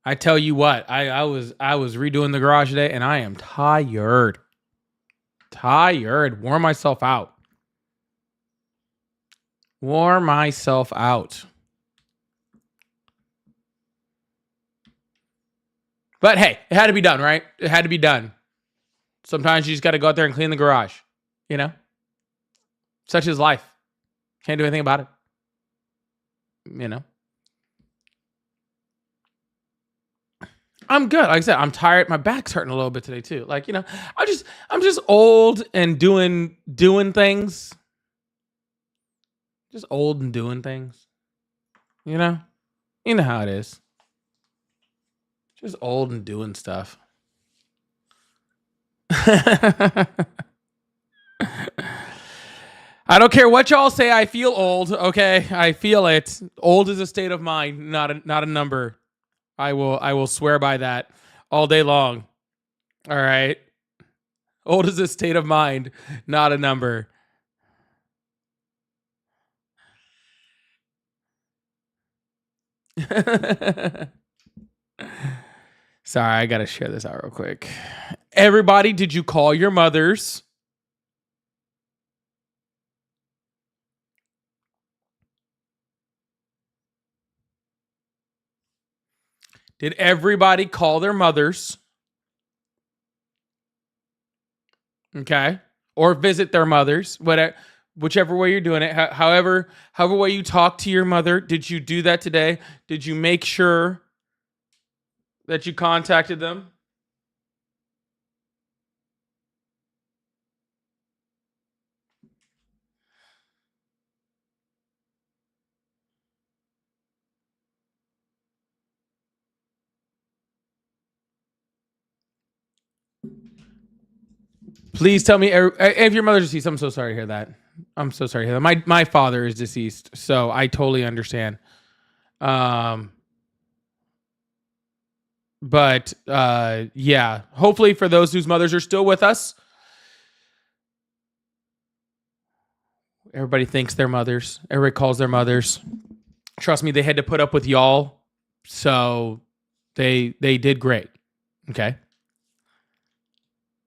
I tell you what, I was redoing the garage today, and I am tired. Wore myself out. But hey, it had to be done, right? It had to be done. Sometimes you just got to go out there and clean the garage. You know, such is life. Can't do anything about it. You know. I'm good. Like I said, I'm tired. My back's hurting a little bit today too. Like, you know, I'm just old and doing things. Just old and doing things. You know? You know how it is. Just old and doing stuff. I don't care what y'all say. I feel old. Okay, I feel it. Old is a state of mind, not a number. I will swear by that all day long. All right. Old is a state of mind, not a number. Sorry, I gotta share this out real quick. Everybody, did you call your mothers? Did everybody call their mothers? Okay. Or visit their mothers, whatever, whichever way you're doing it. However way you talk to your mother, did you do that today? Did you make sure that you contacted them? Please tell me if your mother's deceased. I'm so sorry to hear that. I'm so sorry to hear that. My father is deceased, so I totally understand. But yeah, hopefully for those whose mothers are still with us, everybody thanks their mothers. Everybody calls their mothers. Trust me, they had to put up with y'all, so they did great. Okay.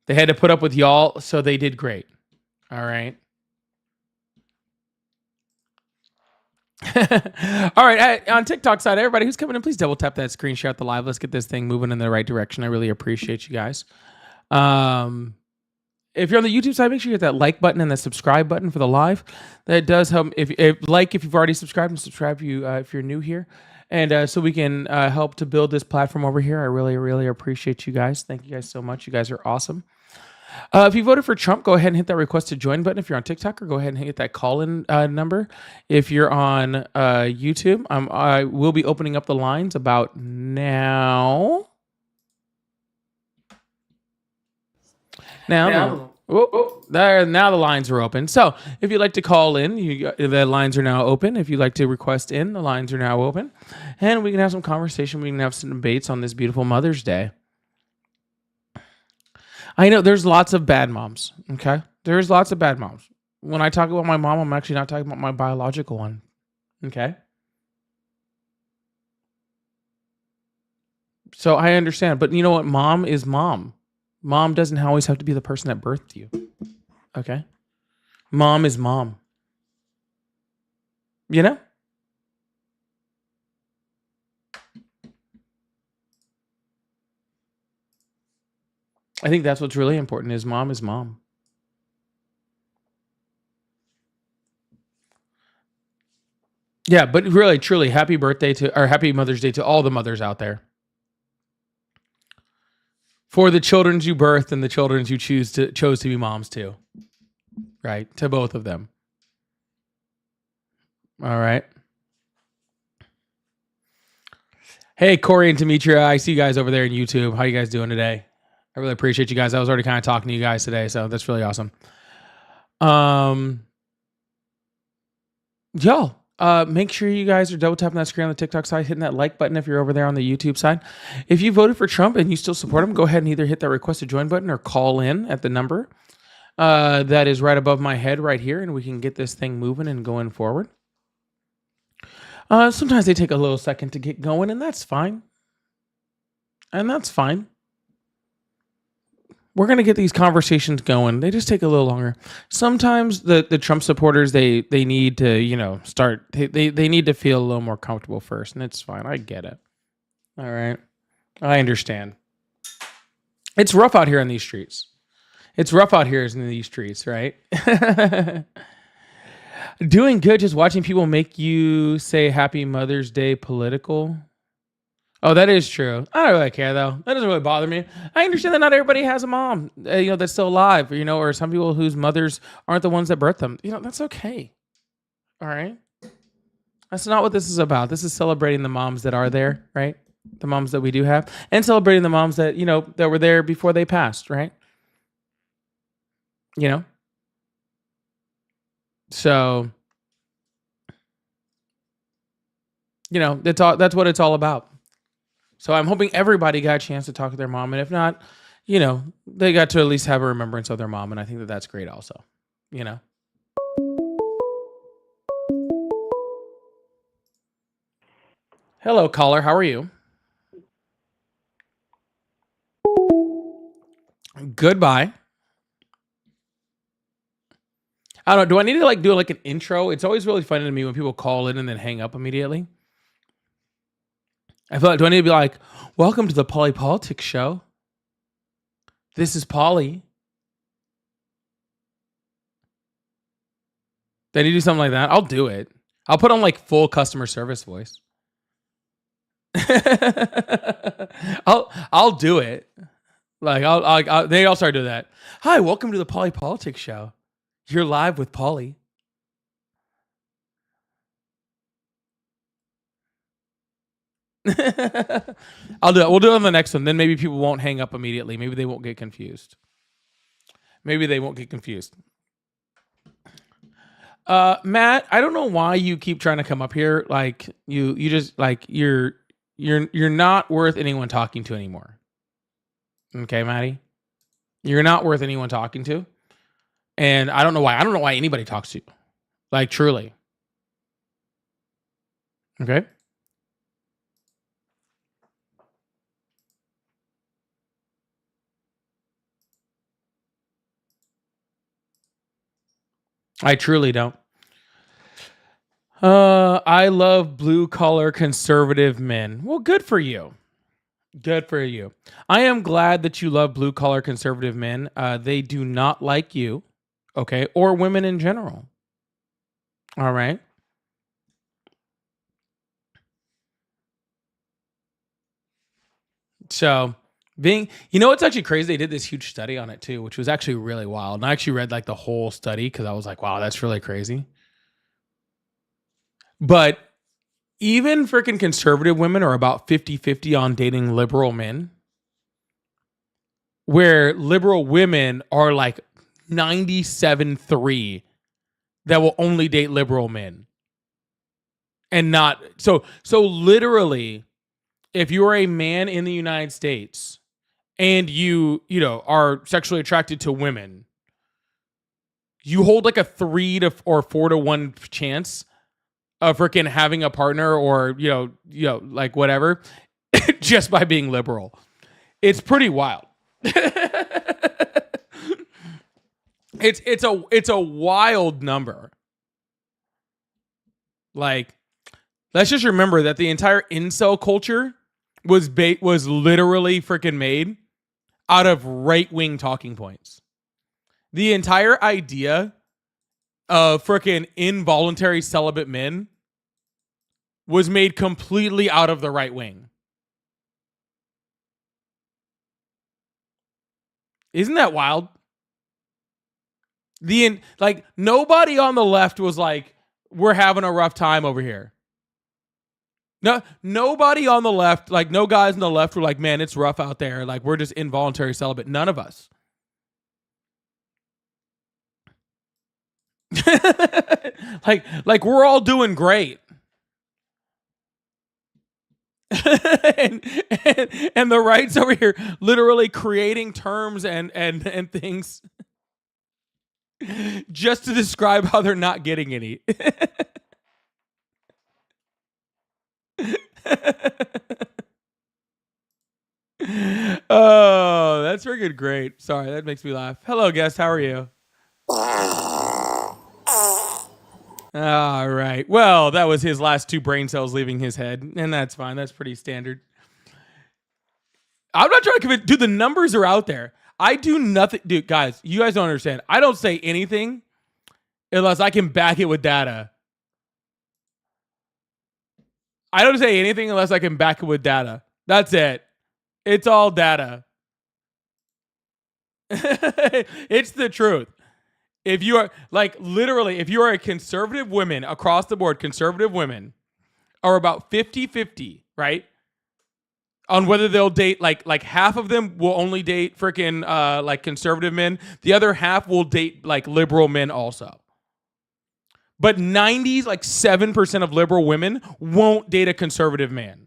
They had to put up with y'all, so they did great. All right. All right. On TikTok side, everybody who's coming in, please double tap that screen, share out the live. Let's get this thing moving in the right direction. I really appreciate you guys. If you're on the YouTube side, make sure you hit that like button and the subscribe button for the live. That does help. If you've already subscribed, and subscribe if you're new here. And so we can help to build this platform over here. I really, really appreciate you guys. Thank you guys so much. You guys are awesome. If you voted for Trump, go ahead and hit that request to join button. If you're on TikTok, or go ahead and hit that call-in number. If you're on YouTube, I will be opening up the lines about now. Now the lines are open. So if you'd like to call in, the lines are now open. If you'd like to request in, the lines are now open. And we can have some conversation. We can have some debates on this beautiful Mother's Day. I know there's lots of bad moms, okay? There's lots of bad moms. When I talk about my mom, I'm actually not talking about my biological one, okay? So I understand. But you know what? Mom is mom. Mom doesn't always have to be the person that birthed you, okay? Mom is mom. You know? I think that's what's really important is mom is mom. Yeah, but really, truly, happy Mother's Day to all the mothers out there. For the children you birthed and the children you chose to be moms too. Right? To both of them. All right. Hey, Corey and Demetria, I see you guys over there in YouTube. How you guys doing today? I really appreciate you guys. I was already kind of talking to you guys today, so that's really awesome. Y'all, make sure you guys are double tapping that screen on the TikTok side, hitting that like button if you're over there on the YouTube side. If you voted for Trump and you still support him, go ahead and either hit that request to join button or call in at the number that is right above my head right here, and we can get this thing moving and going forward. Sometimes they take a little second to get going, and that's fine. and that's fine. We're gonna get these conversations going. They just take a little longer. Sometimes the Trump supporters they need to start they need to feel a little more comfortable first, and it's fine. I get it. All right, I understand. It's rough out here in these streets. It's rough out here in these streets, right? Doing good. Just watching people make you say Happy Mother's Day political. Oh, that is true. I don't really care though. That doesn't really bother me. I understand that not everybody has a mom, that's still alive, or some people whose mothers aren't the ones that birthed them. That's okay. All right. That's not what this is about. This is celebrating the moms that are there, right? The moms that we do have, and celebrating the moms that that were there before they passed, right? So that's what it's all about. So I'm hoping everybody got a chance to talk to their mom, and if not, they got to at least have a remembrance of their mom, and I think that that's great also. Hello, caller. How are you? Goodbye. I don't know. Do I need to do an intro? It's always really funny to me when people call in and then hang up immediately. I feel like, do I need to be like, welcome to the Polly Politics Show? This is Polly. They need to do something like that. I'll do it. I'll put on full customer service voice. I'll do it. I'll start doing that. Hi, welcome to the Polly Politics Show. You're live with Polly. I'll do it. We'll do it on the next one. Then maybe people won't hang up immediately. Maybe they won't get confused. Matt, I don't know why you keep trying to come up here. You just you're not worth anyone talking to anymore. Okay, Maddie? You're not worth anyone talking to. And I don't know why. I don't know why anybody talks to you. Truly. Okay? I truly don't. I love blue collar conservative men. Well, good for you. Good for you. I am glad that you love blue collar conservative men. They do not like you, okay, or women in general. All right. So it's actually crazy. They did this huge study on it too, which was actually really wild. And I actually read the whole study because I was like, wow, that's really crazy. But even freaking conservative women are about 50-50 on dating liberal men, where liberal women are 97-3 that will only date liberal men. And not so literally, if you are a man in the United States and you are sexually attracted to women, you hold a 3 to or 4 to 1 chance of freaking having a partner or whatever just by being liberal. It's pretty wild. It's a wild number. Let's just remember that the entire incel culture was literally freaking made out of right-wing talking points. The entire idea of freaking involuntary celibate men was made completely out of the right wing. Isn't that wild? Nobody on the left was like, we're having a rough time over here. No, nobody on the left, no guys on the left were like, man, it's rough out there. We're just involuntary celibate. None of us. We're all doing great. and the right's over here literally creating terms and things just to describe how they're not getting any. Oh, that's freaking great. Sorry, that makes me laugh. Hello, guest. How are you? All right. Well, that was his last two brain cells leaving his head, and that's fine. That's pretty standard. I'm not trying to convince. Dude, the numbers are out there. I do nothing. Dude, guys, you guys don't understand. I don't say anything unless I can back it with data. I don't say anything unless I can back it with data. That's it. It's all data. It's the truth. If you are like literally, if you are a conservative women across the board, conservative women are about 50-50, right? On whether they'll date like half of them will only date freaking like conservative men. The other half will date like liberal men also. But 90s, like 7% of liberal women won't date a conservative man.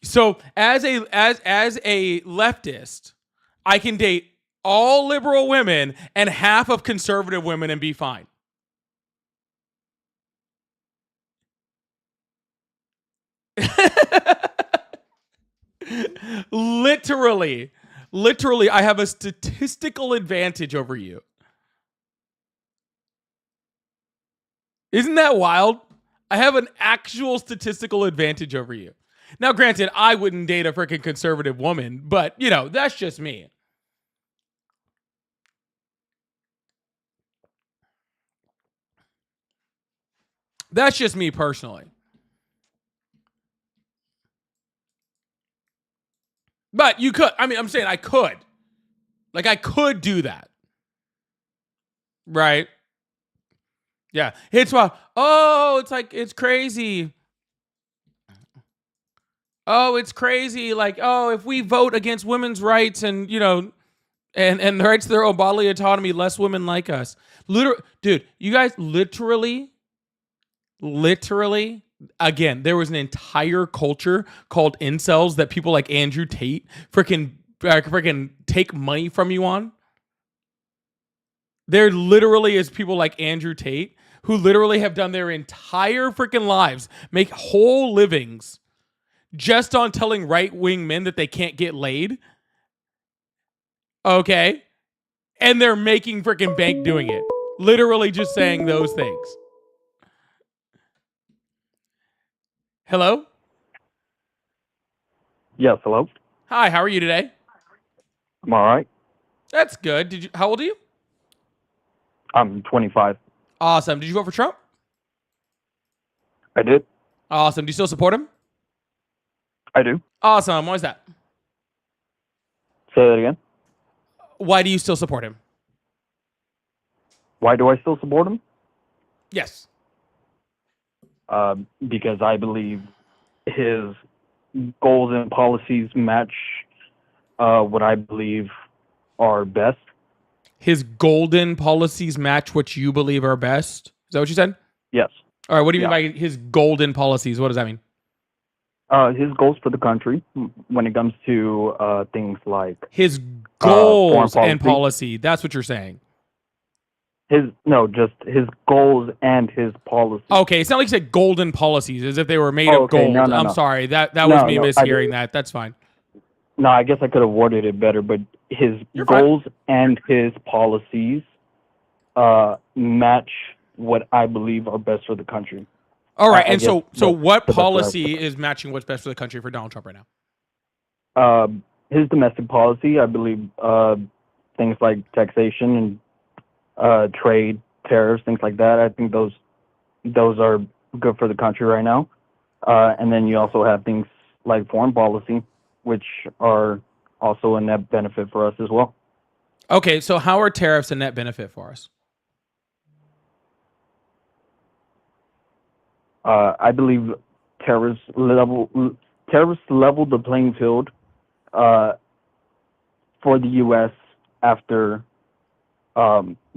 So as a leftist, I can date all liberal women and half of conservative women and be fine. literally, I have a statistical advantage over you. Isn't that wild? I have an actual statistical advantage over you. Now, granted, I wouldn't date a freaking conservative woman, but, you know, that's just me. That's just me personally. But you could. I mean, I'm saying I could. Like, I could do that. Right? Yeah. It's why, oh, it's like, it's crazy. Oh, it's crazy. Like, oh, if we vote against women's rights and, you know, and the rights to their own bodily autonomy, less women like us. Dude, you guys literally, again, there was an entire culture called incels that people like Andrew Tate freaking take money from you on. There literally is people like Andrew Tate who literally have done their entire freaking lives, make whole livings just on telling right-wing men that they can't get laid. Okay? And they're making freaking bank doing it. Literally just saying those things. Hello? Yes, hello. Hi, how are you today? I'm all right. That's good. How old are you? I'm 25. Awesome. Did you vote for Trump? I did. Awesome. Do you still support him? I do. Awesome. Why is that? Say that again. Why do you still support him? Why do I still support him? Yes. Because I believe his goals and policies match what I believe are best. His golden policies match what you believe are best. Is that what you said? Yes. All right. What do you mean by his golden policies? What does that mean? His goals for the country when it comes to things like his goals foreign policy. and policy. That's what you're saying. Just his goals and his policy. Okay, it's not like you said golden policies as if they were made of gold. No, I'm sorry. That was me mishearing that. That's fine. No, I guess I could have worded it better, but his goals and his policies match what I believe are best for the country. All right, and so what policy is matching what's best for the country for Donald Trump right now? His domestic policy, I believe, things like taxation and trade, tariffs, things like that. I think those are good for the country right now. And then you also have things like foreign policy, which are also a net benefit for us as well. Okay, so how are tariffs a net benefit for us? I believe tariffs level the playing field for the U.S. after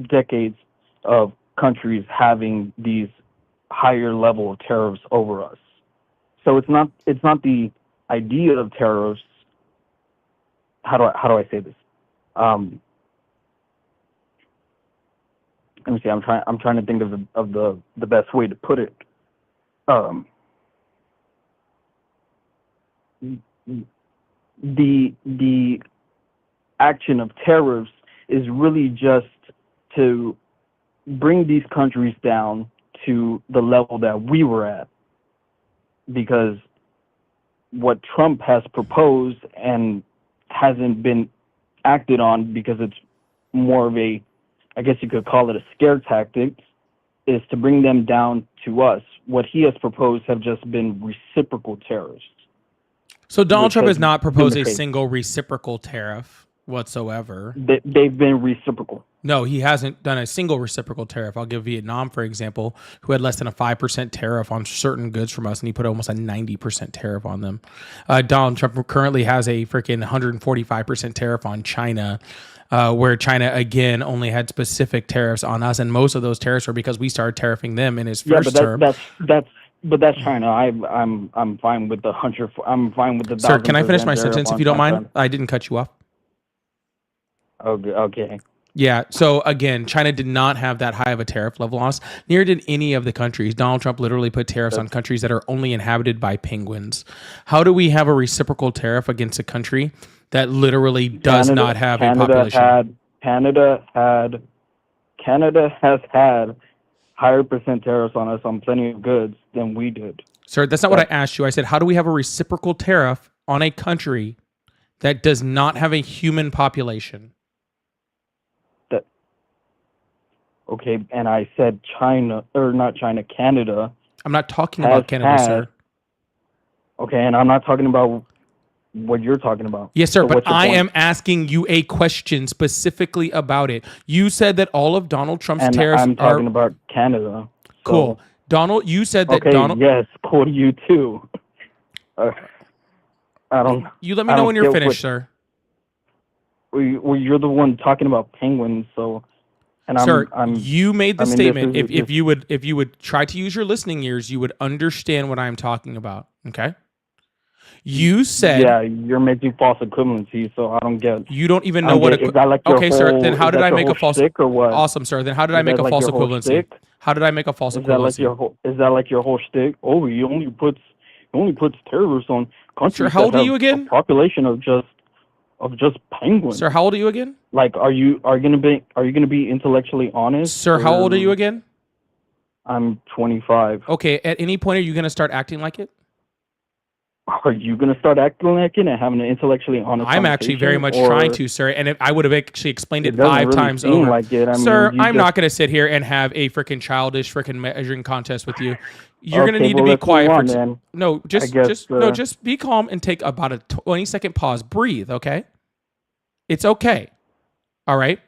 decades of countries having these higher level of tariffs over us. So it's not the idea of tariffs. How do I say this? Let me see. I'm trying to think of the best way to put it. the action of tariffs is really just to bring these countries down to the level that we were at, because what Trump has proposed and hasn't been acted on, because it's more of a, I guess you could call it a scare tactic, is to bring them down to us. What he has proposed have just been reciprocal tariffs. So Donald which Trump has has not been proposed the a case. single reciprocal tariff whatsoever. They've been reciprocal. No, he hasn't done a single reciprocal tariff. I'll give Vietnam, for example, who had less than a 5% tariff on certain goods from us, and he put almost a 90% tariff on them. Donald Trump currently has a freaking 145% tariff on China, where China, again, only had specific tariffs on us, and most of those tariffs were because we started tariffing them in his first term. But that's China. I'm fine with the hundred. I'm fine with the 1,000%. Sir, can I finish my tariff sentence on if you don't mind? China. I didn't cut you off. Okay. Yeah. So again, China did not have that high of a tariff level on us. Neither did any of the countries. Donald Trump literally put tariffs on countries that are only inhabited by penguins. How do we have a reciprocal tariff against a country that literally does not have a population? Canada has had higher percent tariffs on us on plenty of goods than we did. Sir, that's not what I asked you. I said, how do we have a reciprocal tariff on a country that does not have a human population? Okay, and I said China, or not China, Canada. I'm not talking about Canada, sir. Okay, and I'm not talking about what you're talking about. Yes, sir, So but I point? am asking you a question specifically about it. You said that all of Donald Trump's And tariffs I'm talking about Canada. So. Cool. Donald, you said that Donald... yes, cool to you too. I don't... You let me know when you're finished, sir. Well, you're the one talking about penguins, so... And Sir, you made the statement. If you would try to use your listening ears, you would understand what I'm talking about. Okay. You said, yeah, you're making false equivalency, so I don't get. You don't even know what. Sir. Then how did I make a false? Or what? Awesome, sir. Then how did I make a false equivalency? How did I make a false equivalency? Is that like your whole shtick? Oh, he only puts terrorists on countries. Sir, how old are you again? A population of just penguins. Sir, how old are you again? Like, are you gonna be intellectually honest? Sir, how old are you again? I'm 25. Okay. At any point, are you gonna start acting like it? Are you gonna start acting like it and having an intellectually honest? I'm actually very much trying to, sir. And if I would have actually explained it 5 really times over. Like it. Sir, I'm not gonna sit here and have a freaking childish freaking measuring contest with you. You're gonna need to be quiet. Just be calm and take about a 20-second pause. Breathe, okay? It's okay. All right.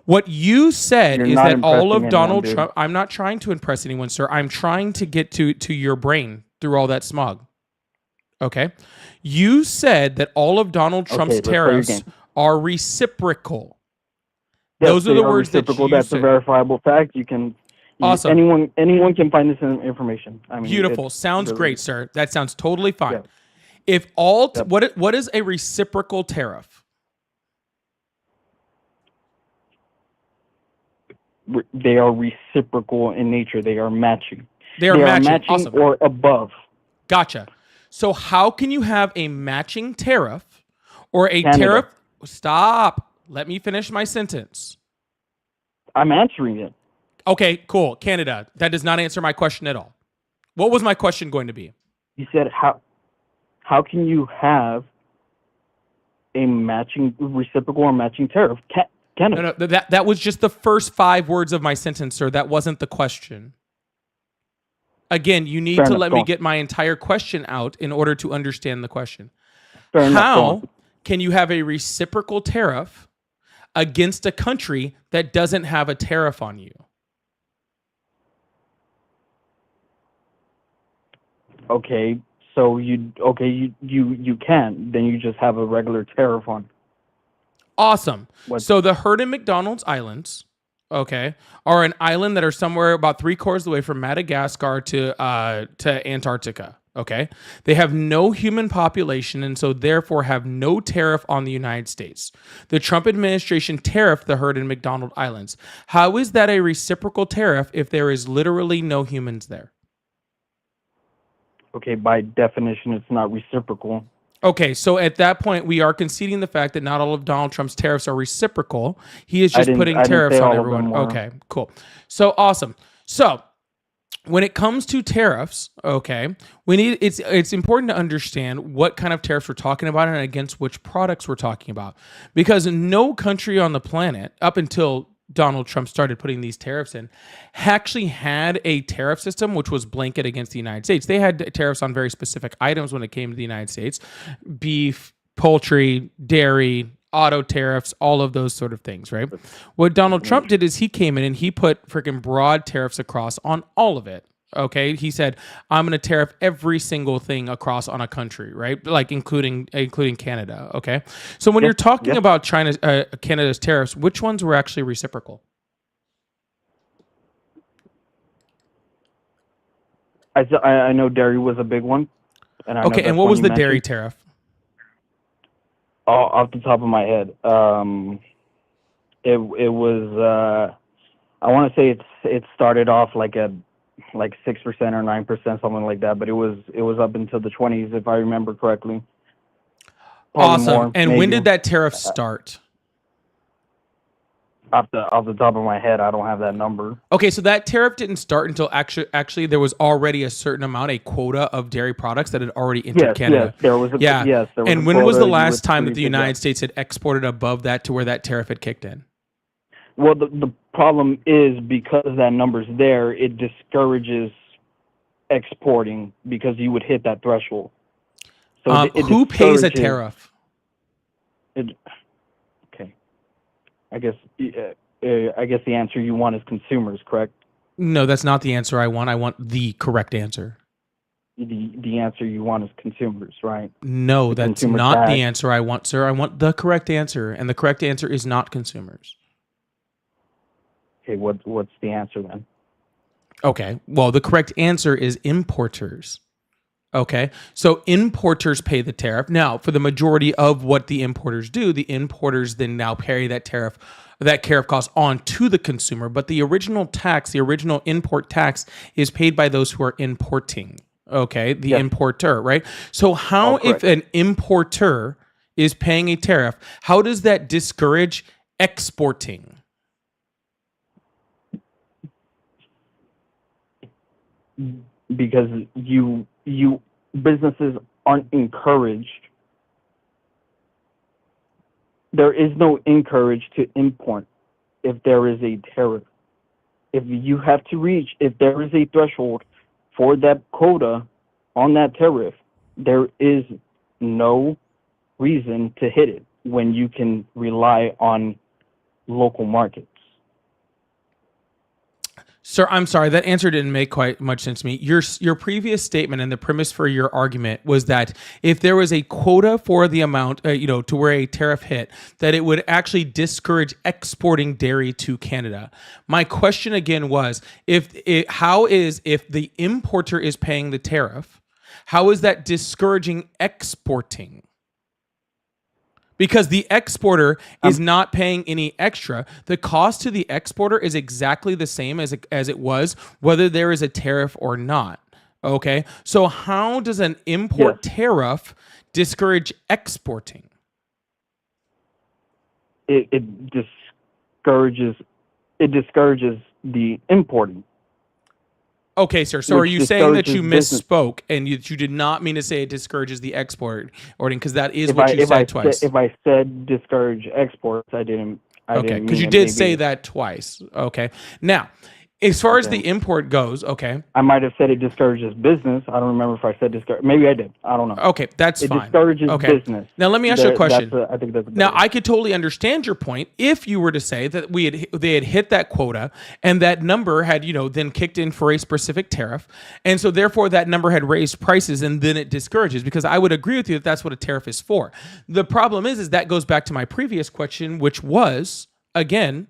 What you said is that all of Donald Trump. I'm not trying to impress anyone, sir. I'm trying to get to your brain through all that smog. Okay. You said that all of Donald Trump's tariffs are reciprocal. Yes, those are the words that you That's said. A verifiable fact. You can. Awesome. Anyone can find this information. I mean, beautiful. Sounds really great, sir. That sounds totally fine. Yeah. If all what is a reciprocal tariff? They are reciprocal in nature. They are matching. They are matching. Awesome. Or above. Gotcha. So how can you have a matching tariff or a tariff? Stop. Let me finish my sentence. I'm answering it. Okay, cool. Canada. That does not answer my question at all. What was my question going to be? You said how can you have a matching reciprocal or matching tariff? Canada. No, that was just the first 5 words of my sentence, sir. That wasn't the question. Again, you need to let me get my entire question out in order to understand the question. How can you have a reciprocal tariff against a country that doesn't have a tariff on you? Okay, so you can. Then you just have a regular tariff on. Awesome. So the herd in McDonald's Islands, okay, are an island that are somewhere about 3/4 away from Madagascar to Antarctica. Okay, they have no human population and so therefore have no tariff on the United States. The Trump administration tariffed the herd in McDonald Islands. How is that a reciprocal tariff if there is literally no humans there? Okay, by definition, it's not reciprocal. Okay, so at that point, we are conceding the fact that not all of Donald Trump's tariffs are reciprocal. He is just putting I didn't say tariffs on all of everyone. them were. Okay, cool. So awesome. So when it comes to tariffs, okay, it's important to understand what kind of tariffs we're talking about and against which products we're talking about, because no country on the planet up until Donald Trump started putting these tariffs in actually had a tariff system which was blanket against the United States. They had tariffs on very specific items when it came to the United States: beef, poultry, dairy, auto tariffs, all of those sort of things, right? What Donald Trump did is he came in and he put freaking broad tariffs across on all of it. Okay, he said, I'm going to tariff every single thing across on a country, right? Like including Canada. Okay, so when you're talking about China's Canada's tariffs, which ones were actually reciprocal? I know dairy was a big one, and I know Okay, and that's what one was you the dairy mentioned. tariff? Off the top of my head, it was I want to say it started off like 6% or 9%, something like that, but it was up into the 20s if I remember correctly. Probably Awesome. more, And when maybe. did that tariff start? Off the top of my head, I don't have that number. Okay, so that tariff didn't start until actually there was already a certain amount, a quota of dairy products that had already entered Canada. There was a Yeah. yes, there was And a when was quota the you last would time that the pick United up. States had exported above that to where that tariff had kicked in? Well, the problem is because that number's there, it discourages exporting because you would hit that threshold. So it Who pays a discourages tariff? it. Okay, I guess I guess the answer you want is consumers, correct? No, that's not the answer I want. I want the correct answer. The answer you want is consumers, right? No, The that's consumer not the tax. answer I want, sir. I want the correct answer, and the correct answer is not consumers. Okay, what's the answer then? Okay, well, the correct answer is importers. Okay, so importers pay the tariff. Now, for the majority of what the importers do, the importers then now pay that tariff cost on to the consumer. But the original tax, the original import tax, is paid by those who are importing. Okay, the Yes. importer, right? So, how, if Correct. an importer is paying a tariff, how does that discourage exporting? Because you businesses aren't encouraged. There is no encourage to import if there is a tariff. If you have to reach, if there is a threshold for that quota on that tariff, there is no reason to hit it when you can rely on local markets. Sir, I'm sorry. That answer didn't make quite much sense to me. Your previous statement and the premise for your argument was that if there was a quota for the amount, to where a tariff hit, that it would actually discourage exporting dairy to Canada. My question again was, if the importer is paying the tariff, how is that discouraging exporting? Because the exporter is not paying any extra. The cost to the exporter is exactly the same as it was, whether there is a tariff or not. Okay, so how does an import tariff discourage exporting? It discourages the importing. Okay, sir. So are Which you saying that you discourages business. misspoke and you did not mean to say it discourages the exporting? Because that is what you said twice. If I said discourage exports, I didn't. Okay, mean because you it. did Maybe say that twice. Okay, now as far as the import goes, okay, I might have said it discourages business. I don't remember if I said discourage. Maybe I did. I don't know. okay, that's It fine. discourages Okay, business. now let me ask you a question. I think that's Now, I could totally understand your point if you were to say that they had hit that quota and that number had, then kicked in for a specific tariff. And so therefore that number had raised prices and then it discourages, because I would agree with you that that's what a tariff is for. The problem is that goes back to my previous question, which was, again,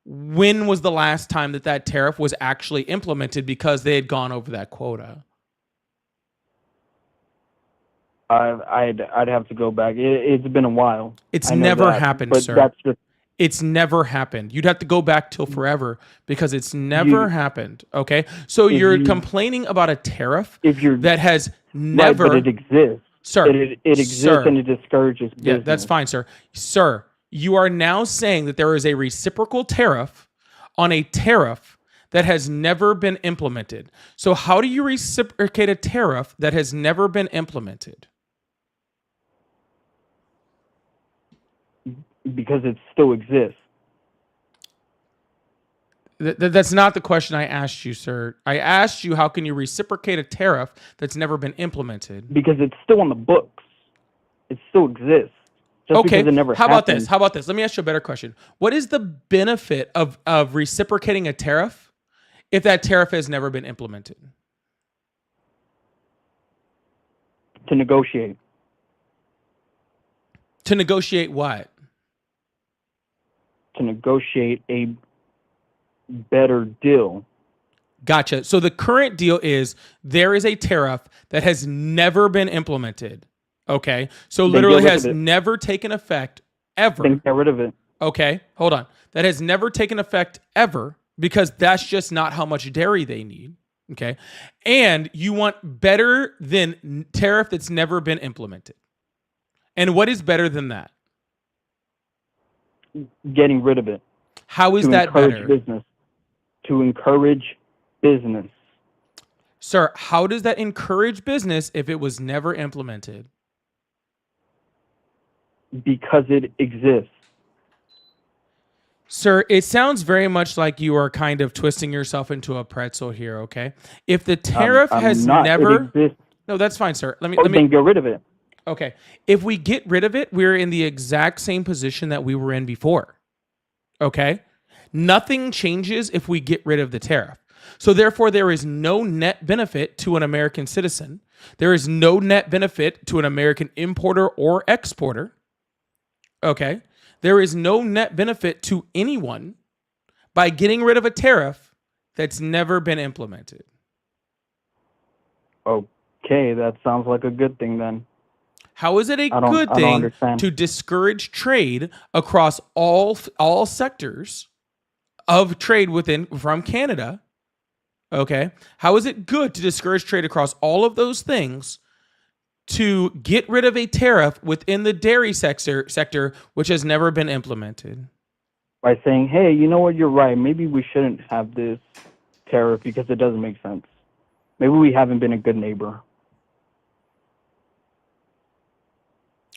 when was the last time that tariff was actually implemented because they had gone over that quota? I'd have to go back. It's been a while. It's I know never that, happened, but sir. that's just It's never happened. You'd have to go back till forever because it's never happened. Okay, so you're complaining about a tariff if you're that has right, but never. it exists. Sir, It exists and it discourages yeah, business. that's fine, sir. Sir, you are now saying that there is a reciprocal tariff on a tariff that has never been implemented. So how do you reciprocate a tariff that has never been implemented? Because it still exists. That's not the question I asked you, sir. I asked you how can you reciprocate a tariff that's never been implemented? Because it's still on the books. It still exists. Just Okay. because it never How about this? happened. How about this? Let me ask you a better question. What is the benefit of reciprocating a tariff if that tariff has never been implemented? To negotiate. To negotiate what? To negotiate a better deal. Gotcha. So the current deal is there is a tariff that has never been implemented. Okay. So literally has never taken effect ever. Then get rid of it. Okay. Hold on. That has never taken effect ever because that's just not how much dairy they need. Okay. And you want better than tariff that's never been implemented. And what is better than that? Getting rid of it. How is that better? Business. To encourage business. Sir, how does that encourage business if it was never implemented? Because it exists. Sir, it sounds very much like you are kind of twisting yourself into a pretzel here, okay? If the tariff has never... No, that's fine, sir. Let me then get rid of it. Okay. If we get rid of it, we're in the exact same position that we were in before. Okay? Nothing changes if we get rid of the tariff. So therefore, there is no net benefit to an American citizen. There is no net benefit to an American importer or exporter. Okay? There is no net benefit to anyone by getting rid of a tariff that's never been implemented. Okay, that sounds like a good thing then. How is it a good thing to discourage trade across all sectors of trade from Canada? Okay. How is it good to discourage trade across all of those things to get rid of a tariff within the dairy sector which has never been implemented? By saying, hey, you know what, you're right. Maybe we shouldn't have this tariff because it doesn't make sense. Maybe we haven't been a good neighbor.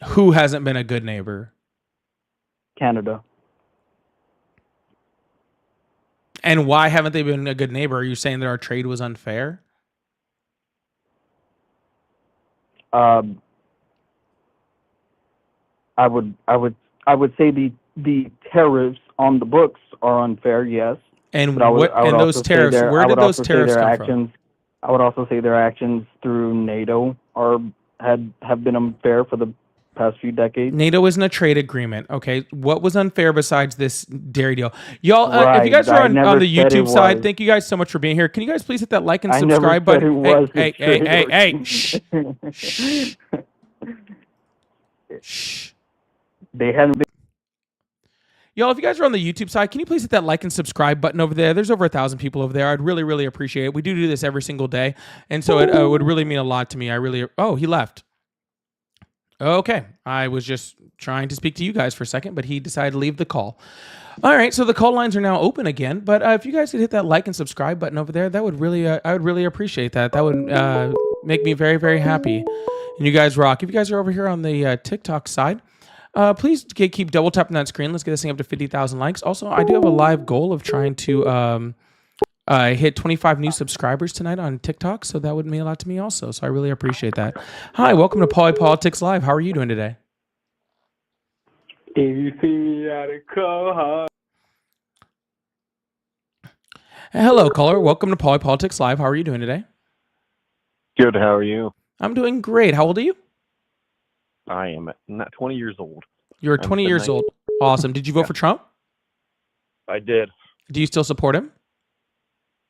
Who hasn't been a good neighbor? Canada. And why haven't they been a good neighbor? Are you saying that our trade was unfair? I would say the tariffs on the books are unfair, yes. And those tariffs, where did those tariffs come from? I would also say their actions through NATO have been unfair for the past few decades. NATO isn't a trade agreement, okay? What was unfair besides this dairy deal? Y'all, if you guys are on the YouTube side, thank you guys so much for being here. Can you guys please hit that like and subscribe button? Hey, shh. Shh. They haven't been. Y'all, if you guys are on the YouTube side, can you please hit that like and subscribe button over there? There's over 1,000 people over there. I'd really, really appreciate it. We do this every single day, and so it would really mean a lot to me. Oh, he left. Okay, I was just trying to speak to you guys for a second, but he decided to leave the call. All right, so the call lines are now open again. But if you guys could hit that like and subscribe button over there, that would really, I would really appreciate that. That would make me very, very happy. And you guys rock. If you guys are over here on the TikTok side, please keep double tapping that screen. Let's get this thing up to 50,000 likes. Also, I do have a live goal of trying to hit 25 new subscribers tonight on TikTok, so that would mean a lot to me also. So I really appreciate that. Hi, welcome to Pauly Politics Live. How are you doing today? If you see me at a club. Hello, caller. Welcome to Pauly Politics Live. How are you doing today? Good. How are you? I'm doing great. How old are you? I am not 20 years old. You're 20 years old. Awesome. Did you vote for Trump? I did. Do you still support him?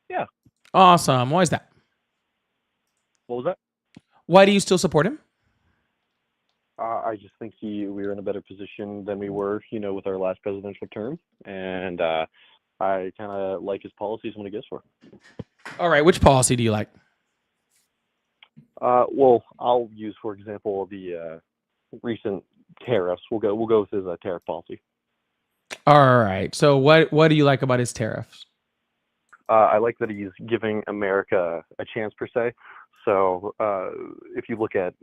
Yeah. Awesome. Why is that? What was that? Why do you still support him? I just think we were in a better position than we were, with our last presidential term. And I kind of like his policies and what he goes for. All right. Which policy do you like? Well, I'll use, for example, the recent tariffs. We'll go with his tariff policy. All right. So what do you like about his tariffs? I like that he's giving America a chance per se. So if you look at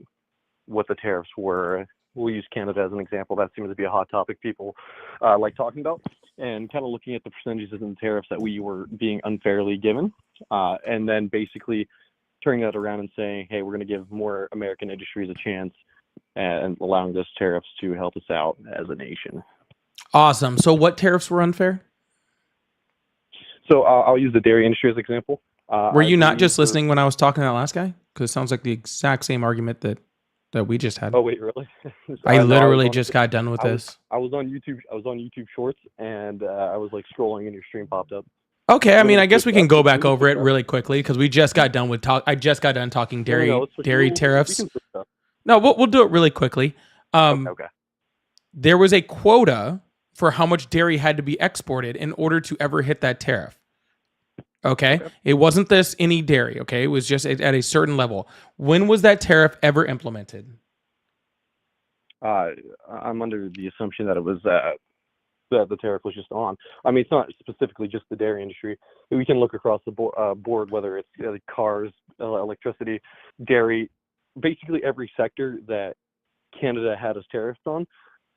what the tariffs were, we'll use Canada as an example. That seems to be a hot topic people like talking about, and kind of looking at the percentages in the tariffs that we were being unfairly given, and then basically turning that around and saying, hey, we're going to give more American industries a chance and allowing those tariffs to help us out as a nation. Awesome. So what tariffs were unfair? So I'll use the dairy industry as an example. Were you not just listening when I was talking to that last guy? Because it sounds like the exact same argument that we just had. Oh wait, really? I literally just got done with this. I was on YouTube. I was on YouTube Shorts, and I was like scrolling, and your stream popped up. Okay, I mean, I guess we can go back over it really quickly because we just got done with talk. I just got done talking dairy tariffs. No, we'll do it really quickly. Okay. There was a quota for how much dairy had to be exported in order to ever hit that tariff. Okay? It wasn't this any dairy. Okay, it was just at a certain level. When was that tariff ever implemented? I'm under the assumption that it was that the tariff was just on. I mean, it's not specifically just the dairy industry. We can look across the board, whether it's cars, electricity, dairy, basically every sector that Canada had us tariffs on.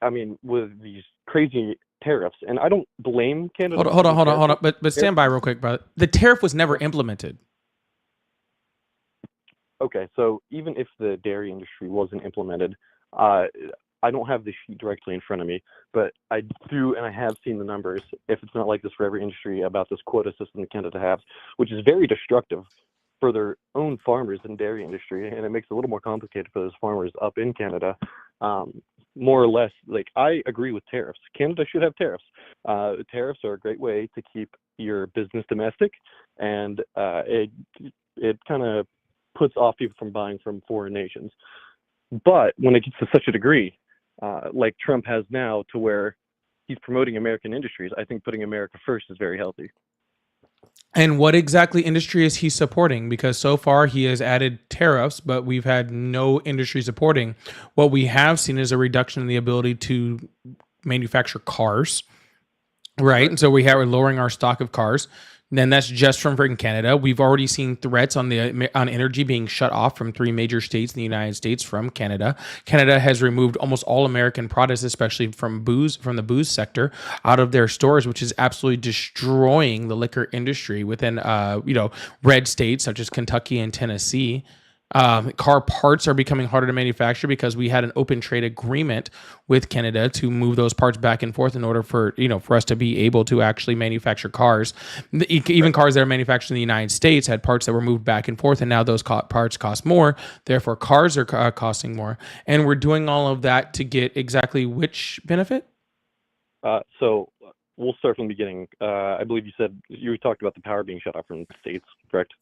I mean, with these crazy tariffs, and I don't blame Canada. Hold on. But stand by real quick, brother. The tariff was never implemented. Okay, so even if the dairy industry wasn't implemented, I don't have the sheet directly in front of me, but I do, and I have seen the numbers. If it's not like this for every industry, about this quota system that Canada has, which is very destructive for their own farmers in dairy industry, and it makes it a little more complicated for those farmers up in Canada. More or less, like, I agree with tariffs. Canada should have tariffs. Tariffs are a great way to keep your business domestic, and it kind of puts off people from buying from foreign nations. But when it gets to such a degree, like Trump has now, to where he's promoting American industries, I think putting America first is very healthy. And what exactly industry is he supporting? Because so far he has added tariffs, but we've had no industry supporting. What we have seen is a reduction in the ability to manufacture cars, right? And so we're lowering our stock of cars. And that's just from freaking Canada. We've already seen threats on energy being shut off from 3 major states in the United States from Canada. Canada has removed almost all American products, especially from the booze sector, out of their stores, which is absolutely destroying the liquor industry within red states such as Kentucky and Tennessee. Car parts are becoming harder to manufacture because we had an open trade agreement with Canada to move those parts back and forth in order for us to be able to actually manufacture cars. Even cars that are manufactured in the United States had parts that were moved back and forth, and now those parts cost more. Therefore, cars are costing more, and we're doing all of that to get exactly which benefit? So we'll start from the beginning. I believe you talked about the power being shut off from the states, correct?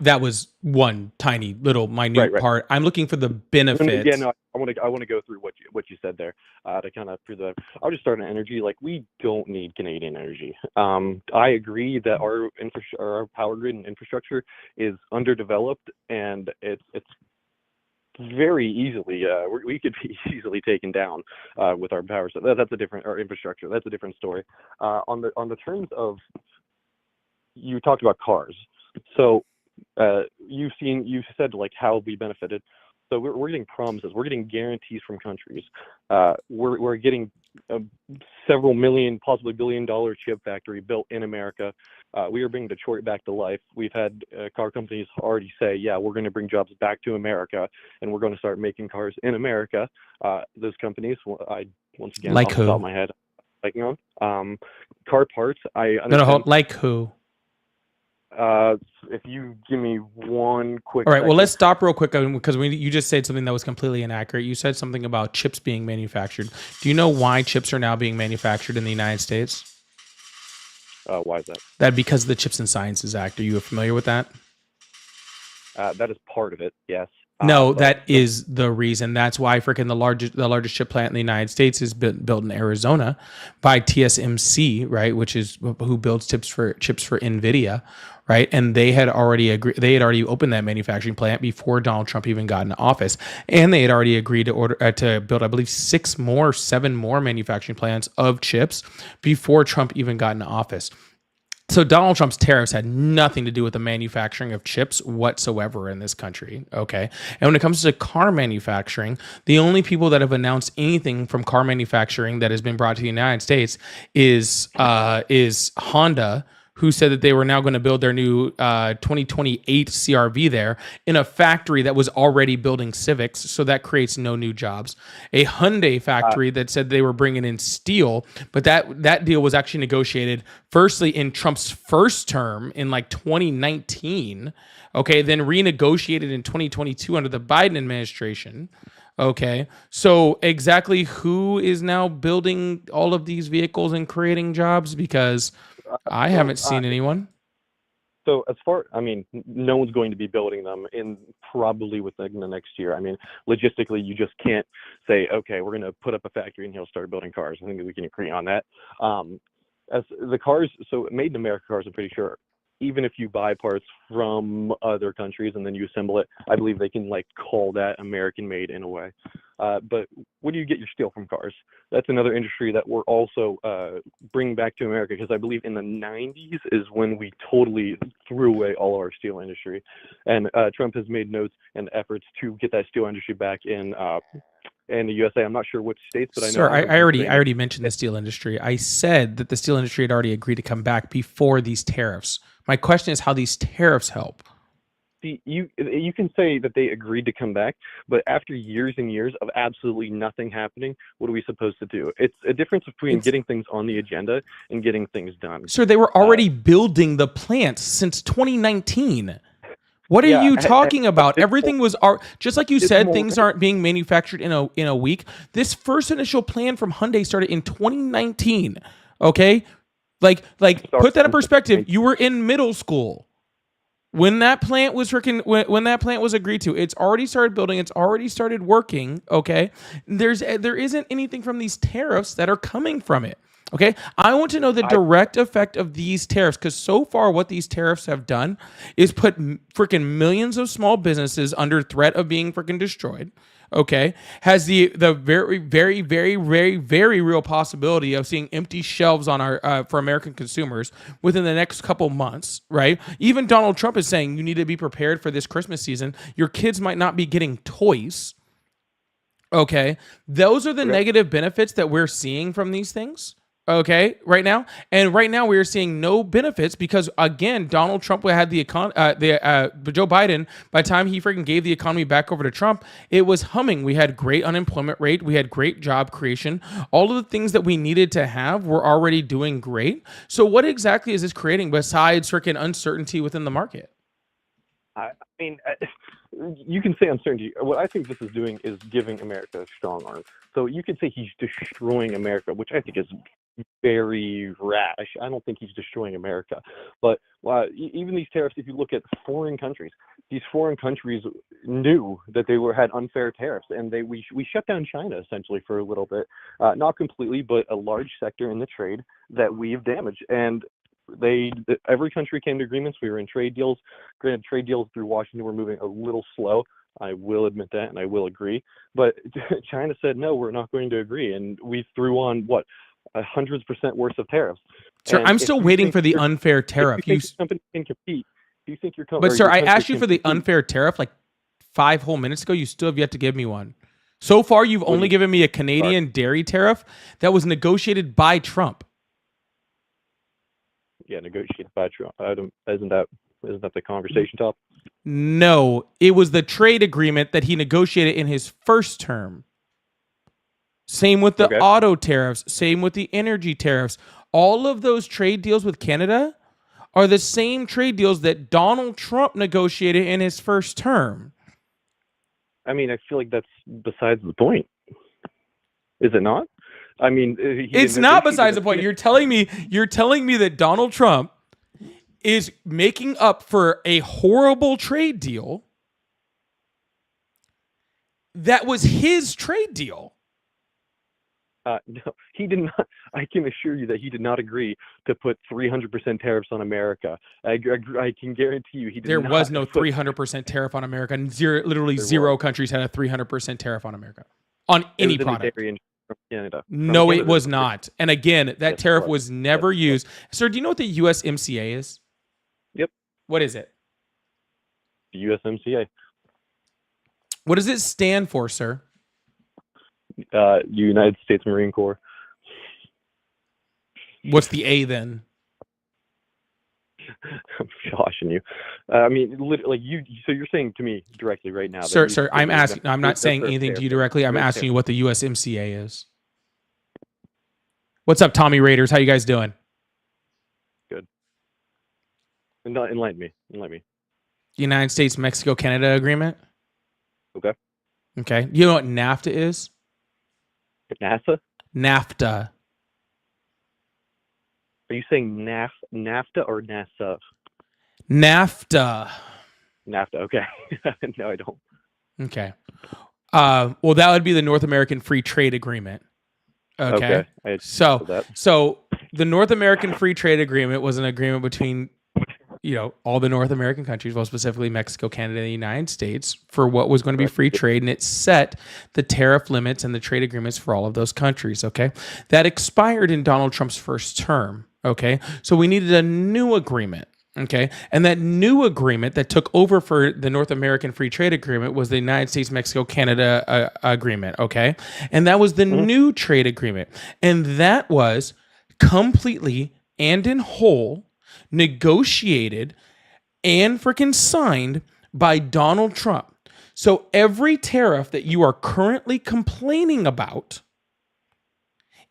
That was one tiny little minute part. I'm looking for the benefits. Yeah, no, I want to go through what you said there to kind of prove that. I'll just start on energy. Like, we don't need Canadian energy. I agree that our power grid and infrastructure is underdeveloped, and it's very easily we could be easily taken down with our power. So that's a different, our infrastructure. That's a different story. On the terms of, you talked about cars. So you said like how we benefited. So we're getting promises. We're getting guarantees from countries. We're getting several million, possibly $billion chip factory built in America. We are bringing Detroit back to life. We've had car companies already say, yeah, we're going to bring jobs back to America, and we're going to start making cars in America. Those companies, once again, like off who? the top of my head, car parts. I understand. No, like who? If you give me one quick. All right. second. Well, let's stop real quick because you just said something that was completely inaccurate. You said something about chips being manufactured. Do you know why chips are now being manufactured in the United States? Why is that? That because of the Chips and Sciences Act. Are you familiar with that? That is part of it. Yes. No, But that is the reason. That's why freaking the largest chip plant in the United States is built in Arizona by TSMC, right? Which is who builds chips for Nvidia, right? And they had already agreed. They had already opened that manufacturing plant before Donald Trump even got into office, and they had already agreed to order to build, I believe, 7 more manufacturing plants of chips before Trump even got into office. So Donald Trump's tariffs had nothing to do with the manufacturing of chips whatsoever in this country. Okay. And when it comes to car manufacturing, the only people that have announced anything from car manufacturing that has been brought to the United States is Honda, who said that they were now going to build their new 2028 CRV there in a factory that was already building Civics. So that creates no new jobs. A Hyundai factory that said they were bringing in steel, but that deal was actually negotiated firstly in Trump's first term in like 2019. Okay, then renegotiated in 2022 under the Biden administration. Okay, so exactly who is now building all of these vehicles and creating jobs? Because I so haven't seen anyone. So as far, I mean, no one's going to be building them in probably within the next year. I mean, logistically, you just can't say, okay, we're going to put up a factory and he'll start building cars. I think that we can agree on that. As the cars, so made in America cars, I'm pretty sure, even if you buy parts from other countries and then you assemble it, I believe they can like call that American made in a way. But where do you get your steel from cars? That's another industry that we're also bringing back to America, because I believe in the 90s is when we totally threw away all of our steel industry. And Trump has made notes and efforts to get that steel industry back in the USA. I'm not sure which states, but I know. Sir, I already mentioned the steel industry. I said that the steel industry had already agreed to come back before these tariffs. My question is how these tariffs help. See, you can say that they agreed to come back, but after years and years of absolutely nothing happening, what are we supposed to do? It's a difference between getting things on the agenda and getting things done. Sir, they were already building the plants since 2019. What are you talking about? Everything was just like you said. Things aren't being manufactured in a week. This first initial plan from Hyundai started in 2019. Okay, like put that in perspective. You were in middle school when that plant was when that plant was agreed to. It's already started building. It's already started working. Okay, there isn't anything from these tariffs that are coming from it. Okay, I want to know the direct effect of these tariffs, because so far what these tariffs have done is put freaking millions of small businesses under threat of being freaking destroyed. Okay, has the very, very, very, very, very real possibility of seeing empty shelves on our for American consumers within the next couple months. Right? Even Donald Trump is saying you need to be prepared for this Christmas season. Your kids might not be getting toys. Okay, those are the negative benefits that we're seeing from these things. Okay, right now, we are seeing no benefits because again, Donald Trump had Joe Biden. By the time he freaking gave the economy back over to Trump, it was humming. We had great unemployment rate, we had great job creation. All of the things that we needed to have were already doing great. So, what exactly is this creating besides freaking uncertainty within the market? I mean, you can say uncertainty. What I think this is doing is giving America a strong arm. So you could say he's destroying America, which I think is very rash. I don't think he's destroying America. But even these tariffs, if you look at foreign countries, these foreign countries knew that they had unfair tariffs, and we shut down China essentially for a little bit, not completely, but a large sector in the trade that we've damaged. And every country came to agreements. We were in trade deals. Granted, trade deals through Washington were moving a little slow. I will admit that, and I will agree. But China said, no, we're not going to agree. And we threw on, what, 100% worth of tariffs. Sir, I'm still waiting for the unfair tariff. If you think your company can compete, do you think your company... But, sir, I asked you for the unfair tariff like 5 whole minutes ago. You still have yet to give me one. So far, you've only given me a Canadian dairy tariff that was negotiated by Trump. Yeah, negotiated by Trump. Isn't that the conversation topic? No, it was the trade agreement that he negotiated in his first term. Same with the auto tariffs. Same with the energy tariffs. All of those trade deals with Canada are the same trade deals that Donald Trump negotiated in his first term. I mean, I feel like that's besides the point. Is it not? I mean, it's not besides the point. You're telling me that Donald Trump is making up for a horrible trade deal That was his trade deal. No, he did not. I can assure you that he did not agree to put 300% tariffs on America. I can guarantee you he did There not. was no 300% tariff on America. And literally zero countries had a 300% tariff on America on any product. From Canada. No, it was not. And again, that tariff was never used. Sir, do you know what the USMCA is? Yep. What is it? The USMCA. What does it stand for, sir? United States Marine Corps. What's the A then? I'm joshing you. I mean, literally, So you're saying to me directly right now, sir. I'm asking. I'm not saying anything to you directly. I'm asking you what the USMCA is. What's up, Tommy Raiders? How you guys doing? Good. Enlighten me. United States Mexico Canada agreement. Okay. Okay. You know what NAFTA is? NASA? NAFTA. Are you saying NAFTA or NASA? NAFTA. NAFTA. Okay. No, I don't. Okay. Well, that would be the North American Free Trade Agreement. Okay. So the North American Free Trade Agreement was an agreement between, all the North American countries, well, specifically Mexico, Canada, and the United States, for what was going to be free trade, and it set the tariff limits and the trade agreements for all of those countries. Okay, that expired in Donald Trump's first term. Okay, so we needed a new agreement. Okay, and that new agreement that took over for the North American Free Trade Agreement was the United States, Mexico, Canada agreement. Okay, and that was the new trade agreement, and that was completely and in whole negotiated and freaking signed by Donald Trump. So every tariff that you are currently complaining about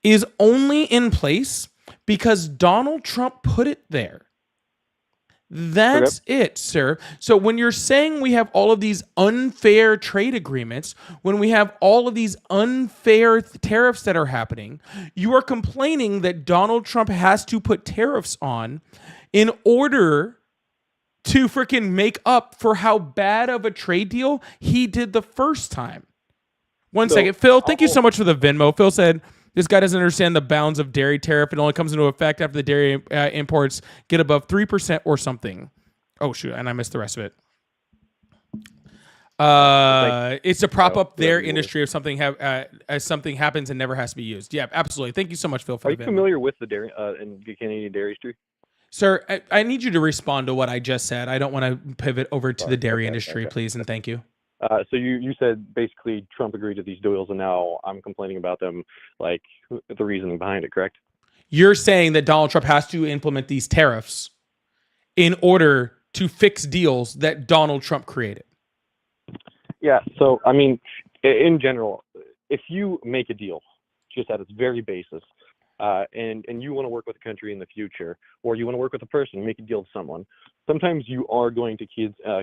is only in place because Donald Trump put it there. That's it, sir. So when you're saying we have all of these unfair trade agreements, when we have all of these unfair tariffs that are happening, you are complaining that Donald Trump has to put tariffs on in order to freaking make up for how bad of a trade deal he did the first time. One second. Phil, thank you so much for the Venmo. Phil said, this guy doesn't understand the bounds of dairy tariff. It only comes into effect after the dairy imports get above 3% or something. Oh, shoot. And I missed the rest of it. It's to prop up their industry if something as something happens and never has to be used. Yeah, absolutely. Thank you so much, Phil. For Are you familiar with the dairy and the Canadian dairy industry? Sir, I need you to respond to what I just said. I don't want to pivot over to the dairy industry, please, and thank you. So you said basically Trump agreed to these deals, and now I'm complaining about them, like the reasoning behind it, correct? You're saying that Donald Trump has to implement these tariffs in order to fix deals that Donald Trump created. Yeah. So, I mean, in general, if you make a deal just at its very basis, and you want to work with a country in the future, or you want to work with a person, make a deal with someone, sometimes you are going to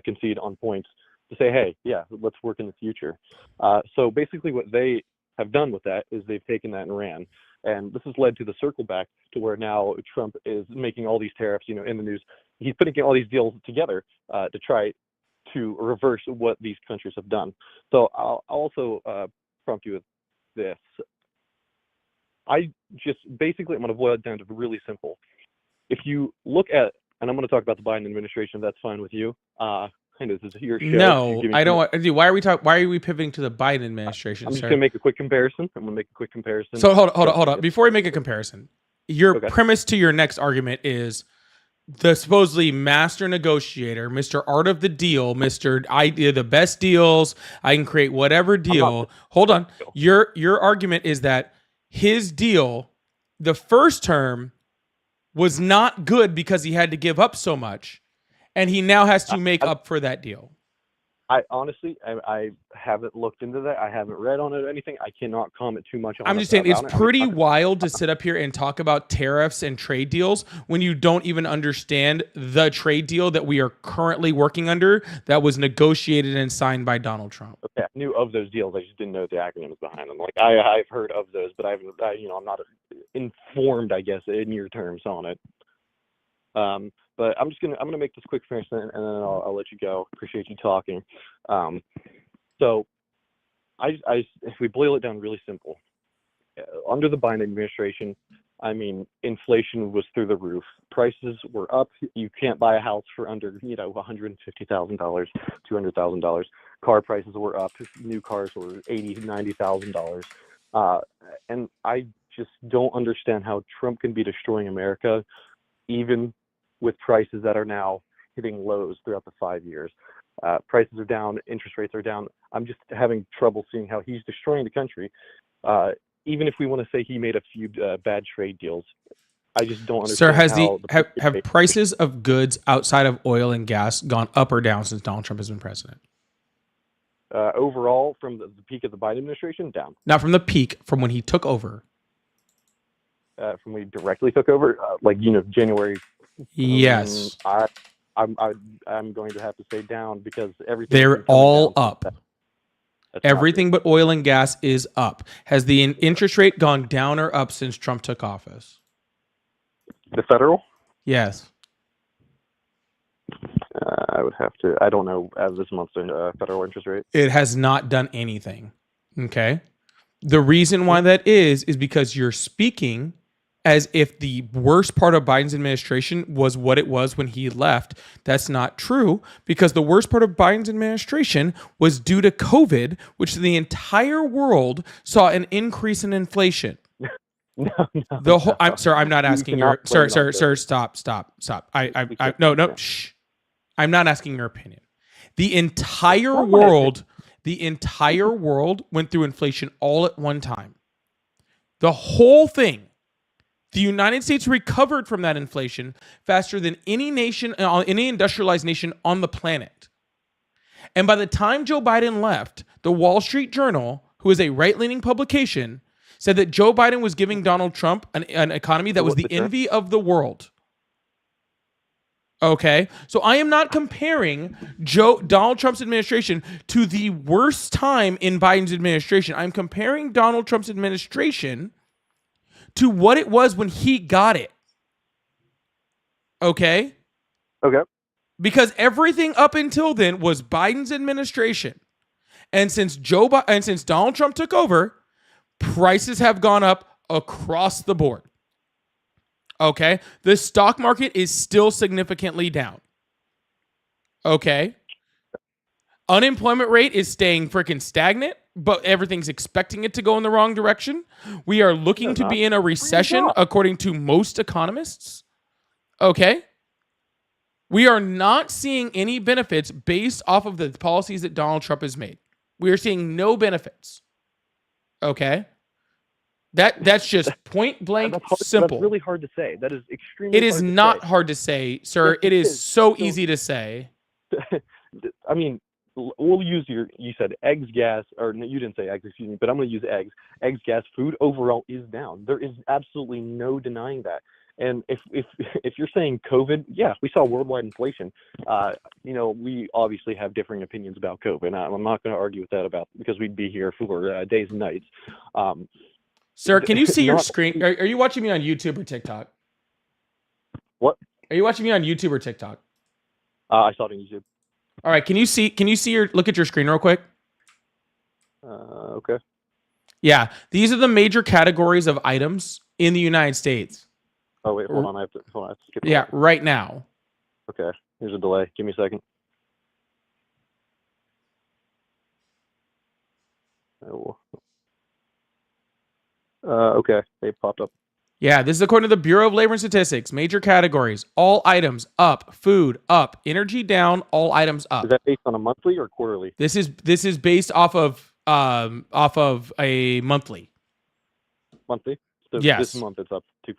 concede on points to say, hey, yeah, let's work in the future. So basically what they have done with that is they've taken that and ran. And this has led to the circle back to where now Trump is making all these tariffs, in the news. He's putting all these deals together to try to reverse what these countries have done. So I'll also prompt you with this. I'm going to boil it down to really simple. If you look at, and I'm going to talk about the Biden administration, if that's fine with you. I know this is your show. No, I don't want to do. Why are we pivoting to the Biden administration? I'm just going to make a quick comparison. So hold on. Before we make a comparison, your premise to your next argument is the supposedly master negotiator, Mr. Art of the Deal, Mr. Idea, the best deals. I can create whatever deal. Hold on. Your argument is that his deal, the first term, was not good because he had to give up so much. And he now has to make up for that deal. I honestly haven't looked into that. I haven't read on it or anything. I cannot comment too much on it. I'm just saying it's pretty wild to sit up here and talk about tariffs and trade deals when you don't even understand the trade deal that we are currently working under that was negotiated and signed by Donald Trump. Okay, I knew of those deals. I just didn't know the acronyms behind them. Like I've heard of those, but I'm not informed, I guess, in your terms on it. But I'm gonna make this quick comparison, and then I'll let you go. Appreciate you talking. So if we boil it down really simple, under the Biden administration, I mean, inflation was through the roof. Prices were up. You can't buy a house for under, $150,000, $200,000. Car prices were up. New cars were $80,000, $90,000. And I just don't understand how Trump can be destroying America, even with prices that are now hitting lows throughout the 5 years. Prices are down, interest rates are down. I'm just having trouble seeing how he's destroying the country. Even if we want to say he made a few bad trade deals, I just don't understand. Sir, have prices of goods outside of oil and gas gone up or down since Donald Trump has been president? Overall, from the peak of the Biden administration, down. Not from the peak, from when he took over. From when he directly took over, January. Yes. I'm going to have to say down because everything. They're all up. Everything but oil and gas is up. Has the interest rate gone down or up since Trump took office? The federal? Yes. I would have to. I don't know as this month's federal interest rate. It has not done anything. Okay. The reason why that is because you're speaking as if the worst part of Biden's administration was what it was when he left. That's not true, because the worst part of Biden's administration was due to COVID, which the entire world saw an increase in inflation. No. I'm not asking your sir. Stop. No. Shh. I'm not asking your opinion. The entire world went through inflation all at one time. The whole thing. The United States recovered from that inflation faster than any nation, any industrialized nation on the planet. And by the time Joe Biden left, the Wall Street Journal, who is a right-leaning publication, said that Joe Biden was giving Donald Trump an economy that was the envy of the world. Okay? So I am not comparing Donald Trump's administration to the worst time in Biden's administration. I'm comparing Donald Trump's administration to what it was when he got it. Okay? Okay. Because everything up until then was Biden's administration. And since Donald Trump took over, prices have gone up across the board. Okay? The stock market is still significantly down. Okay? Unemployment rate is staying freaking stagnant, but everything's expecting it to go in the wrong direction. We are looking to be in a recession, according to most economists. Okay? We are not seeing any benefits based off of the policies that Donald Trump has made. We are seeing no benefits. Okay? That's just point blank simple. That's really hard to say. That is extremely It is hard to not say. hard to say, sir. It is so easy to say. I mean, we'll use you said eggs, gas, or no, you didn't say eggs, excuse me, but I'm going to use eggs. Eggs, gas, food overall is down. There is absolutely no denying that. And if you're saying COVID, yeah, we saw worldwide inflation. We obviously have differing opinions about COVID. I'm not going to argue with that because we'd be here for days and nights. Sir, can you see your screen? Are you watching me on YouTube or TikTok? What? Are you watching me on YouTube or TikTok? I saw it on YouTube. All right. Can you see look at your screen real quick? Okay. Yeah. These are the major categories of items in the United States. Oh, wait, hold on. I have to skip. Yeah, right now. Okay. Here's a delay. Give me a second. Okay. They popped up. Yeah, this is according to the Bureau of Labor and Statistics. Major categories: all items up, food up, energy down, all items up. Is that based on a monthly or quarterly? This is based off of a monthly. Monthly. So yes. This month it's up 2%.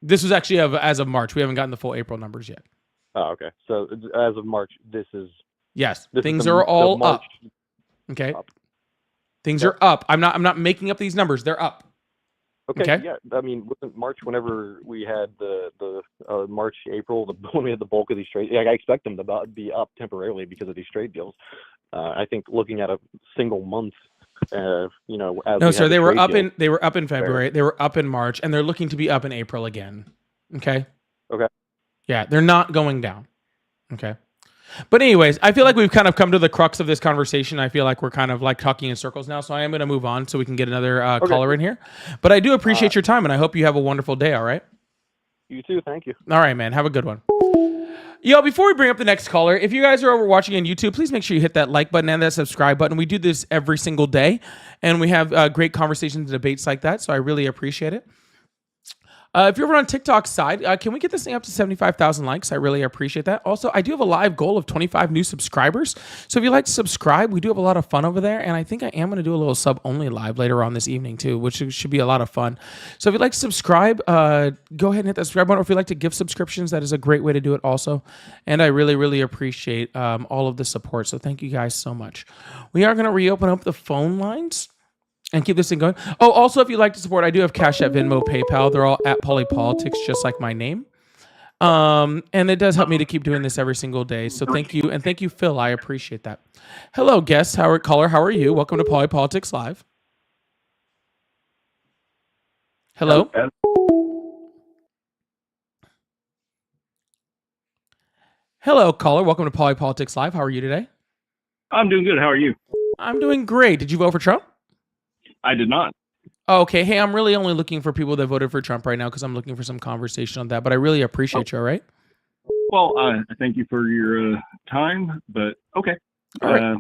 This was actually as of March. We haven't gotten the full April numbers yet. Oh, okay. So as of March, this is things are all up. Okay. Up. Things are up. I'm not making up these numbers. They're up. Okay. Yeah. I mean, wasn't March whenever we had the March, April, when we had the bulk of these trade? Yeah, I expect them to be up temporarily because of these trade deals. I think looking at a single month, no, sir, they were up in February. They were up in March, and they're looking to be up in April again. Okay. Okay. Yeah, they're not going down. Okay. But anyways, I feel like we've kind of come to the crux of this conversation. I feel like we're kind of like talking in circles now. So I am going to move on so we can get another Okay. caller in here. But I do appreciate your time, and I hope you have a wonderful day. All right. You too. Thank you. All right, man. Have a good one. Yo, before we bring up the next caller, if you guys are over watching on YouTube, please make sure you hit that like button and that subscribe button. We do this every single day, and we have great conversations and debates like that. So I really appreciate it. If you're over on TikTok's side, can we get this thing up to 75,000 likes? I really appreciate that. Also, I do have a live goal of 25 new subscribers. So if you'd like to subscribe, we do have a lot of fun over there. And I think I am going to do a little sub-only live later on this evening too, which should be a lot of fun. So if you'd like to subscribe, go ahead and hit that subscribe button. Or if you'd like to give subscriptions, that is a great way to do it also. And I really, really appreciate all of the support. So thank you guys so much. We are going to reopen up the phone lines and keep this thing going. Oh, also, if you'd like to support, I do have Cash App, Venmo, PayPal. They're all at Polypolitics, just like my name. And it does help me to keep doing this every single day. So thank you. And thank you, Phil. I appreciate that. Hello, guest. Caller, how are you? Welcome to Polypolitics Live. Hello? Hello, caller. Welcome to Polypolitics Live. How are you today? I'm doing good. How are you? I'm doing great. Did you vote for Trump? I did not. Okay. Hey, I'm really only looking for people that voted for Trump right now because I'm looking for some conversation on that. But I really appreciate you, all right? Well, thank you for your time, but okay. All right.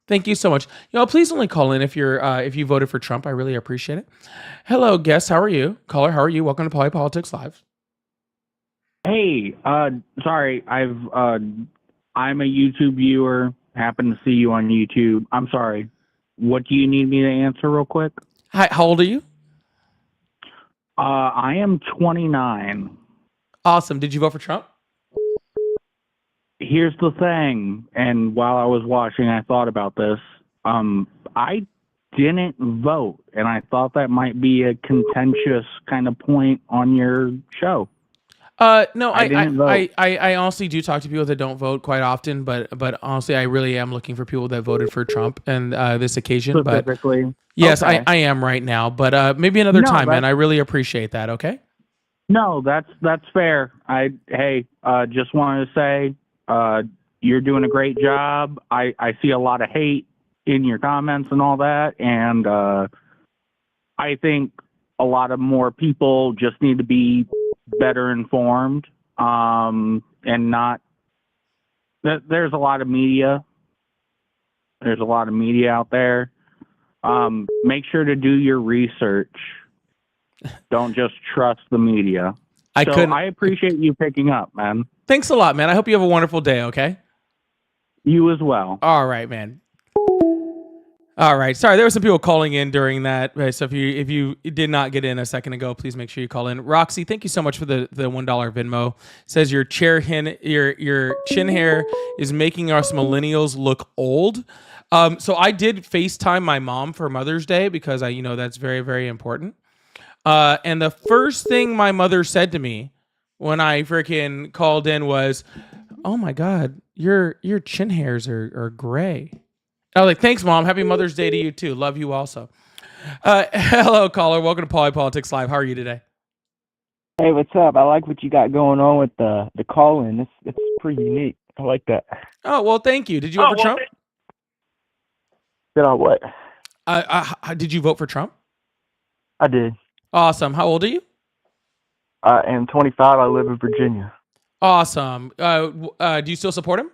Thank you so much. Please only call in if you voted for Trump. I really appreciate it. Hello, guest. How are you? Caller, how are you? Welcome to Polypolitics Live. Hey, sorry, I'm a YouTube viewer. Happen to see you on YouTube. I'm sorry. What do you need me to answer real quick? Hi, how old are you? I am 29. Awesome. Did you vote for Trump? Here's the thing, and while I was watching, I thought about this. I didn't vote, and I thought that might be a contentious kind of point on your show. No, I honestly do talk to people that don't vote quite often, but honestly, I really am looking for people that voted for Trump and this occasion. Specifically, but yes, okay. I am right now, but maybe another time, man. I really appreciate that. Okay. No, that's fair. Just wanted to say, you're doing a great job. I see a lot of hate in your comments and all that, and I think a lot of more people just need to be better informed, and not there's a lot of media out there. Make sure to do your research. Don't just trust the media. I appreciate you picking up, man. Thanks a lot, man. I hope you have a wonderful day. Okay. You as well. All right, man. All right. Sorry, there were some people calling in during that. So if you did not get in a second ago, please make sure you call in. Roxy, thank you so much for the $1 Venmo. Says your chin hair is making us millennials look old. So I did FaceTime my mom for Mother's Day because that's very, very important. And the first thing my mother said to me when I freaking called in was, "Oh my God, your chin hairs are gray." I was like, "Thanks, Mom. Happy Mother's Day to you too. Love you also." Hello, caller. Welcome to Polypolitics Live. How are you today? Hey, what's up? I like what you got going on with the call-in. It's pretty unique. I like that. Oh, well, thank you. Did you vote for Trump? Did I what? Did you vote for Trump? I did. Awesome. How old are you? I am 25. I live in Virginia. Awesome. Do you still support him?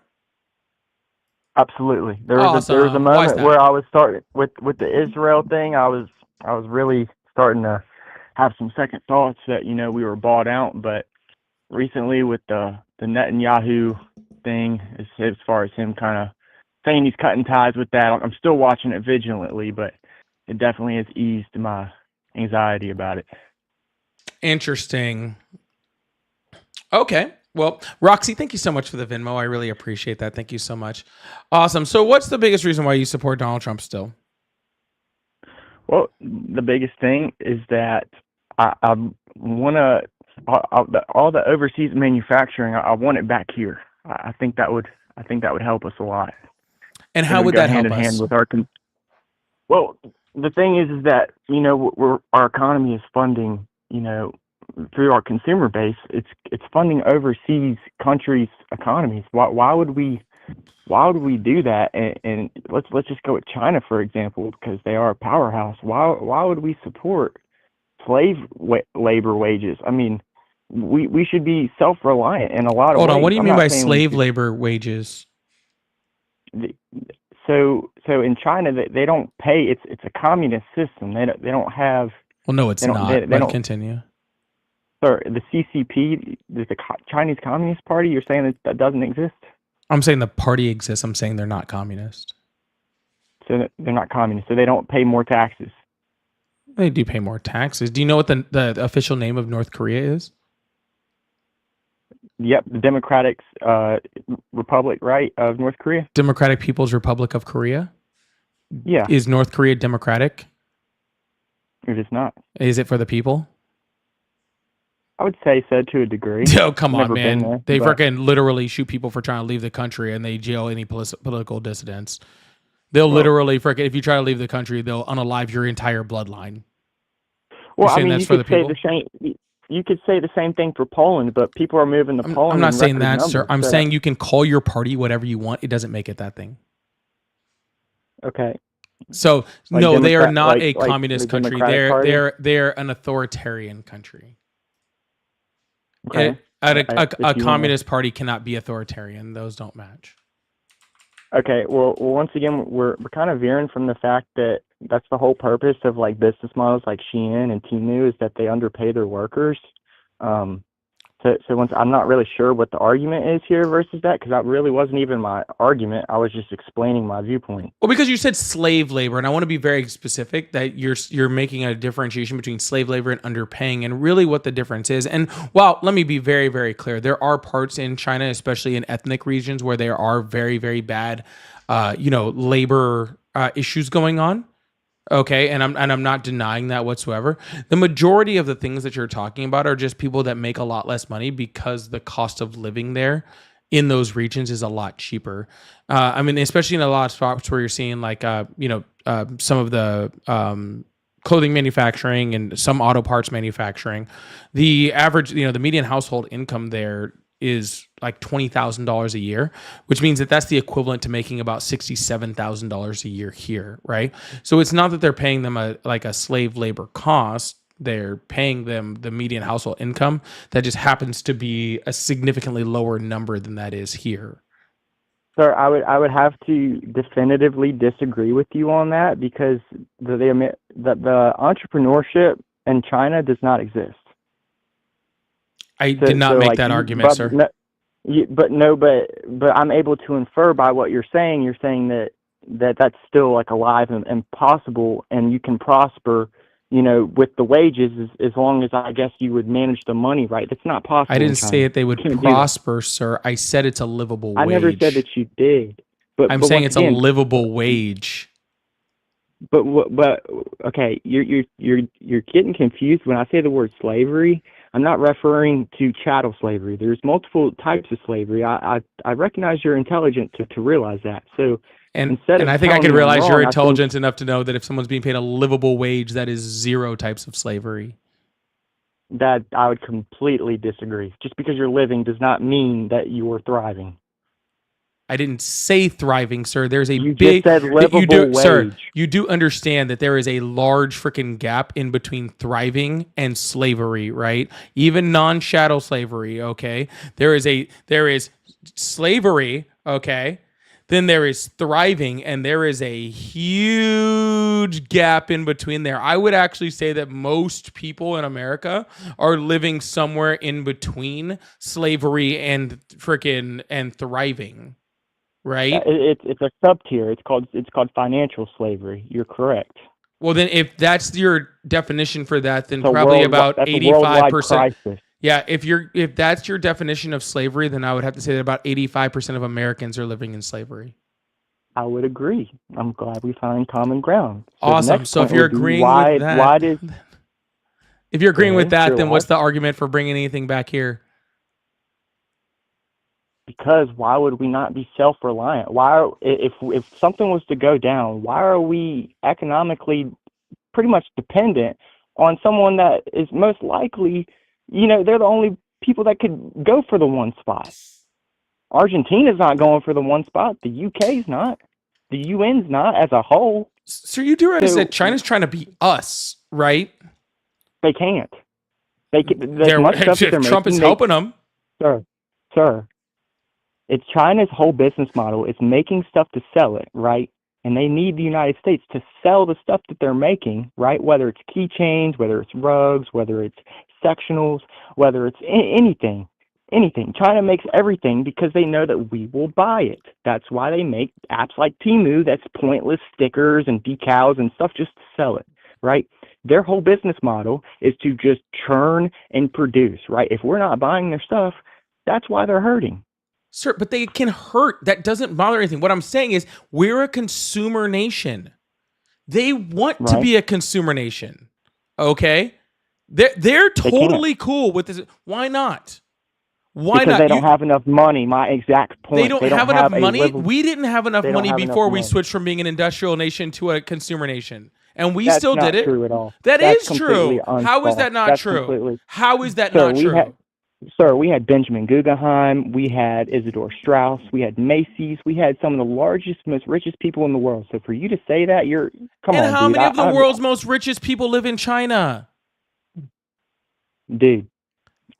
Absolutely. There was a moment where I was starting with the Israel thing. I was really starting to have some second thoughts that we were bought out. But recently with the Netanyahu thing, as far as him kind of saying he's cutting ties with that, I'm still watching it vigilantly. But it definitely has eased my anxiety about it. Interesting. Okay. Well, Roxy, thank you so much for the Venmo. I really appreciate that. Thank you so much. Awesome. So what's the biggest reason why you support Donald Trump still? Well, the biggest thing is that I want to, all the overseas manufacturing, I want it back here. I think that would help us a lot. And how would that help us? Hand in hand with our well, the thing is that our economy is funding through our consumer base, it's funding overseas countries' economies. Why would we do that? And let's just go with China for example, because they are a powerhouse. Why would we support labor wages? I mean, we should be self-reliant in a lot of Hold ways. on, what do you I'm mean not by saying slave labor wages? So in China they don't pay. It's a communist system. They don't have. Well, no, it's not. They But don't. continue. Sir, the CCP, the Chinese Communist Party. You're saying that doesn't exist? I'm saying the party exists. I'm saying they're not communist. So they're not communist. So they don't pay more taxes. They do pay more taxes. Do you know what the official name of North Korea is? Yep, the Democratic Republic, right, of North Korea. Democratic People's Republic of Korea. Yeah. Is North Korea democratic? It is not. Is it for the people? I would say so to a degree. Oh, come on, Never been man. there, They but- freaking literally shoot people for trying to leave the country, and they jail any political dissidents. They'll literally freaking, if you try to leave the country, they'll unalive your entire bloodline. Well, I saying mean, that's you for the could say people? the same. You could say the same thing for Poland, but people are moving to Poland. I'm not in saying record that, sir. numbers, I'm so- saying you can call your party whatever you want. It doesn't make it that thing. Okay. So Like no, they are Democrat- not like a communist the country. Democratic Party? They're an authoritarian country. Okay. A communist party cannot be authoritarian. Those don't match. Okay. Well, once again, we're kind of veering from the fact that that's the whole purpose of like business models like Shein and Temu is that they underpay their workers. So once I'm not really sure what the argument is here versus that, because that really wasn't even my argument. I was just explaining my viewpoint. Well, because you said slave labor, and I want to be very specific that you're making a differentiation between slave labor and underpaying, and really what the difference is. And well, let me be very, very clear. There are parts in China, especially in ethnic regions, where there are very, very bad, labor issues going on. Okay, and I'm not denying that whatsoever. The majority of the things that you're talking about are just people that make a lot less money because the cost of living there in those regions is a lot cheaper. I mean, especially in a lot of spots where you're seeing like some of the clothing manufacturing and some auto parts manufacturing. The average, the median household income there is like $20,000 a year, which means that that's the equivalent to making about $67,000 a year here, right? So it's not that they're paying them a slave labor cost. They're paying them the median household income that just happens to be a significantly lower number than that is here. Sir, I would have to definitively disagree with you on that because the entrepreneurship in China does not exist. I did not make that argument, sir. But I'm able to infer by what you're saying. You're saying that that's still like alive and possible, and you can prosper, with the wages as long as I guess you would manage the money right. That's not possible. I didn't say that they would prosper, sir. I said it's a livable wage. I never said that you did. But I'm saying it's a livable wage. But okay, you're getting confused when I say the word slavery. I'm not referring to chattel slavery. There's multiple types of slavery. I recognize you're intelligent to realize that. So and I think I can realize you're intelligent enough to know that if someone's being paid a livable wage, that is 0 types of slavery. That I would completely disagree. Just because you're living does not mean that you are thriving. I didn't say thriving, sir. There's a you big just said livable wage. Sir, you do understand that there is a large freaking gap in between thriving and slavery, right? Even non-chattel slavery, okay? There is slavery, okay? Then there is thriving, and there is a huge gap in between there. I would actually say that most people in America are living somewhere in between slavery and thriving. Right? It's a sub tier. It's called financial slavery. You're correct. Well, then, if that's your definition for that, then probably about 85%. Yeah, if that's your definition of slavery, then I would have to say that about 85% of Americans are living in slavery. I would agree. I'm glad we found common ground. So awesome. So if you're agreeing with that, if you're agreeing with that, then what's the argument for bringing anything back here? Because why would we not be self-reliant? If something was to go down, why are we economically pretty much dependent on someone that is most likely, they're the only people that could go for the one spot. Argentina's not going for the one spot. The UK's not. The UN's not as a whole. So you do realize that China's trying to beat us, right? They can't. Trump is helping them. Sir, it's China's whole business model. It's making stuff to sell it, right? And they need the United States to sell the stuff that they're making, right? Whether it's keychains, whether it's rugs, whether it's sectionals, whether it's anything. China makes everything because they know that we will buy it. That's why they make apps like Temu that's pointless stickers and decals and stuff just to sell it, right? Their whole business model is to just churn and produce, right? If we're not buying their stuff, that's why they're hurting. Sir, but they can hurt. That doesn't bother anything. What I'm saying is we're a consumer nation. They want to be a consumer nation, okay? They're totally cool with this. Why not? Because they don't have enough money. My exact point. They don't have enough money. We didn't have enough money before we switched from being an industrial nation to a consumer nation, and we still did it. That's not true at all. That's true. How is that not true? How is that not true? Sir, we had Benjamin Guggenheim, we had Isidore Straus, we had Macy's, we had some of the largest, most richest people in the world. So for you to say that, come on, and how many of the world's most richest people live in China? Dude,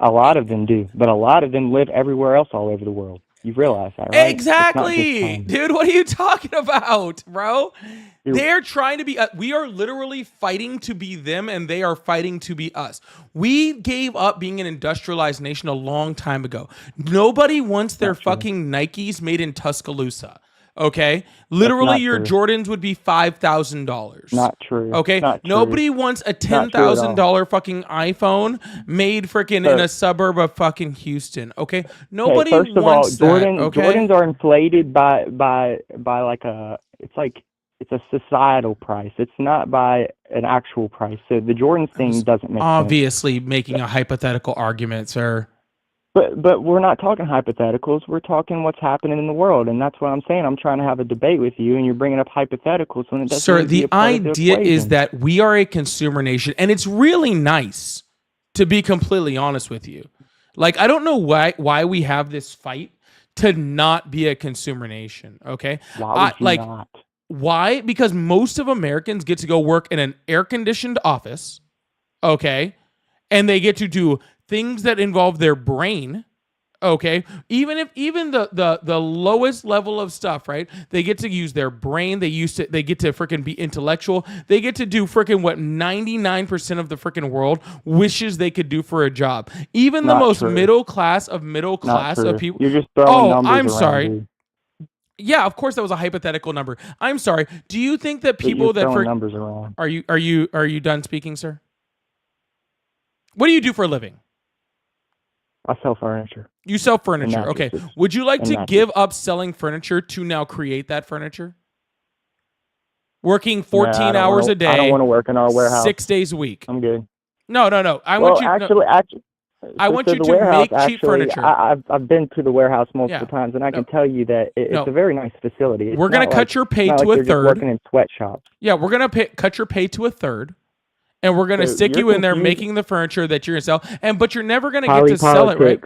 a lot of them do, but a lot of them live everywhere else all over the world. You realize that, right? Exactly. Dude, what are you talking about, bro? They're trying to be we are literally fighting to be them, and they are fighting to be us. We gave up being an industrialized nation a long time ago. Nobody wants their fucking Nikes made in Tuscaloosa. Okay? Literally, your Jordans would be $5,000. Not true. Okay? Nobody wants a $10,000 fucking iPhone made freaking in a suburb of fucking Houston. Okay? Nobody first of wants all, that. Okay? Jordans are inflated by like it's a societal price. It's not by an actual price. So the Jordans thing doesn't make obviously sense. Making a hypothetical argument, sir. But we're not talking hypotheticals. We're talking what's happening in the world, and that's what I'm saying. I'm trying to have a debate with you, and you're bringing up hypotheticals when it doesn't. Sir, the idea is that we are a consumer nation, and it's really nice, to be completely honest with you. Like, I don't know why we have this fight to not be a consumer nation. Okay, why would you not? Why? Because most of Americans get to go work in an air-conditioned office, okay, and they get to do things that involve their brain, okay? Even the lowest level of stuff, right? They get to use their brain. They get to freaking be intellectual. They get to do freaking what 99% of the freaking world wishes they could do for a job. Even the most middle class of people. You're just throwing numbers I'm around, sorry. Dude. Yeah, of course that was a hypothetical number. I'm sorry. Do you think that people that numbers around? Are you done speaking, sir? What do you do for a living? I sell furniture. You sell furniture. Okay. Would you like to give up selling furniture to now create that furniture? Working 14 hours a day. I don't want to work in our warehouse. 6 days a week. I'm good. No. I want you to make cheap furniture. I've been to the warehouse multiple times, and I can tell you that it's a very nice facility. We're going to cut your pay to a third. Working in sweatshops. Yeah, we're going to cut your pay to a third. And we're going to stick you in there making the furniture that you're going to sell. But you're never going to get to sell it, right?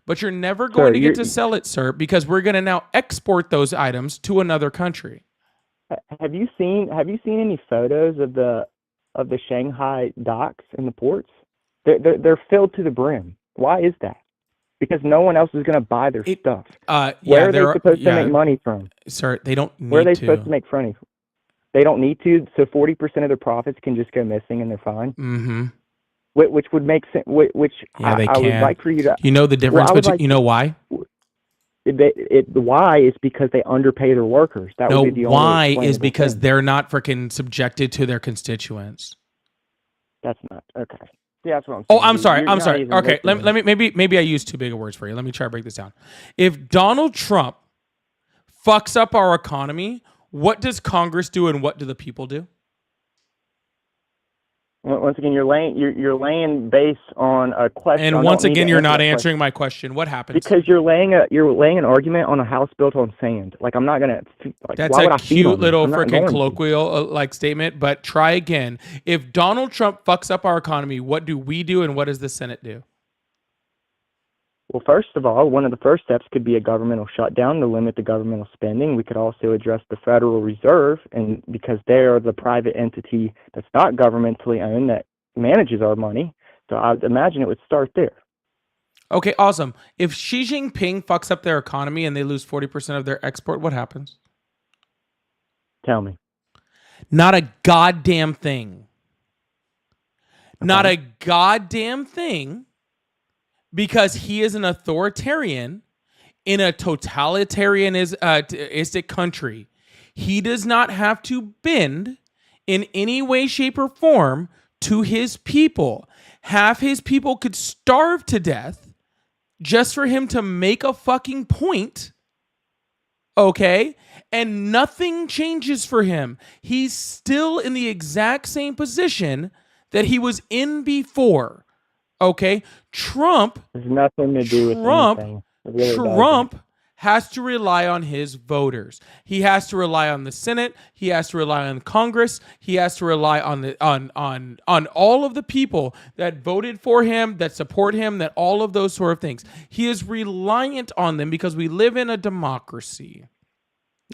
But you're never going to get to sell it, sir, because we're going to now export those items to another country. Have you seen any photos of the Shanghai docks and the ports? They're filled to the brim. Why is that? Because no one else is going to buy their stuff. Where are they supposed to make money from? Sir, they don't need to. Where are they supposed to make money from? They don't need to, so 40% of their profits can just go missing and they're fine. Mm-hmm. Which would make sense. I would like for you to. You know the difference between. You know why? The why is because they underpay their workers. That would be the why is because they're not freaking subjected to their constituents. That's not okay. Yeah, that's what I'm saying. Oh, I'm sorry. I'm sorry. Okay, let me maybe I used too big of words for you. Let me try to break this down. If Donald Trump fucks up our economy, what does Congress do and what do the people do? Once again, you're laying base on a question. And once again, you're not answering my question. What happens? Because you're laying an argument on a house built on sand. Like, I'm not gonna. That's a cute little freaking colloquial like statement. But try again. If Donald Trump fucks up our economy, what do we do and what does the Senate do? Well, first of all, one of the first steps could be a governmental shutdown to limit the governmental spending. We could also address the Federal Reserve, and because they are the private entity that's not governmentally owned that manages our money. So I'd imagine it would start there. Okay, awesome. If Xi Jinping fucks up their economy and they lose 40% of their export, what happens? Tell me. Not a goddamn thing. Okay. Not a goddamn thing, because he is an authoritarian in a totalitarianistic country. He does not have to bend in any way, shape, or form to his people. Half his people could starve to death just for him to make a fucking point. Okay? And nothing changes for him. He's still in the exact same position that he was in before. Okay? Trump There's nothing to do with anything. It really Trump has to rely on his voters. He has to rely on the Senate. He has to rely on Congress. He has to rely on the on all of the people that voted for him, that support him, that all of those sort of things. He is reliant on them because we live in a democracy.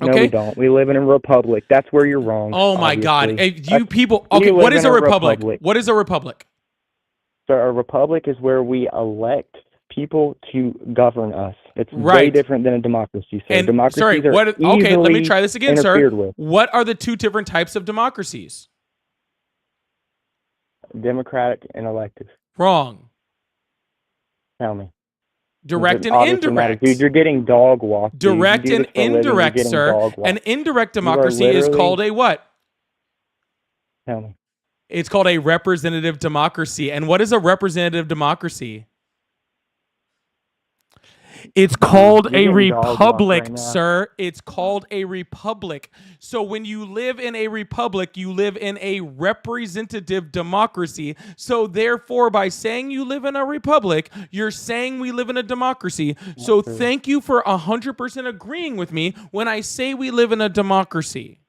No, we don't. We live in a republic. That's where you're wrong. Oh my obviously. God. You people. Okay, what is a republic? What is a republic? So a republic is where we elect people to govern us. It's way Right. different than a democracy. So And democracies sorry, are what? Okay, let me easily try this again, sir. interfered with. What are the two different types of democracies? Democratic and elective. Wrong. Tell me. Direct and Obviously not. indirect. Dude, you're getting dog walked. dude. You Direct do and this for a living, you're indirect, getting sir. dog walked. An indirect You are democracy is literally- called a what? Tell me. It's called a representative democracy. And what is a representative democracy? It's called a You're getting dog walked republic, right now. sir. It's called a republic. So when you live in a republic, you live in a representative democracy. So therefore, by saying you live in a republic, you're saying we live in a democracy. So true. thank you for 100% agreeing with me when I say we live in a democracy.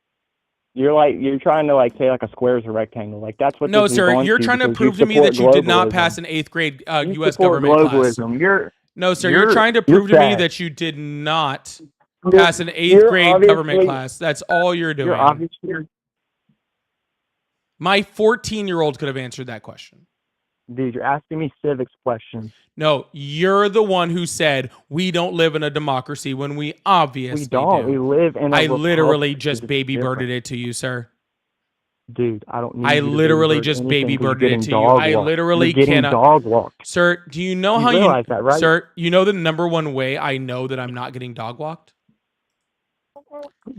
You're trying to say like a square is a rectangle. Like that's what No, this is sir. going You're trying to because prove to me that you did not globalism. pass an 8th grade You U.S. support government class. globalism. No, sir. You're trying to you're prove to me sad. that you did not You're- pass an 8th you're grade government obviously- class. That's all you're doing. You're obviously, My 14-year-old could have answered that question. dude, you're asking me civics questions. No, you're the one who said we don't live in a democracy when we obviously We don't. do. We live in a I literally republic. just It's baby birded different. it to you, sir. Dude, I don't need I you to literally baby bird just anything baby 'cause you're birded it getting to you. dog I walked. literally You're getting cannot. dog walked. Sir, do you know You how realize that, right? Sir, you know the number one way I know that I'm not getting dog walked?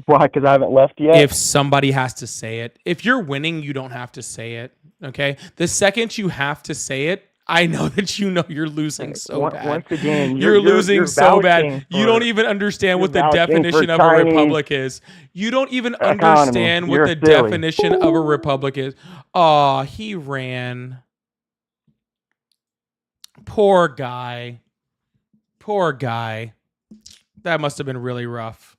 Why? Because I haven't left yet. If somebody has to say it. If you're winning, you don't have to say it. Okay? The second you have to say it, I know that you know you're losing so bad. Once again, You're losing so bad. vouching You for- don't even understand what the you're vouching definition for of a Chinese republic is. You don't even economy. understand what You're the silly. definition of a republic is. Aw, he ran. Poor guy. Poor guy. That must have been really rough.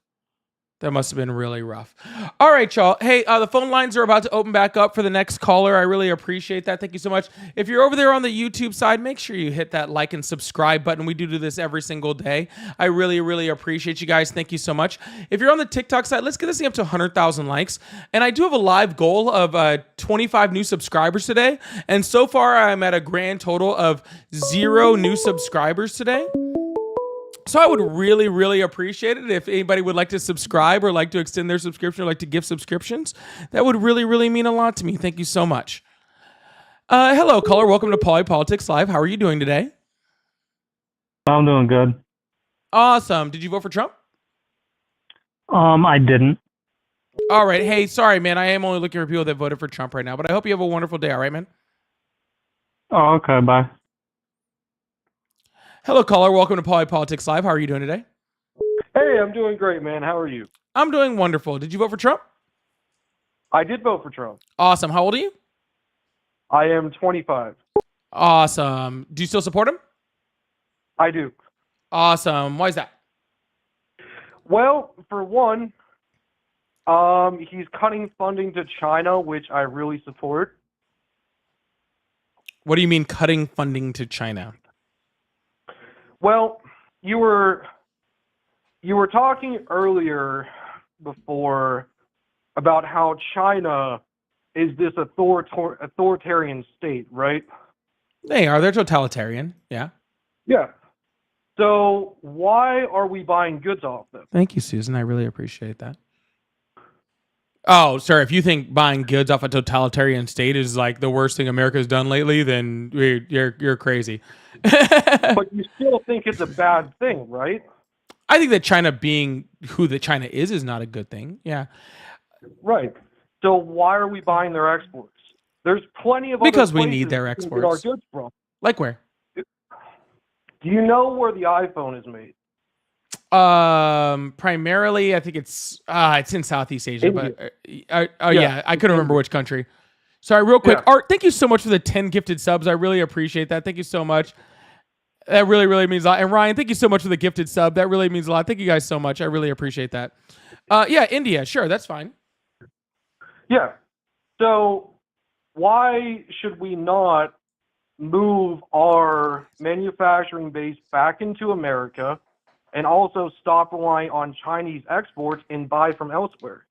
That must have been really rough. All right, y'all. Hey, the phone lines are about to open back up for the next caller. I really appreciate that. Thank you so much. If you're over there on the YouTube side, make sure you hit that like and subscribe button. We do this every single day. I really, really appreciate you guys. Thank you so much. If you're on the TikTok side, let's get this thing up to 100,000 likes. And I do have a live goal of 25 new subscribers today. And so far, I'm at a grand total of 0 new subscribers today. So I would really, really appreciate it if anybody would like to subscribe or like to extend their subscription or like to give subscriptions. That would really, really mean a lot to me. Thank you so much. Hello, caller. Welcome to Poly Politics Live. How are you doing today? I'm doing good. Awesome. Did you vote for Trump? I didn't. All right. Hey, sorry, man. I am only looking for people that voted for Trump right now, but I hope you have a wonderful day. All right, man? Oh, okay, bye. Hello, caller. Welcome to Poly Politics Live. How are you doing today? Hey, I'm doing great, man. How are you? I'm doing wonderful. Did you vote for Trump? I did vote for Trump. Awesome. How old are you? I am 25. Awesome. Do you still support him? I do. Awesome. Why is that? Well, for one, he's cutting funding to China, which I really support. What do you mean cutting funding to China? Well, you were talking earlier before about how China is this authoritarian state, right? They're totalitarian. Yeah. Yeah. So why are we buying goods off them? Thank you, Susan. I really appreciate that. Oh, sir, if you think buying goods off a totalitarian state is like the worst thing America's done lately, then you're crazy. But you still think it's a bad thing, right? I think that China being who the China is not a good thing. Yeah. Right. So why are we buying their exports? There's plenty of because other we need their places we can get our exports. goods from. Like where? Do you know where the iPhone is made? Primarily, I think it's in Southeast Asia, India. but I couldn't remember which country. Sorry, real quick, Art. Thank you so much for the 10 gifted subs. I really appreciate that. Thank you so much. That really, really means a lot. And Ryan, thank you so much for the gifted sub. That really means a lot. Thank you guys so much. I really appreciate that. India, sure, that's fine. Yeah. So why should we not move our manufacturing base back into America and also stop relying on Chinese exports and buy from elsewhere?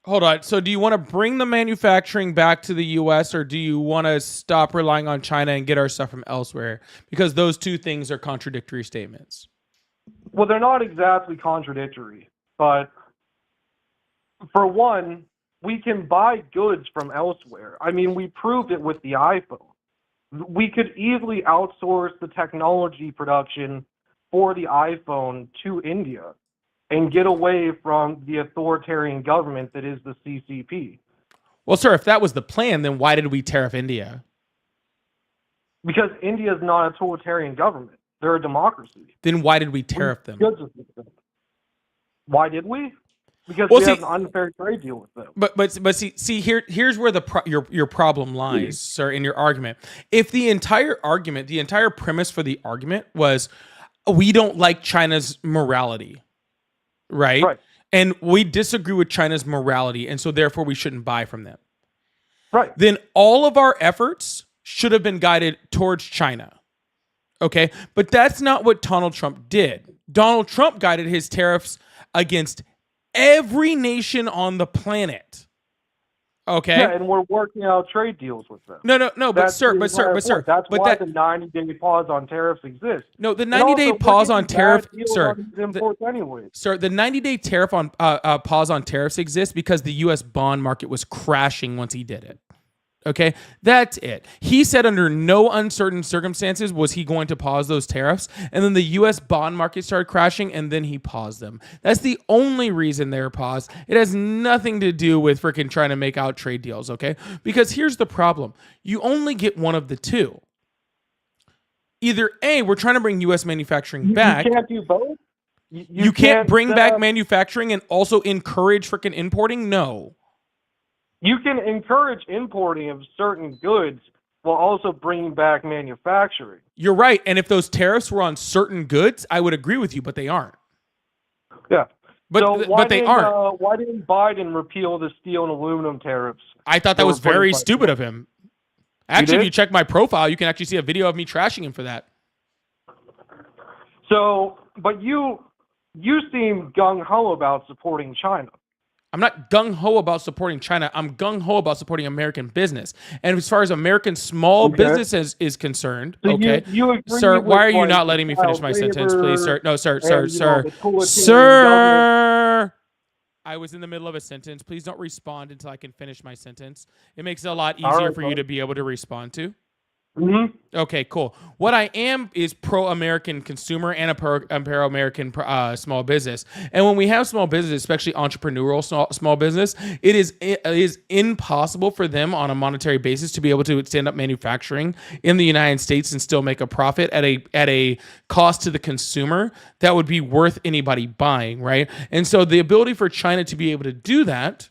Hold on. So do you want to bring the manufacturing back to the U.S. or do you want to stop relying on China and get our stuff from elsewhere? Because those two things are contradictory statements. Well, they're not exactly contradictory, but for one, we can buy goods from elsewhere. I mean, we proved it with the iPhone. We could easily outsource the technology production for the iPhone to India and get away from the authoritarian government that is the CCP. Well, sir, if that was the plan, then why did we tariff India? Because India is not a totalitarian government. They're a democracy. Then why did we tariff them? Why did we? Because we have an unfair trade deal with them. But see here's where your problem lies, sir, in your argument. If the entire premise for the argument was we don't like China's morality, right? And we disagree with China's morality, and so therefore we shouldn't buy from them. Right. Then all of our efforts should have been guided towards China. Okay? But that's not what Donald Trump did. Donald Trump guided his tariffs against every nation on the planet. Okay? Yeah, and we're working out trade deals with them. No, but sir. That's why the 90-day pause on tariffs exists. No, the 90-day pause on tariff, sir. The 90-day tariff on pause on tariffs exists because the U.S. bond market was crashing once he did it. Okay, that's it. He said under no uncertain circumstances was he going to pause those tariffs, and then the U.S. bond market started crashing, and then he paused them. That's the only reason they're paused. It has nothing to do with freaking trying to make out trade deals, okay? Because here's the problem. You only get one of the two. Either A, we're trying to bring U.S. manufacturing back. You can't do both? You can't bring back manufacturing and also encourage freaking importing? No. You can encourage importing of certain goods while also bringing back manufacturing. You're right. And if those tariffs were on certain goods, I would agree with you, but they aren't. Yeah. But they aren't. Why didn't Biden repeal the steel and aluminum tariffs? I thought that was very stupid of him. Actually, if you check my profile, you can actually see a video of me trashing him for that. So, but you seem gung-ho about supporting China. I'm not gung-ho about supporting China. I'm gung-ho about supporting American business. And as far as American small business is concerned, so you agree sir, why are you not letting me finish my sentence, please, sir? No, sir. I was in the middle of a sentence. Please don't respond until I can finish my sentence. It makes it a lot easier for you to be able to respond to. Mm-hmm. Okay, cool. What I am is pro-American consumer and a pro-American small business. And when we have small business, especially entrepreneurial small business, it is impossible for them on a monetary basis to be able to stand up manufacturing in the United States and still make a profit at a cost to the consumer that would be worth anybody buying, right? And so the ability for China to be able to do that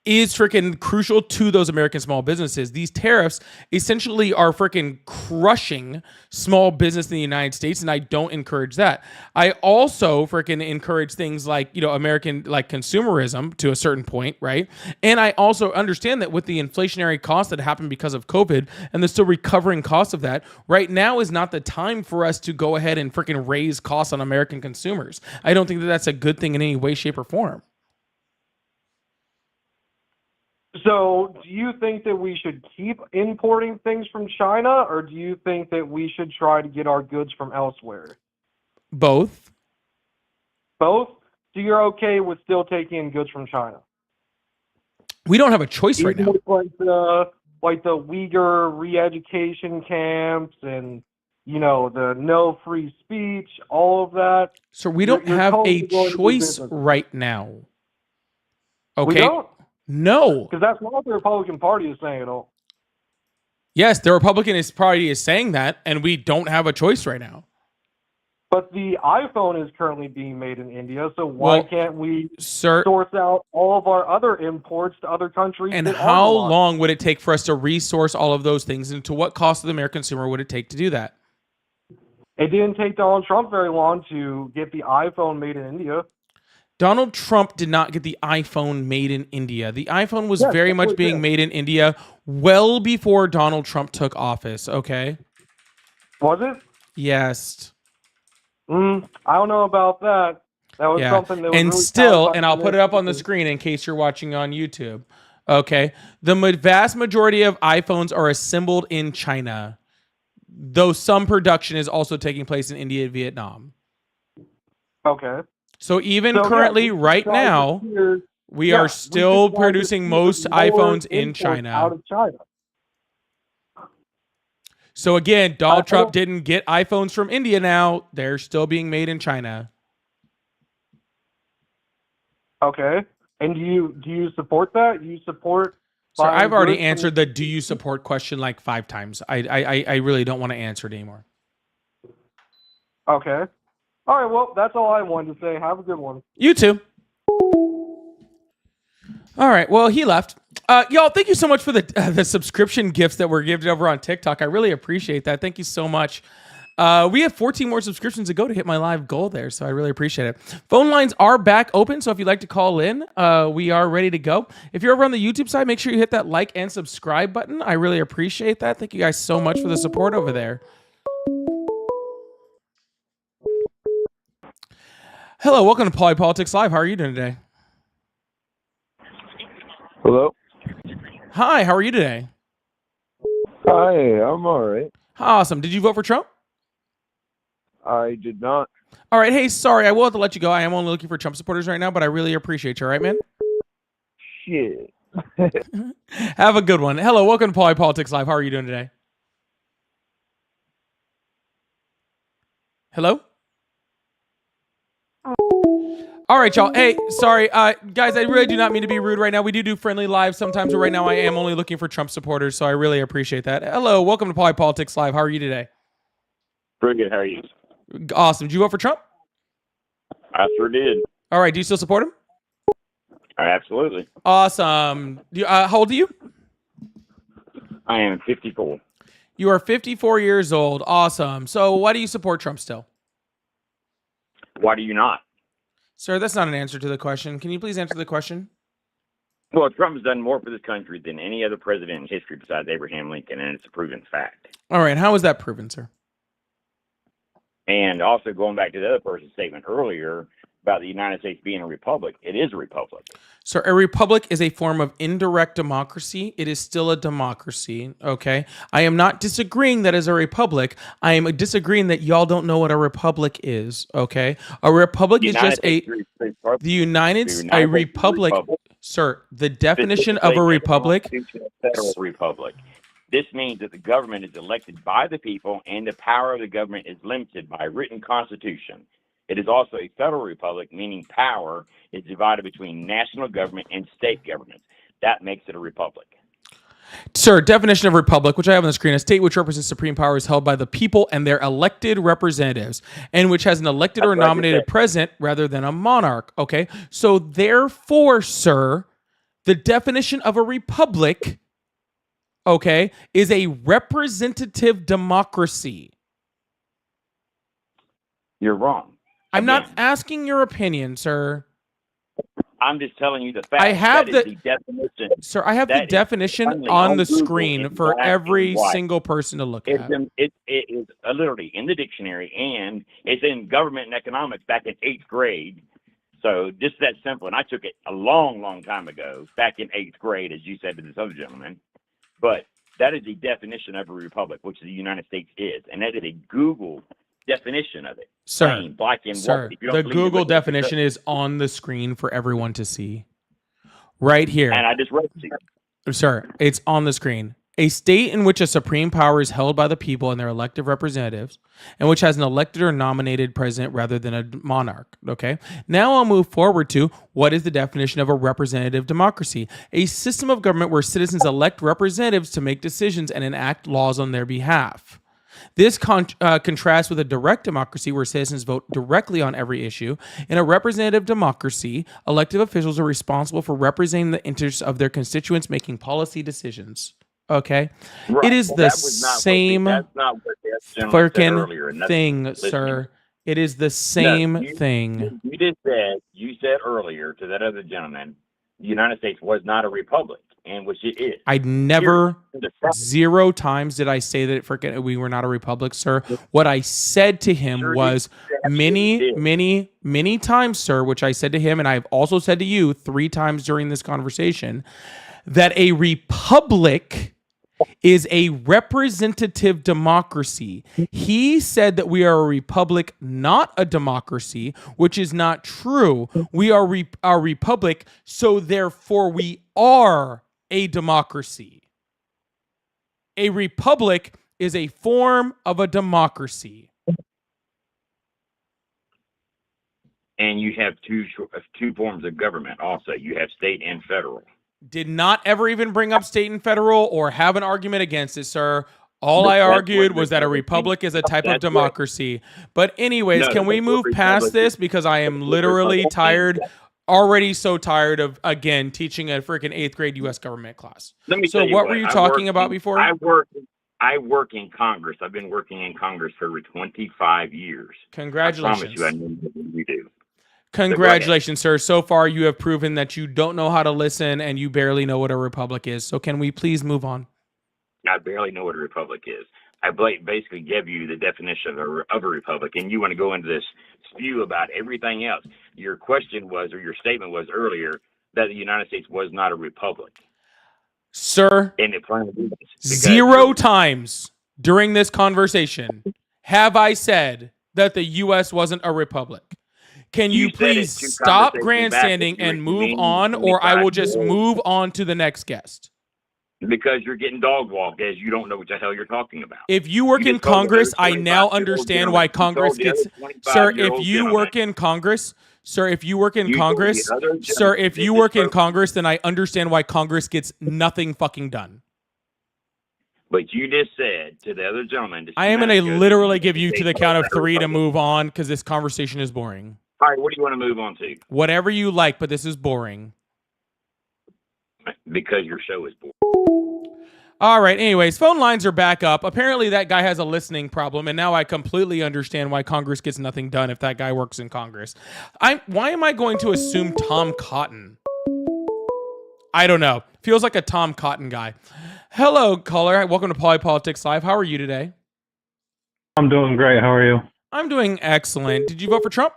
is freaking crucial to those American small businesses. These tariffs essentially are freaking crushing small business in the United States, and I don't encourage that. I also freaking encourage things like, American like consumerism to a certain point, right? And I also understand that with the inflationary costs that happened because of COVID and the still recovering costs of that, right now is not the time for us to go ahead and freaking raise costs on American consumers. I don't think that that's a good thing in any way, shape, or form. So, do you think that we should keep importing things from China, or do you think that we should try to get our goods from elsewhere? Both. Both? So you're okay with still taking in goods from China? We don't have a choice right now. Like the Uyghur re-education camps and, the no free speech, all of that. So we don't have a choice right now. Okay. We don't? No. Because that's not what the Republican Party is saying at all. Yes, the Republican Party is saying that, and we don't have a choice right now. But the iPhone is currently being made in India, so why can't we source out all of our other imports to other countries? And how long would it take for us to resource all of those things, and to what cost to the American consumer would it take to do that? It didn't take Donald Trump very long to get the iPhone made in India. Donald Trump did not get the iPhone made in India. The iPhone was very much being made in India well before Donald Trump took office, okay? Was it? Yes. I don't know about that. That was something that was and really still, and I'll put it up on the screen in case you're watching on YouTube, okay? The vast majority of iPhones are assembled in China, though some production is also taking place in India and Vietnam. Okay. So even currently, right now, we are still producing most iPhones in China. Out of China. So again, Donald Trump didn't get iPhones from India now. They're still being made in China. Okay. And do you support that? You support... So I've already answered the do you support question like 5 times. I really don't want to answer it anymore. Okay. All right, well, that's all I wanted to say. Have a good one. You too. All right, well, he left. Y'all, thank you so much for the subscription gifts that were given over on TikTok. I really appreciate that. Thank you so much. We have 14 more subscriptions to go to hit my live goal there, so I really appreciate it. Phone lines are back open, so if you'd like to call in, we are ready to go. If you're over on the YouTube side, make sure you hit that like and subscribe button. I really appreciate that. Thank you guys so much for the support over there. Hello, welcome to Politics Live. How are you doing today? Hello. Hi, how are you today? Hi, I'm all right. Awesome. Did you vote for Trump? I did not. All right. Hey, sorry, I will have to let you go. I am only looking for Trump supporters right now, but I really appreciate you. All right, man? Shit. Have a good one. Hello, welcome to Politics Live. How are you doing today? Hello? All right, y'all. Hey, sorry. Guys, I really do not mean to be rude right now. We do friendly live sometimes, but right now I am only looking for Trump supporters, so I really appreciate that. Hello, welcome to Politics Live. How are you today? Pretty good. How are you? Awesome. Did you vote for Trump? I sure did. All right. Do you still support him? Absolutely. Awesome. How old are you? I am 54. You are 54 years old. Awesome. So why do you support Trump still? Why do you not? Sir, that's not an answer to the question. Can you please answer the question? Well, Trump has done more for this country than any other president in history besides Abraham Lincoln, and it's a proven fact. All right. How is that proven, sir? And also going back to the other person's statement earlier about the United States being a republic, it is a republic. So a republic is a form of indirect democracy. It is still a democracy, okay? I am not disagreeing that is a republic. I am disagreeing that y'all don't know what a republic is, okay? A republic is just a republic. Sir, the definition of a republic. Federal republic. This means that the government is elected by the people and the power of the government is limited by a written constitution. It is also a federal republic, meaning power is divided between national government and state governments. That makes it a republic. Sir, definition of republic, which I have on the screen, a state which represents supreme power is held by the people and their elected representatives, and which has an elected or nominated president rather than a monarch, okay? So therefore, sir, The definition of a republic, okay, is a representative democracy. You're wrong. I'm not Again. asking your opinion, sir. I'm just telling you the fact. I have that is the definition. Sir, I have the That is definition only on the Google screen in for black every and white. single person to look at. It is literally in the dictionary, and it's in government and economics back in 8th grade. So just that simple. And I took it a long, long time ago, back in 8th grade, as you said to this other gentleman. But that is the definition of a republic, which the United States is. And that is a Google definition of it. Sir, Plain, black and sir, white. If you don't the believe it, Google look at it. definition is on the screen for everyone to see. Right here. And I just read it to you. Sir, it's on the screen. A state in which a supreme power is held by the people and their elected representatives, and which has an elected or nominated president rather than a monarch. Okay. Now I'll move forward to what is the definition of a representative democracy? A system of government where citizens elect representatives to make decisions and enact laws on their behalf. This contrasts with a direct democracy where citizens vote directly on every issue. In a representative democracy, elected officials are responsible for representing the interests of their constituents making policy decisions. Okay? Right. It is Well, the that was not same that's not what that gentleman said earlier, and freaking that's thing, listening. sir. It is the same thing. You just said, you said earlier to that other gentleman, the United States was not a republic, and which it is. I never, zero times did I say that we were not a republic, sir. What I said to him was many times, sir, which I said to him, and I've also said to you 3 times during this conversation, that a republic is a representative democracy. He said that we are a republic, not a democracy, which is not true. We are a republic, so therefore we are a democracy. A republic is a form of a democracy. And you have two forms of government also. You have state and federal. Did not ever even bring up state and federal or have an argument against it, sir. All I argued was that a republic is a type of democracy. But anyways, can we move past this? Because I am literally tired, already so tired of, again, teaching a freaking 8th grade U.S. government class. So what were you talking about before? I work in Congress. I've been working in Congress for over 25 years. Congratulations. I promise you, I know what we do. Congratulations, sir. So far, you have proven that you don't know how to listen and you barely know what a republic is. So can we please move on? I barely know what a republic is. I basically gave you the definition of a republic, and you want to go into this spew about everything else. Your question was, or your statement was earlier, that the United States was not a republic. Sir, and it finally is. 0 times during this conversation have I said that the U.S. wasn't a republic. Can you please stop grandstanding and move on, or I will just move on to the next guest? Because you're getting dog walked, as you don't know what the hell you're talking about. If you work in Congress, I now understand why Congress gets... Sir, if you work in Congress... Sir, if you work in Congress... Sir, if you work in Congress, then I understand why Congress gets nothing fucking done. But you just said to the other gentleman... I am going to literally give you to the count of 3 to move on, because this conversation is boring. All right, what do you want to move on to? Whatever you like, but this is boring. Because your show is boring. All right, anyways, phone lines are back up. Apparently that guy has a listening problem, and now I completely understand why Congress gets nothing done if that guy works in Congress. Why am I going to assume Tom Cotton? I don't know. Feels like a Tom Cotton guy. Hello, caller. Welcome to Politics Live. How are you today? I'm doing great. How are you? I'm doing excellent. Did you vote for Trump?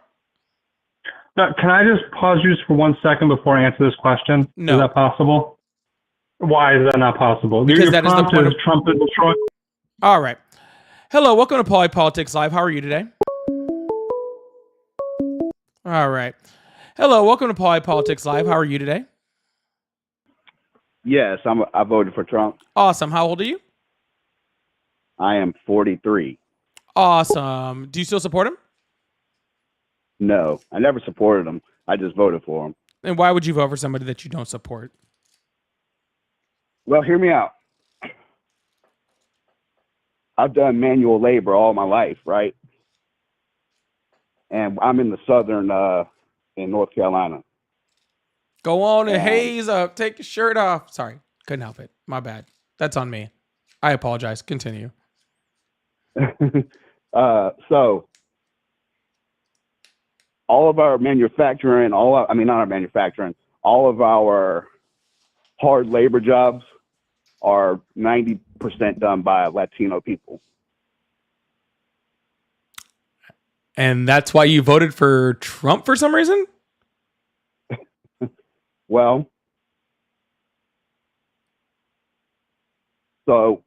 No, can I just pause you just for 1 second before I answer this question? No. Is that possible? Why is that not possible? Because that is the point of Trump is Detroit. All right. Hello, welcome to Politics Live. How are you today? All right. Hello, welcome to Politics Live. How are you today? Yes, I voted for Trump. Awesome. How old are you? I am 43. Awesome. Do you still support him? No, I never supported him. I just voted for him. And why would you vote for somebody that you don't support? Well, hear me out. I've done manual labor all my life, right? And I'm in the southern, in North Carolina. Go on and Um, haze up. Take your shirt off. Sorry, couldn't help it. My bad. That's on me. I apologize. Continue. So all of our manufacturing, not our manufacturing, all of our hard labor jobs are 90% done by Latino people. And that's why you voted for Trump for some reason? Well, so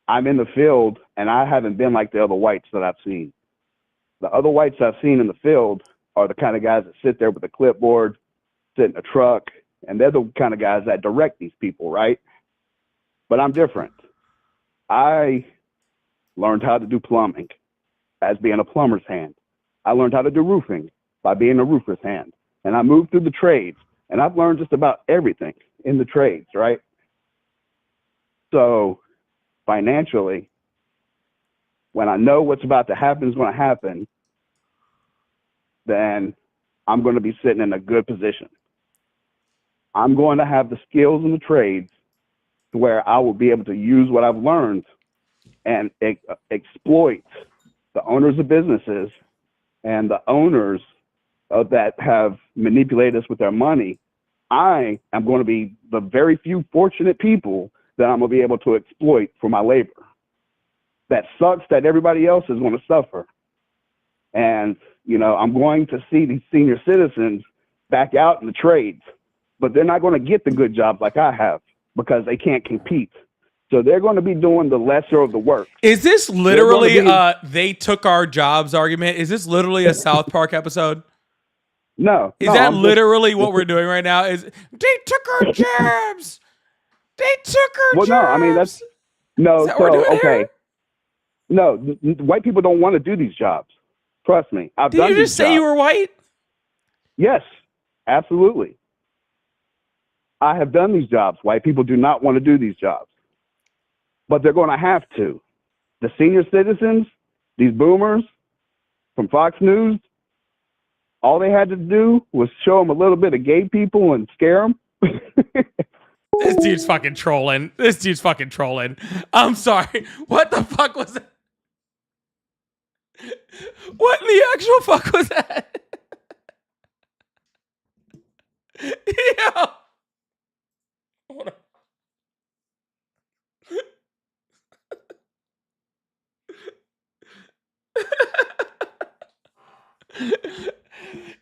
I'm in the field and I haven't been like the other whites that I've seen. The other whites I've seen in the field are the kind of guys that sit there with a clipboard, sit in a truck, and they're the kind of guys that direct these people, right? But I'm different. I learned how to do plumbing as being a plumber's hand. I learned how to do roofing by being a roofer's hand. And I moved through the trades, and I've learned just about everything in the trades, right? So financially, when I know what's about to happen is going to happen, then I'm going to be sitting in a good position. I'm going to have the skills in the trades to where I will be able to use what I've learned and exploit the owners of businesses and the owners of that have manipulated us with their money. I am going to be the very few fortunate people that I'm going to be able to exploit for my labor. That sucks that everybody else is going to suffer. And, I'm going to see these senior citizens back out in the trades, but they're not going to get the good jobs like I have because they can't compete. So they're going to be doing the lesser of the work. Is this literally they took our jobs argument? Is this literally a South Park episode? No. Is that literally what we're doing right now? Is they took our jobs? They took our jobs. No, I mean that's no. Is that what we're doing okay. Here? No, white people don't want to do these jobs. Trust me. I've done these jobs. Did you just say you were white? Yes, absolutely. I have done these jobs. White people do not want to do these jobs, but they're going to have to. The senior citizens, these boomers from Fox News, all they had to do was show them a little bit of gay people and scare them. This dude's fucking trolling. I'm sorry. What the fuck was that? What in the actual fuck was that? Yeah. Hold on.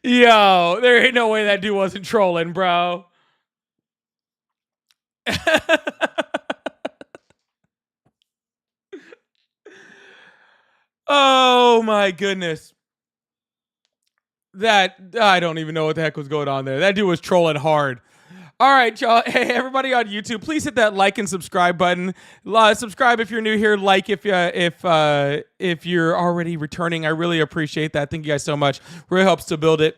Yo, there ain't no way that dude wasn't trolling, bro. Oh my goodness. That I don't even know what the heck was going on there. That dude was trolling hard. All right, y'all. Hey, everybody on YouTube, please hit that like and subscribe button. Subscribe if you're new here. Like if you're already returning. I really appreciate that. Thank you guys so much. Really helps to build it.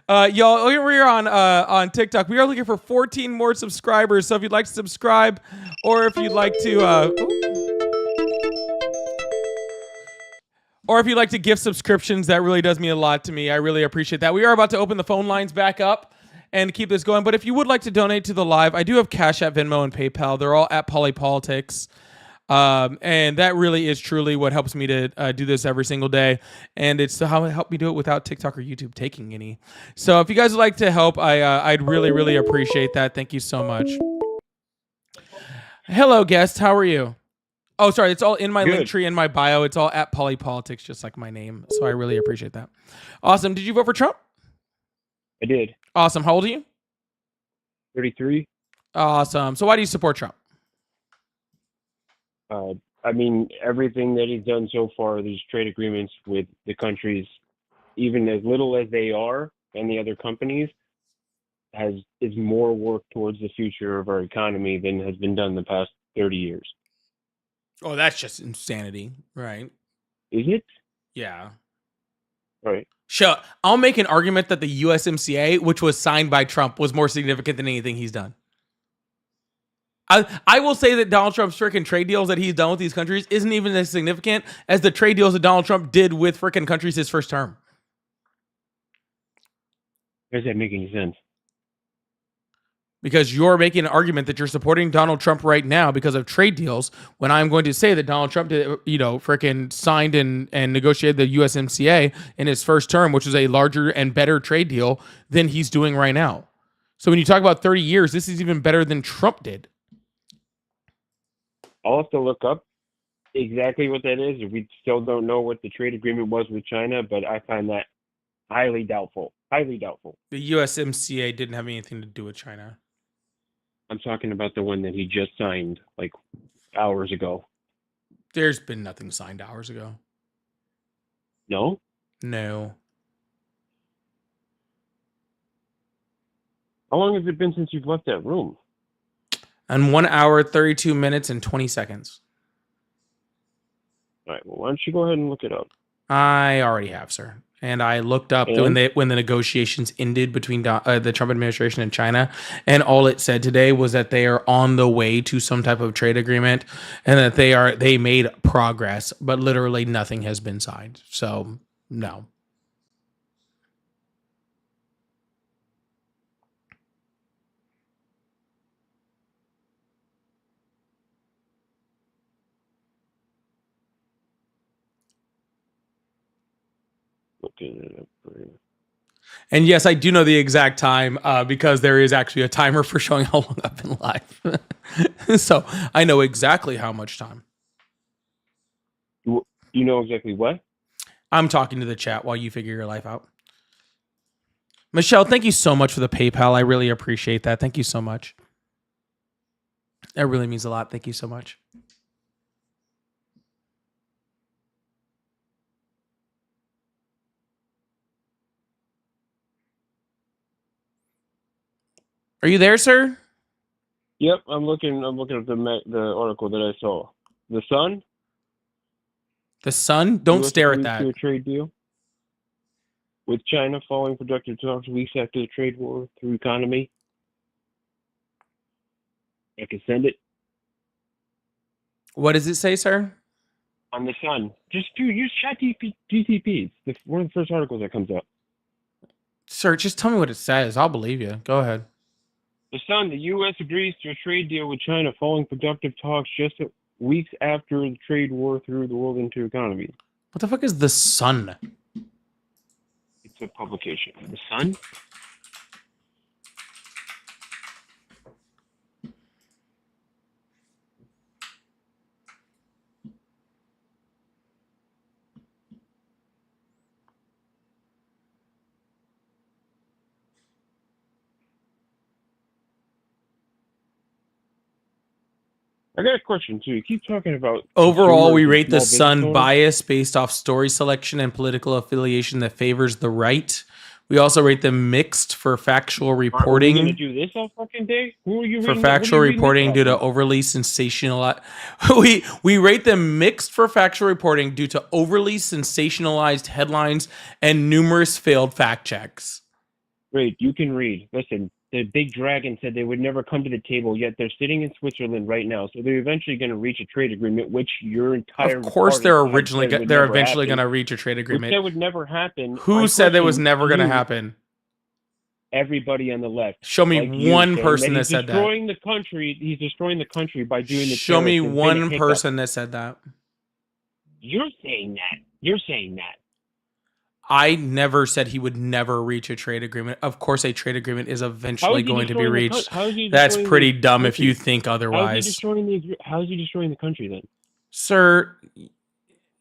Y'all, we're on TikTok. We are looking for 14 more subscribers. So if you'd like to subscribe, or if you'd like to gift subscriptions, that really does mean a lot to me. I really appreciate that. We are about to open the phone lines back up and keep this going. But if you would like to donate to the live, I do have Cash App, Venmo, and PayPal. They're all at Polypolitics. And that really is truly what helps me to do this every single day. And it's how it helped me do it without TikTok or YouTube taking any. So if you guys would like to help, I'd really, really appreciate that. Thank you so much. Hello, guest. How are you? Oh, sorry. It's all in my link tree in my bio. It's all at Polypolitics, just like my name. So I really appreciate that. Awesome. Did you vote for Trump? I did. Awesome. How old are you? 33. Awesome. So why do you support Trump? I mean, everything that he's done so far, these trade agreements with the countries, even as little as they are, and the other companies, is more work towards the future of our economy than has been done the past 30 years. Oh, that's just insanity, right? Isn't it? Yeah. Right. Sure. I'll make an argument that the USMCA, which was signed by Trump, was more significant than anything he's done. I will say that Donald Trump's freaking trade deals that he's done with these countries isn't even as significant as the trade deals that Donald Trump did with freaking countries his first term. Does that make any sense? because you're making an argument that you're supporting Donald Trump right now because of trade deals, when I'm going to say that Donald Trump did, freaking signed and negotiated the USMCA in his first term, which is a larger and better trade deal than he's doing right now. So when you talk about 30 years, this is even better than Trump did. I'll have to look up exactly what that is. We still don't know what the trade agreement was with China, but I find that highly doubtful. Highly doubtful. The USMCA didn't have anything to do with China. I'm talking about the one that he just signed like hours ago. There's been nothing signed hours ago. No? No. How long has it been since you've left that room? And 1 hour, 32 minutes, and 20 seconds. All right, well, why don't you go ahead and look it up? I already have, sir. And I looked up when the negotiations ended between the Trump administration and China, and all it said today was that they are on the way to some type of trade agreement, and that they made progress, but literally nothing has been signed. So no. And yes, I do know the exact time because there is actually a timer for showing how long I've been live. So I know exactly how much time. You know exactly what? I'm talking to the chat while you figure your life out. Michelle, thank you so much for the PayPal. I really appreciate that. Thank you so much. That really means a lot. Thank you so much. Are you there, sir? Yep, I'm looking at the article that I saw. The Sun? The Sun? Don't stare at that. To a trade deal with China following productive talks weeks after the trade war through economy. I can send it. What does it say, sir? On the Sun. Just use ChatGPT. It's one of the first articles that comes up. Sir, just tell me what it says. I'll believe you. Go ahead. The Sun, the U.S. agrees to a trade deal with China following productive talks just weeks after the trade war threw the world into economy. What the fuck is the Sun? It's a publication. The Sun? I got a question too. You keep talking about overall, we rate the Sun owners. bias based off story selection and political affiliation that favors the right. We also rate them mixed for factual reporting. Are we gonna do this all fucking day? Who are you for factual reporting due to overly sensationalized. We rate them mixed for factual reporting due to overly sensationalized headlines and numerous failed fact checks. Great, you can read. Listen, the big dragon said they would never come to the table, yet they're sitting in Switzerland right now. So they're eventually going to reach a trade agreement, which your entire of course they're eventually going to reach a trade agreement. That would never happen. Who said that was never going to happen? Everybody on the left. Show me one person that said that. He's destroying the country by doing the. Show me one person that said that. You're saying that. You're saying that. I never said he would never reach a trade agreement. Of course, a trade agreement is eventually going to be reached. That's pretty dumb if you think otherwise. How is he destroying the country then? Sir,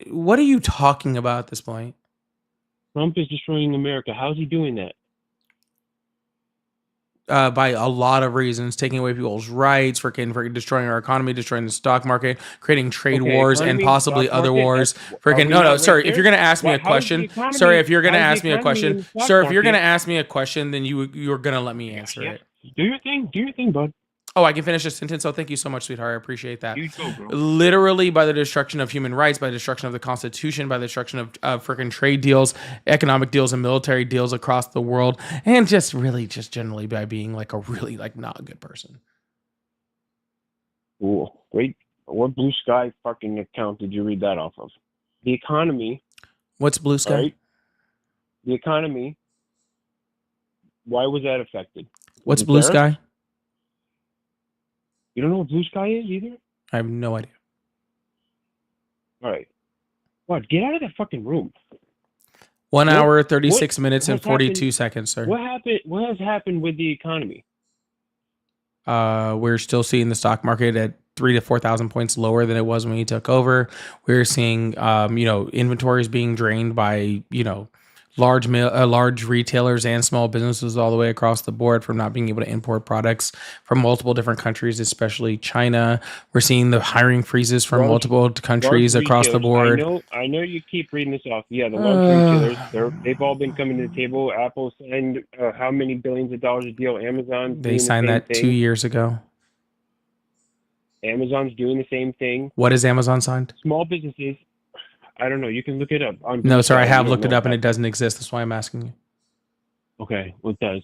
what are you talking about at this point? Trump is destroying America. How is he doing that? By a lot of reasons, taking away people's rights, for destroying our economy, destroying the stock market, creating trade wars, and possibly other wars. Sir, if you're going to ask me a question, if you're going to ask me a question, then you're going to let me answer it. Do your thing, bud. Oh, I can finish a sentence. Oh, thank you so much, sweetheart. I appreciate that. You go, bro. Literally, by the destruction of human rights, by the destruction of the Constitution, by the destruction of freaking trade deals, economic deals, and military deals across the world, and just generally by being like a really not a good person. Cool. Great. What Blue Sky fucking account did you read that off of? The economy. What's Blue Sky? Right? The economy. Why was that affected? What's Blue Sky? You don't know what Blue Sky is either? I have no idea. All right. What? Get out of that fucking room. 1 hour, 36 minutes, and 42 seconds, sir. What happened? What has happened with the economy? We're still seeing the stock market at 3,000 to 4,000 points lower than it was when he took over. We're seeing, inventories being drained by, large retailers and small businesses all the way across the board from not being able to import products from multiple different countries, especially China. We're seeing the hiring freezes from multiple countries across the board. I know you keep reading this off. Yeah, the large retailers, they've all been coming to the table. Apple signed how many billions of dollars a deal? Amazon. They signed that 2 years ago. Amazon's doing the same thing. What is Amazon signed? Small businesses. I don't know. You can look it up. No, sir, I have looked it up and it doesn't exist. That's why I'm asking you. Okay, well, it does.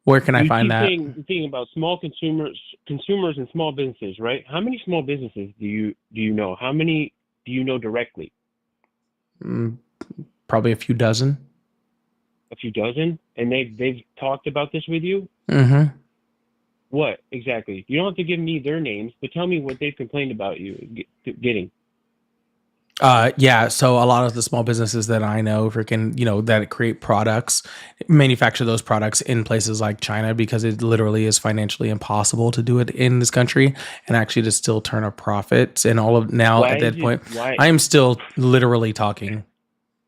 Where can I find that? The thing about small consumers and small businesses, right? How many small businesses do you know? How many do you know directly? Probably a few dozen. A few dozen, and they've talked about this with you. Mm-hmm. What exactly? You don't have to give me their names, but tell me what they've complained about you getting. So a lot of the small businesses that I know that create products, manufacture those products in places like China because it literally is financially impossible to do it in this country and actually to still turn a profit. And at that point, I am still literally talking.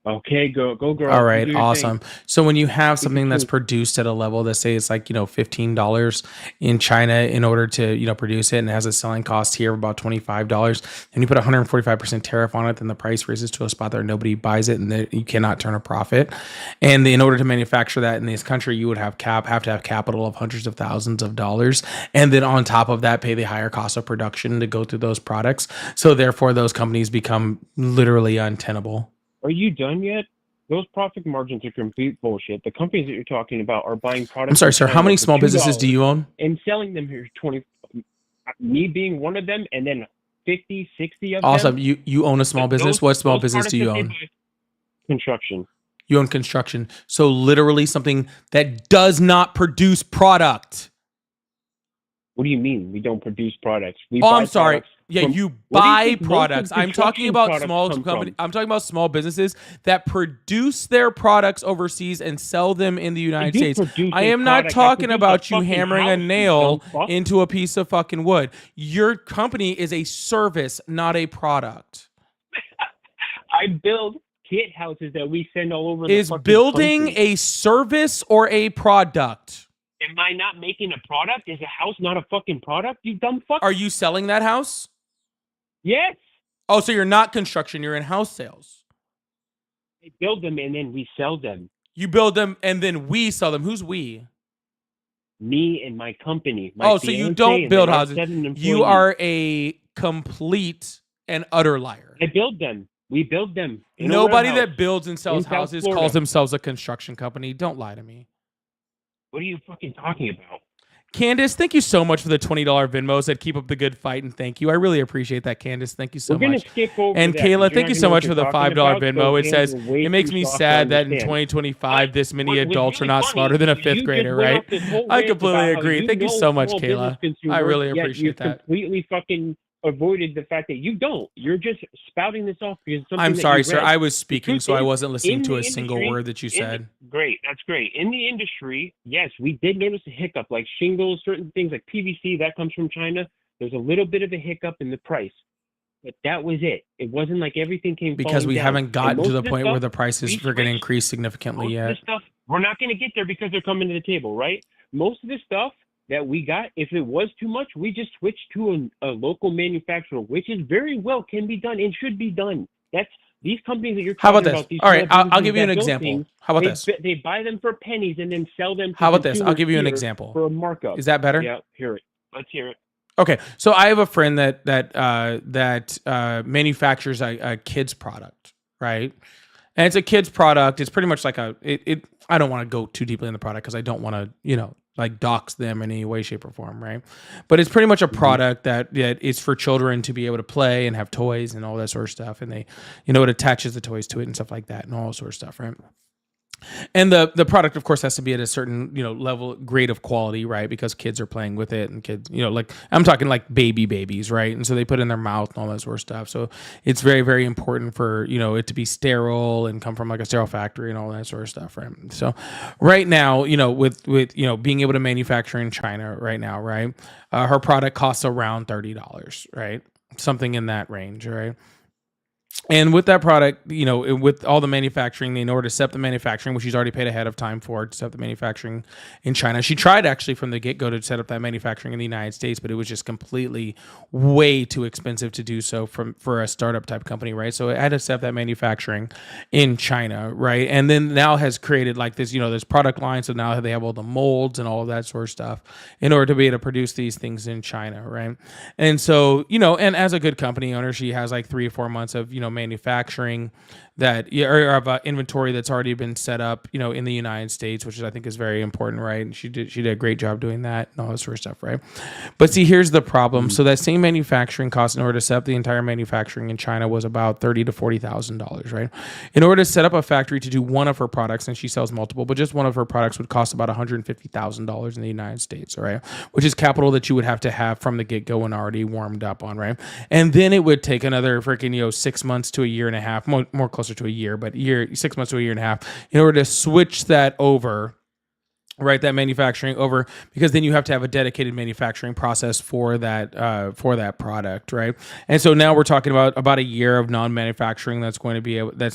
Okay, go girl. All right, awesome. So when you have something that's produced at a level that say it's like, $15 in China in order to, produce it and it has a selling cost here of about $25 and you put 145% tariff on it, then the price raises to a spot that nobody buys it and you cannot turn a profit. And in order to manufacture that in this country, you would have to have capital of hundreds of thousands of dollars. And then on top of that, pay the higher cost of production to go through those products. So therefore those companies become literally untenable. Are you done yet? Those profit margins are complete bullshit. The companies that you're talking about are buying products. I'm sorry, sir. How many small businesses do you own? And selling them here 20. Me being one of them, and then 50, 60 of them. Awesome. You own a small business. What small business do you own? Construction. You own construction. So literally something that does not produce product. What do you mean? We don't produce products. I'm sorry. Yeah, you buy products. I'm talking about small companies. I'm talking about small businesses that produce their products overseas and sell them in the United States. I am not talking about you hammering a nail into a piece of fucking wood. Your company is a service, not a product. I build kit houses that we send all over the Is building a service or a product? Am I not making a product? Is a house not a fucking product? You dumb fuck. Are you selling that house? Yes. Oh, so you're not construction. You're in house sales. We build them and then we sell them. You build them and then we sell them. Who's we? Me and my company. So you don't build houses. You are a complete and utter liar. I build them. We build them. Nobody that builds and sells houses calls themselves a construction company. Don't lie to me. What are you fucking talking about? Candace, thank you so much for the $20 Venmo. Said keep up the good fight and thank you. I really appreciate that, Candace. Thank you so much. And Kayla, thank you so much for the $5 Venmo. It says it makes me sad that in 2025 this many adults are not smarter than a fifth grader, right? I completely agree. Thank you so much, Kayla. I really appreciate that. Completely fucking avoided the fact that you don't. You're just spouting this off because something. I'm sorry, sir. I was speaking, so I wasn't listening to a single word that you said. Great, that's great. In the industry, yes, we did notice a hiccup, like shingles, certain things like PVC that comes from China. There's a little bit of a hiccup in the price, but that was it. It wasn't like everything came because we haven't gotten to the point where the prices are going to increase significantly yet. We're not going to get there because they're coming to the table, right? Most of the stuff that we got, if it was too much, we just switched to a local manufacturer, which is very well can be done and should be done. That's these companies that you're talking about. How about this? All right, I'll give you an example. How about this? They buy them for pennies and then sell them. How about this? I'll give you an example for a markup. Is that better? Yeah, hear it. Let's hear it. Okay, so I have a friend that manufactures a kid's product, right? And it's a kid's product. It's pretty much like I don't want to go too deeply in the product because I don't want to, like dox them in any way, shape, or form, right? But it's pretty much a product that is for children to be able to play and have toys and all that sort of stuff. And they, it attaches the toys to it and stuff like that and all sort of stuff, right? And the product, of course, has to be at a certain, level, grade of quality, right? Because kids are playing with it, and kids, like I'm talking like babies, right? And so they put it in their mouth and all that sort of stuff. So it's very, very important for, it to be sterile and come from like a sterile factory and all that sort of stuff, right? So right now, with being able to manufacture in China right now, right? Her product costs around $30, right? Something in that range, right? And with that product, with all the manufacturing, in order to set up the manufacturing, which she's already paid ahead of time for to set up the manufacturing in China. She tried actually from the get-go to set up that manufacturing in the United States, but it was just completely way too expensive to do so for a startup type company, right? So it had to set up that manufacturing in China, right? And then now has created like this, this product line. So now they have all the molds and all of that sort of stuff in order to be able to produce these things in China, right? And so, and as a good company owner, she has like 3 or 4 months of, manufacturing or of inventory that's already been set up, in the United States, which I think is very important, right? And she did a great job doing that and all this sort of stuff, right? But see, here's the problem. So that same manufacturing cost in order to set up the entire manufacturing in China was about $30,000 to $40,000, right? In order to set up a factory to do one of her products, and she sells multiple, but just one of her products would cost about $150,000 in the United States, all right? Which is capital that you would have to have from the get-go and already warmed up on, right? And then it would take another freaking, 6 months to a year and a half, more closer to a year, but 6 months to a year and a half in order to switch that over, right, that manufacturing over, because then you have to have a dedicated manufacturing process for that product, right? And so now we're talking about a year of non-manufacturing that's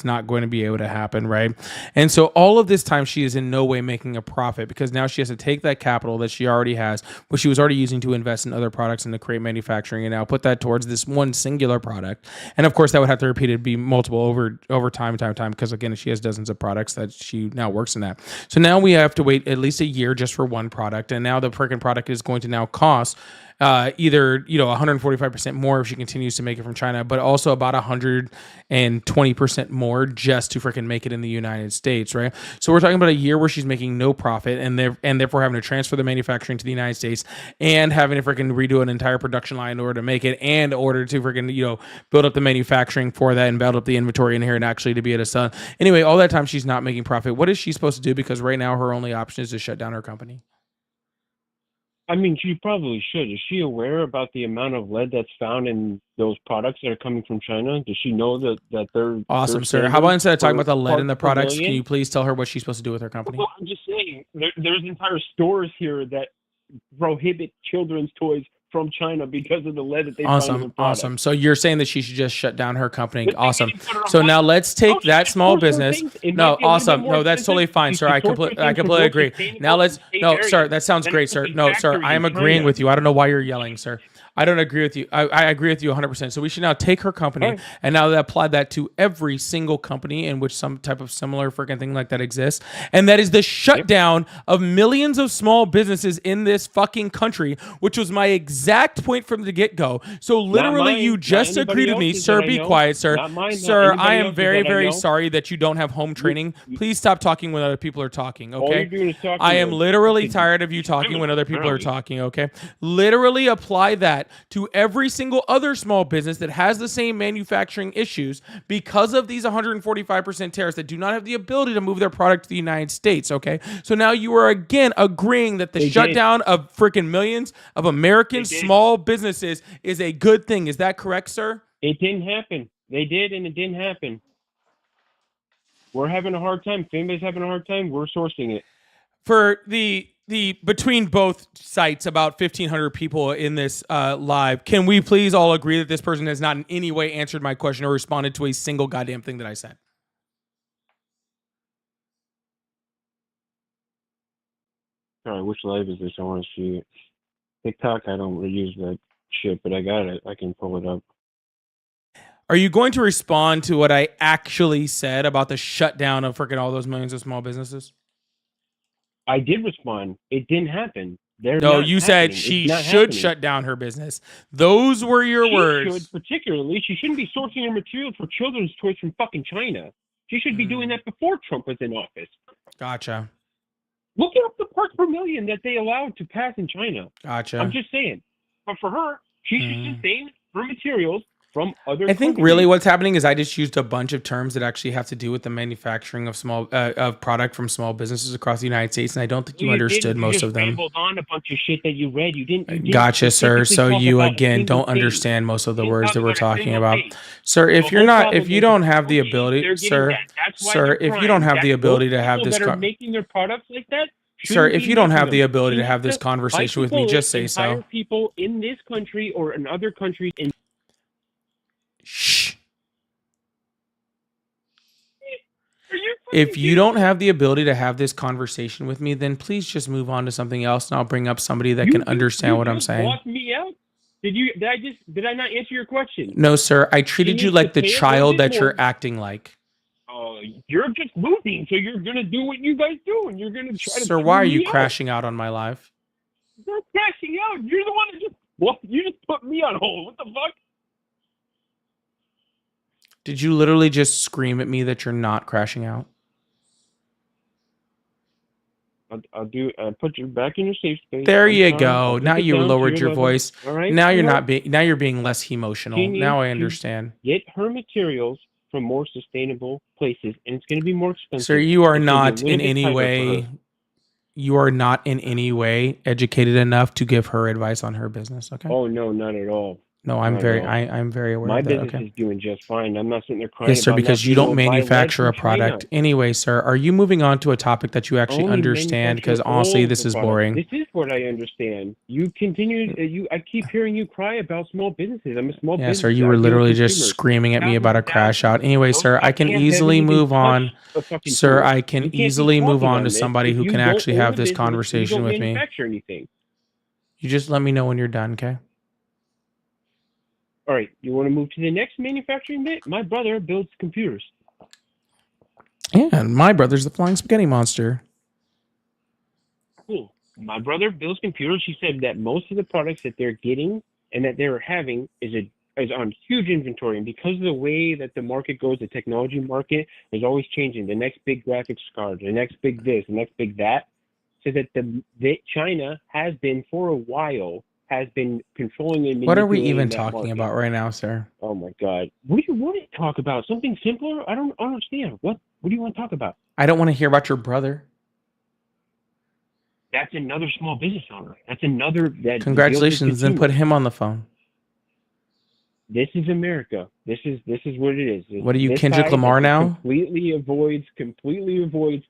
not going to be able to happen, right? And so all of this time she is in no way making a profit, because now she has to take that capital that she already has, which she was already using to invest in other products and to create manufacturing, and now put that towards this one singular product. And of course that would have to repeated be multiple over time, because again, she has dozens of products that she now works in that. So now we have to wait at least a year just for one product, and now the freaking product is going to now cost either 145% more if she continues to make it from China, but also about 120% more just to freaking make it in the United States, right? So we're talking about a year where she's making no profit, and therefore having to transfer the manufacturing to the United States and having to freaking redo an entire production line in order to make it, and in order to freaking build up the manufacturing for that and build up the inventory in here and actually to be able to sell. Anyway, all that time she's not making profit. What is she supposed to do? Because right now her only option is to shut down her company. I mean, she probably should. Is she aware about the amount of lead that's found in those products that are coming from China? Does she know that they're awesome, sir? How about instead of talking about the lead in the products, can you please tell her what she's supposed to do with her company? Well, I'm just saying, there's entire stores here that prohibit children's toys from China because of the lead that they find in the product. Awesome. So you're saying that she should just shut down her company. Awesome. So now let's take that small business. No, awesome. No, that's totally fine, sir. I completely agree. Now sir, that sounds great, sir. No, sir, I am agreeing with you. I don't know why you're yelling, sir. I don't agree with you. I agree with you 100%. So we should now take her company and now apply that to every single company in which some type of similar freaking thing like that exists. And that is the shutdown of millions of small businesses in this fucking country, which was my exact point from the get-go. So literally you just agreed with me. Sir, be quiet, sir. Sir, I am very, very sorry that you don't have home training. Please stop talking when other people are talking, okay? I am literally tired of you talking when other people are talking, okay? Literally apply that to every single other small business that has the same manufacturing issues because of these 145% tariffs that do not have the ability to move their product to the United States, okay? So now you are again agreeing that the shutdown of freaking millions of American small businesses is a good thing. Is that correct, sir? It didn't happen. They did, and it didn't happen. We're having a hard time. If anybody's having a hard time, we're sourcing it. For the between both sites, about 1,500 people in this live, can we please all agree that this person has not in any way answered my question or responded to a single goddamn thing that I said? Sorry, which live is this? I want to see it. TikTok, I don't really use that shit, but I got it. I can pull it up. Are you going to respond to what I actually said about the shutdown of freaking all those millions of small businesses? I did respond. It didn't happen. No, you said she should shut down her business. Those were your words. Particularly, she shouldn't be sourcing her materials for children's toys from fucking China. She should be doing that before Trump was in office. Gotcha. Look up the parts per million that they allowed to pass in China. Gotcha. I'm just saying. But for her, she should sustain her materials from other I think countries. really what's happening is I just used a bunch of terms that actually have to do with the manufacturing of small of product from small businesses across the United States, and I don't think you understood most of them. You just rambled on a bunch of shit that you read. You didn't Gotcha, sir. specifically So talk you about a again single don't thing. understand most of the You didn't words talk that we're about a talking single about, thing. sir. If The you're whole not, problem if you is don't have the okay, ability, they're getting sir, that. That's why sir, they're if you crying. don't have the Those ability to have people this, that are making their products like that, sir, shouldn't if be you don't making have the them. ability to Should have this the conversation with me, bicycle just say entire so. people in this country or in other countries and Shh. are you If you don't have the ability to have this conversation with me, then please just move on to something else, and I'll bring up somebody that can understand what I'm saying. Walk me out? Did I not answer your question? No, sir. I treated you needs to like the pay a little child bit that you're more. acting like. You're just moving, so you're gonna do what you guys do, and you're gonna try to. Sir, why are you me out. crashing out on my live? I'm not crashing out. You're the one that you just put me on hold. What the fuck? Did you literally just scream at me that you're not crashing out? I'll put you back in your safe space. There I'm you fine. go. I'll Now take it you down to lowered your level. voice. All right. Now you're You know, not being. Now you're being less emotional. she needs Now I to understand. Get her materials from more sustainable places, and it's going to be more expensive. Sir, you are It's gonna be a not little in bit any tighter for way. her. You are not in any way educated enough to give her advice on her business. Okay. Oh no, not at all. No, I'm Not very. at all. I'm very aware My of that. business Okay. is doing just fine. I'm not sitting there crying Yes, sir, about because not you being don't able to buy lead manufacture a from China. product. Anyway, sir, are you moving on to a topic that you actually Only understand? Because manufacture honestly, all this the is products. boring. This is what I understand. You continue. I keep hearing you cry about small businesses. I'm a small Yeah, business. sir, you I were deal with literally just consumers. screaming at me about a crash out. Anyway, Those sir, I can goddamn easily haven't even move on. touched a fucking Sir, tool. I You can can't be easily move talking on to this somebody if who you can don't actually own have a this business and you conversation don't with me. manufacture anything. You just let me know when you're done, okay? All right, you want to move to the next manufacturing bit? My brother builds computers. Yeah, and my brother's the flying spaghetti monster. Cool. My brother builds computers. He said that most of the products that they're getting and that they're having is on huge inventory. And because of the way that the market goes, the technology market is always changing. The next big graphics card, the next big this, the next big that. So that China has been for a while has been controlling and What are we manipulating even that talking market. about right now, sir? Oh my God! What do you want to talk about? Something simpler? I don't understand. What do you want to talk about? I don't want to hear about your brother. That's another small business owner. That's another that. Congratulations, then put him on the phone. This is America. This is what it is. What are you, This Kendrick guy Lamar that now? Completely avoids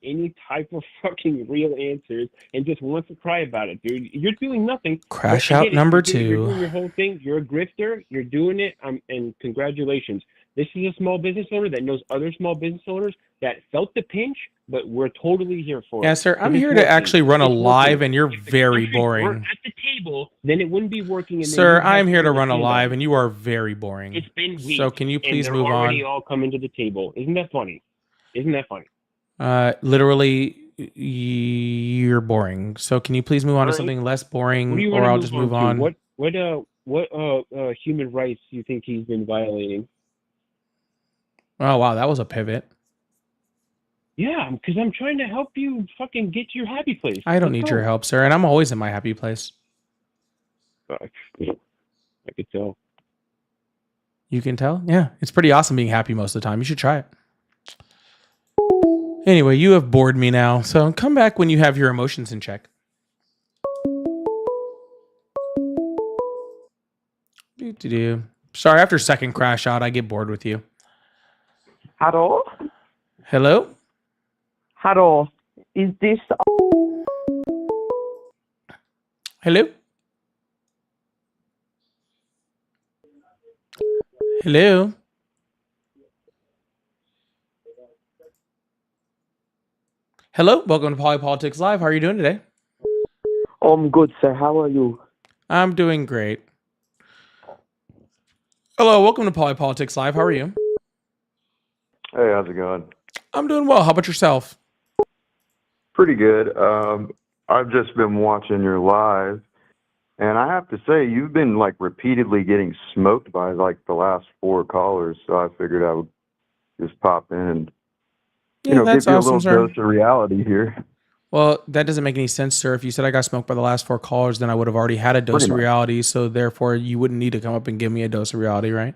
any type of fucking real answers and just wants to cry about it, dude. You're doing nothing. Crash But I out get it. number You're 2. doing your whole thing. You're a grifter. You're doing it. And congratulations. This is a small business owner that knows other small business owners that felt the pinch, but we're totally here for it. Yeah, sir, I'm It's here to working. actually run a It's live, working. and you're If the very country weren't boring. at the table, then it wouldn't be working. And Sir, then you'd have I'm here to something run a stand live, on. and you are very boring. It's been weeks. So can you please and move they're already on? all coming to the table. Isn't that funny? Isn't that funny? Literally, you're boring. So can you please move on to Alright. something less What do boring, you or want I'll to just move move on to? on? What human rights do you think he's been violating? Oh, wow, that was a pivot. Yeah, because I'm trying to help you fucking get to your happy place. I don't Let's need go. your help, sir, and I'm always in my happy place. I could tell. You can tell? Yeah, it's pretty awesome being happy most of the time. You should try it. Anyway, you have bored me now, so come back when you have your emotions in check. Do-do-do. Sorry, after second crash out, I get bored with you. Hello? Hello? Hello. Is this... Hello? Hello? Hello? Welcome to Polypolitics Live. How are you doing today? I'm good, sir. How are you? I'm doing great. Hello, welcome to Polypolitics Live. How are you? Hey, how's it going? I'm doing well. How about yourself? Pretty good. I've just been watching your live, and I have to say, you've been like repeatedly getting smoked by like the last 4 callers. So I figured I would just pop in and give that's you a awesome, little sir. dose of reality here. Well, that doesn't make any sense, sir. If you said I got smoked by the last 4 callers, then I would have already had a dose Pretty of much. reality. So therefore, you wouldn't need to come up and give me a dose of reality, right?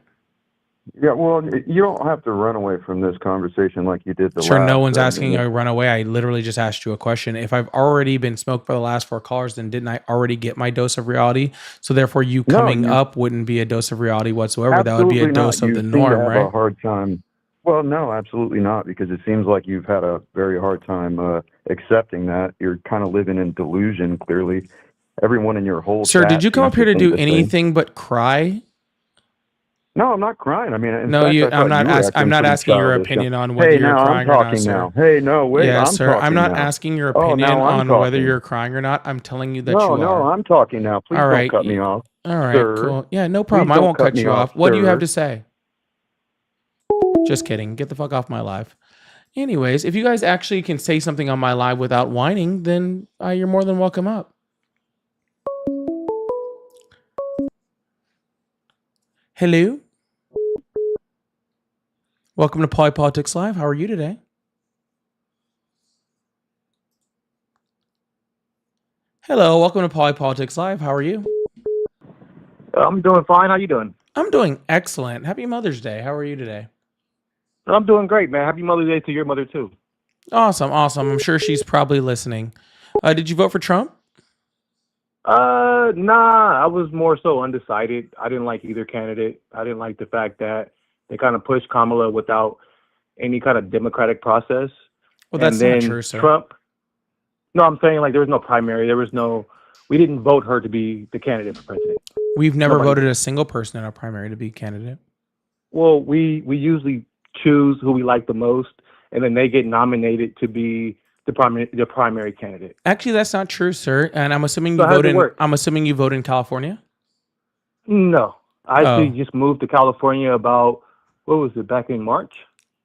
Yeah, well, you don't have to run away from this conversation like you did the Sure, no last. one's asking a run away. I literally just asked you a question. If I've already been smoked by the last 4 callers, then didn't I already get my dose of reality? So therefore, you No, coming you up wouldn't be a dose of reality whatsoever. That would be a absolutely not. dose of You the seem to norm, have a right? hard time. Well, no, absolutely not, because it seems like you've had a very hard time accepting that. You're kind of living in delusion, clearly. Everyone in your whole Sir, did chat you come seems up here to to think do the same. anything but cry? No, I'm not crying. I mean, in No, fact, you. I thought you were I'm acting not pretty asking your childish. opinion on whether Hey, you're now I'm crying or not, talking sir. now. Hey, no, wait, Yes, I'm sir. I'm talking not now. asking your Oh, opinion now I'm on whether talking. you're crying or not. I'm telling you that No, you no, are. I'm talking now. Please All don't right. cut me off, All right. sir. Cool. Yeah, no Please problem. I don't won't cut cut me you off, off. What do you have sir. to say? Just kidding. Get the fuck off my live. Anyways, if you guys actually can say something on my live without whining, then you're more than welcome up. Hello. Welcome to Poly Politics Live. How are you today? Hello. Welcome to Poly Politics Live. How are you? I'm doing fine. How you doing? I'm doing excellent. Happy Mother's Day. How are you today? I'm doing great, man. Happy Mother's Day to your mother too. Awesome. I'm sure she's probably listening. Did you vote for Trump? Nah. I was more so undecided. I didn't like either candidate. I didn't like the fact that they kind of pushed Kamala without any kind of democratic process. Well, that's and not then true, sir. Trump. No, I'm saying like there was no primary. There was no. We didn't vote her to be the candidate for president. We've never Nobody voted did. a single person in our primary to be candidate. Well, we usually choose who we like the most, and then they get nominated to be the primary candidate. Actually, that's not true, sir. And I'm assuming So you how vote does it in. work? I'm assuming you vote in California. No, I actually Oh. just moved to California about what was it back in March?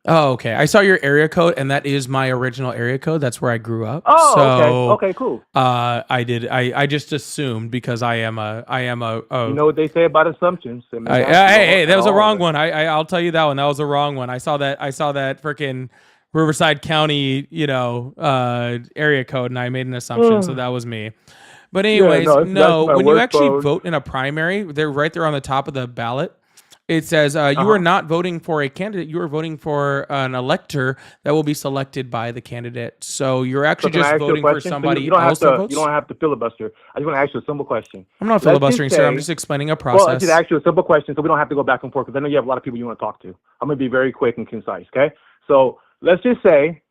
Oh, okay. I saw your area code, and that is my original area code. That's where I grew up. Oh, so, okay, cool. I did. I just assumed because I am a. You know what they say about assumptions. I mean, Hey, that was a all wrong of it. one. I'll tell you that one. That was a wrong one. I saw that freaking Riverside County, area code, and I made an assumption. So that was me. But anyways, no, that's my when you work actually phone. vote in a primary, they're right there on the top of the ballot. It says you are not voting for a candidate. You are voting for an elector that will be selected by the candidate. So you're actually So can I just ask you a voting for question? So somebody you don't have else that to. votes. You don't have to filibuster. I just want to ask you a simple question. I'm not Let's filibustering, just sir. I'm say- just explaining a Well, I process. just ask you a simple question so we don't have to go back and forth because I know you have a lot of people you want to talk to. I'm going to be very quick and concise, okay? So let's just say,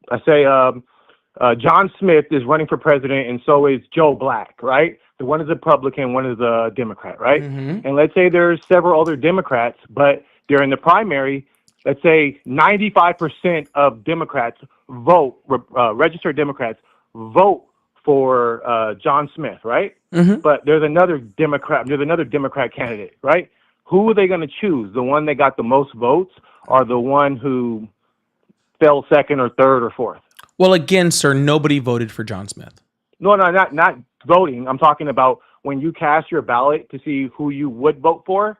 John Smith is running for president and so is Joe Black, right? The one is a Republican, one is a Democrat, right? Mhm. And let's say there's several other Democrats, but during the primary, let's say 95% of Democrats vote, registered Democrats vote for John Smith, right? Mhm. But there's another Democrat candidate, right? Who are they going to choose? The one that got the most votes or the one who fell second or third or fourth? Well, again, sir, nobody voted for John Smith. No, not voting. I'm talking about when you cast your ballot to see who you would vote for.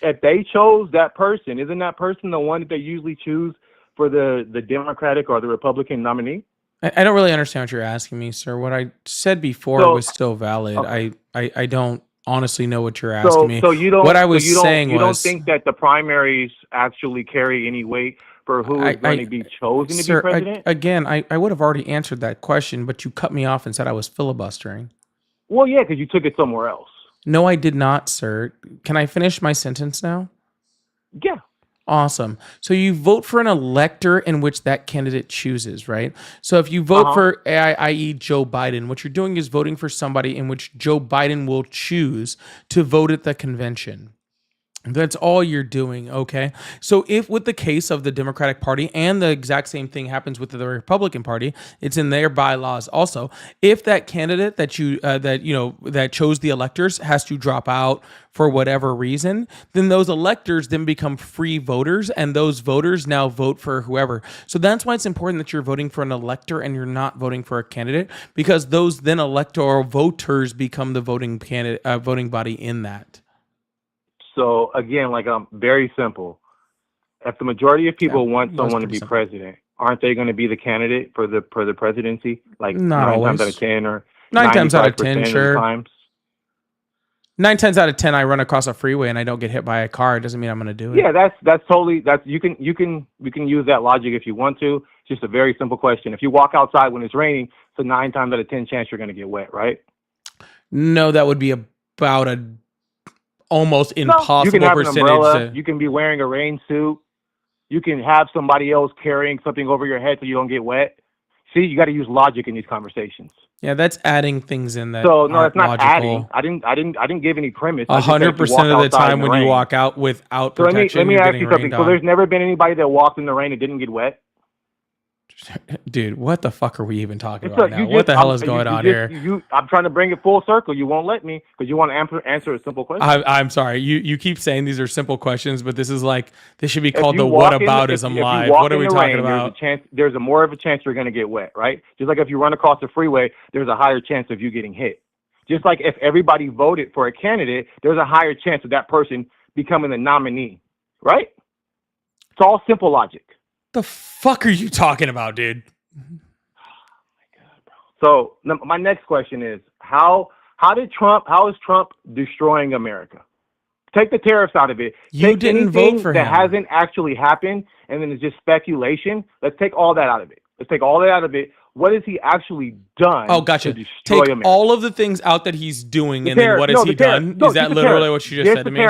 If they chose that person, isn't that person the one that they usually choose for the Democratic or the Republican nominee? I don't really understand what you're asking me, sir. What I said before So- was still valid. Okay. I don't honestly know what you're asking me. So you don't. What I was so you don't, saying you was, don't think that the primaries actually carry any weight for who is going to be chosen to sir, be president? again, I would have already answered that question, but you cut me off and said I was filibustering. Well, yeah, because you took it somewhere else. No, I did not, sir. Can I finish my sentence now? Yeah. Awesome. So you vote for an elector in which that candidate chooses, right? So if you vote for, i.e., Joe Biden, what you're doing is voting for somebody in which Joe Biden will choose to vote at the convention. That's all you're doing, okay? So if with the case of the Democratic Party, and the exact same thing happens with the Republican Party, it's in their bylaws also. If that candidate that chose the electors has to drop out for whatever reason, then those electors then become free voters, and those voters now vote for whoever. So that's why it's important that you're voting for an elector and you're not voting for a candidate, because those then electoral voters become the voting body in that. So again, very simple. If the majority of people want that was someone to pretty be simple. president, aren't they going to be the candidate for the presidency? Like Not 9 always. times out of 10 or 9 times out of 95% 10, of the sure. times? 9 times out of 10, I run across a freeway and I don't get hit by a car. It doesn't mean I'm going to do it. Yeah, that's totally you can use that logic if you want to. It's just a very simple question. If you walk outside when it's raining, it's a 9 times out of 10 chance you're going to get wet, right? No, that would be about a almost impossible you can have percentage. An umbrella. You can be wearing a rain suit. You can have somebody else carrying something over your head so you don't get wet. See, you got to use logic in these conversations. Yeah, that's adding things in that. So no, it's not logical. adding. I didn't give any premise. 100% of the time when you walk out without protection, let me ask you something. So there's never been anybody that walked in the rain and didn't get wet. Dude, what the fuck are we even talking about now? What the hell is going on here? I'm trying to bring it full circle. You won't let me because you want to answer a simple question. I'm sorry. You keep saying these are simple questions, but this should be called the whataboutism live. What are we talking about? There's more of a chance you're going to get wet, right? Just like if you run across the freeway, there's a higher chance of you getting hit. Just like if everybody voted for a candidate, there's a higher chance of that person becoming the nominee, right? It's all simple logic. The fuck are you talking about, dude? So my next question is how is Trump destroying America? Take the tariffs out of it. You didn't vote for him. That hasn't actually happened, and then it's just speculation. Let's take all that out of it. What has he actually done? Oh, gotcha. To destroy take America? all of the things out that he's doing, then what has he done? Is that literally what you just said to me?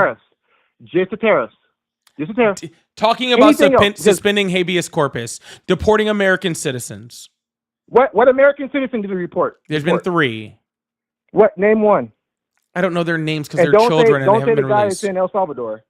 Just the tariffs. Talking about suspending habeas corpus, deporting American citizens. What American citizen did he report? There's been 3. What? Name one. I don't know their names because they're children and they haven't been released. Don't say the guy that's in El Salvador.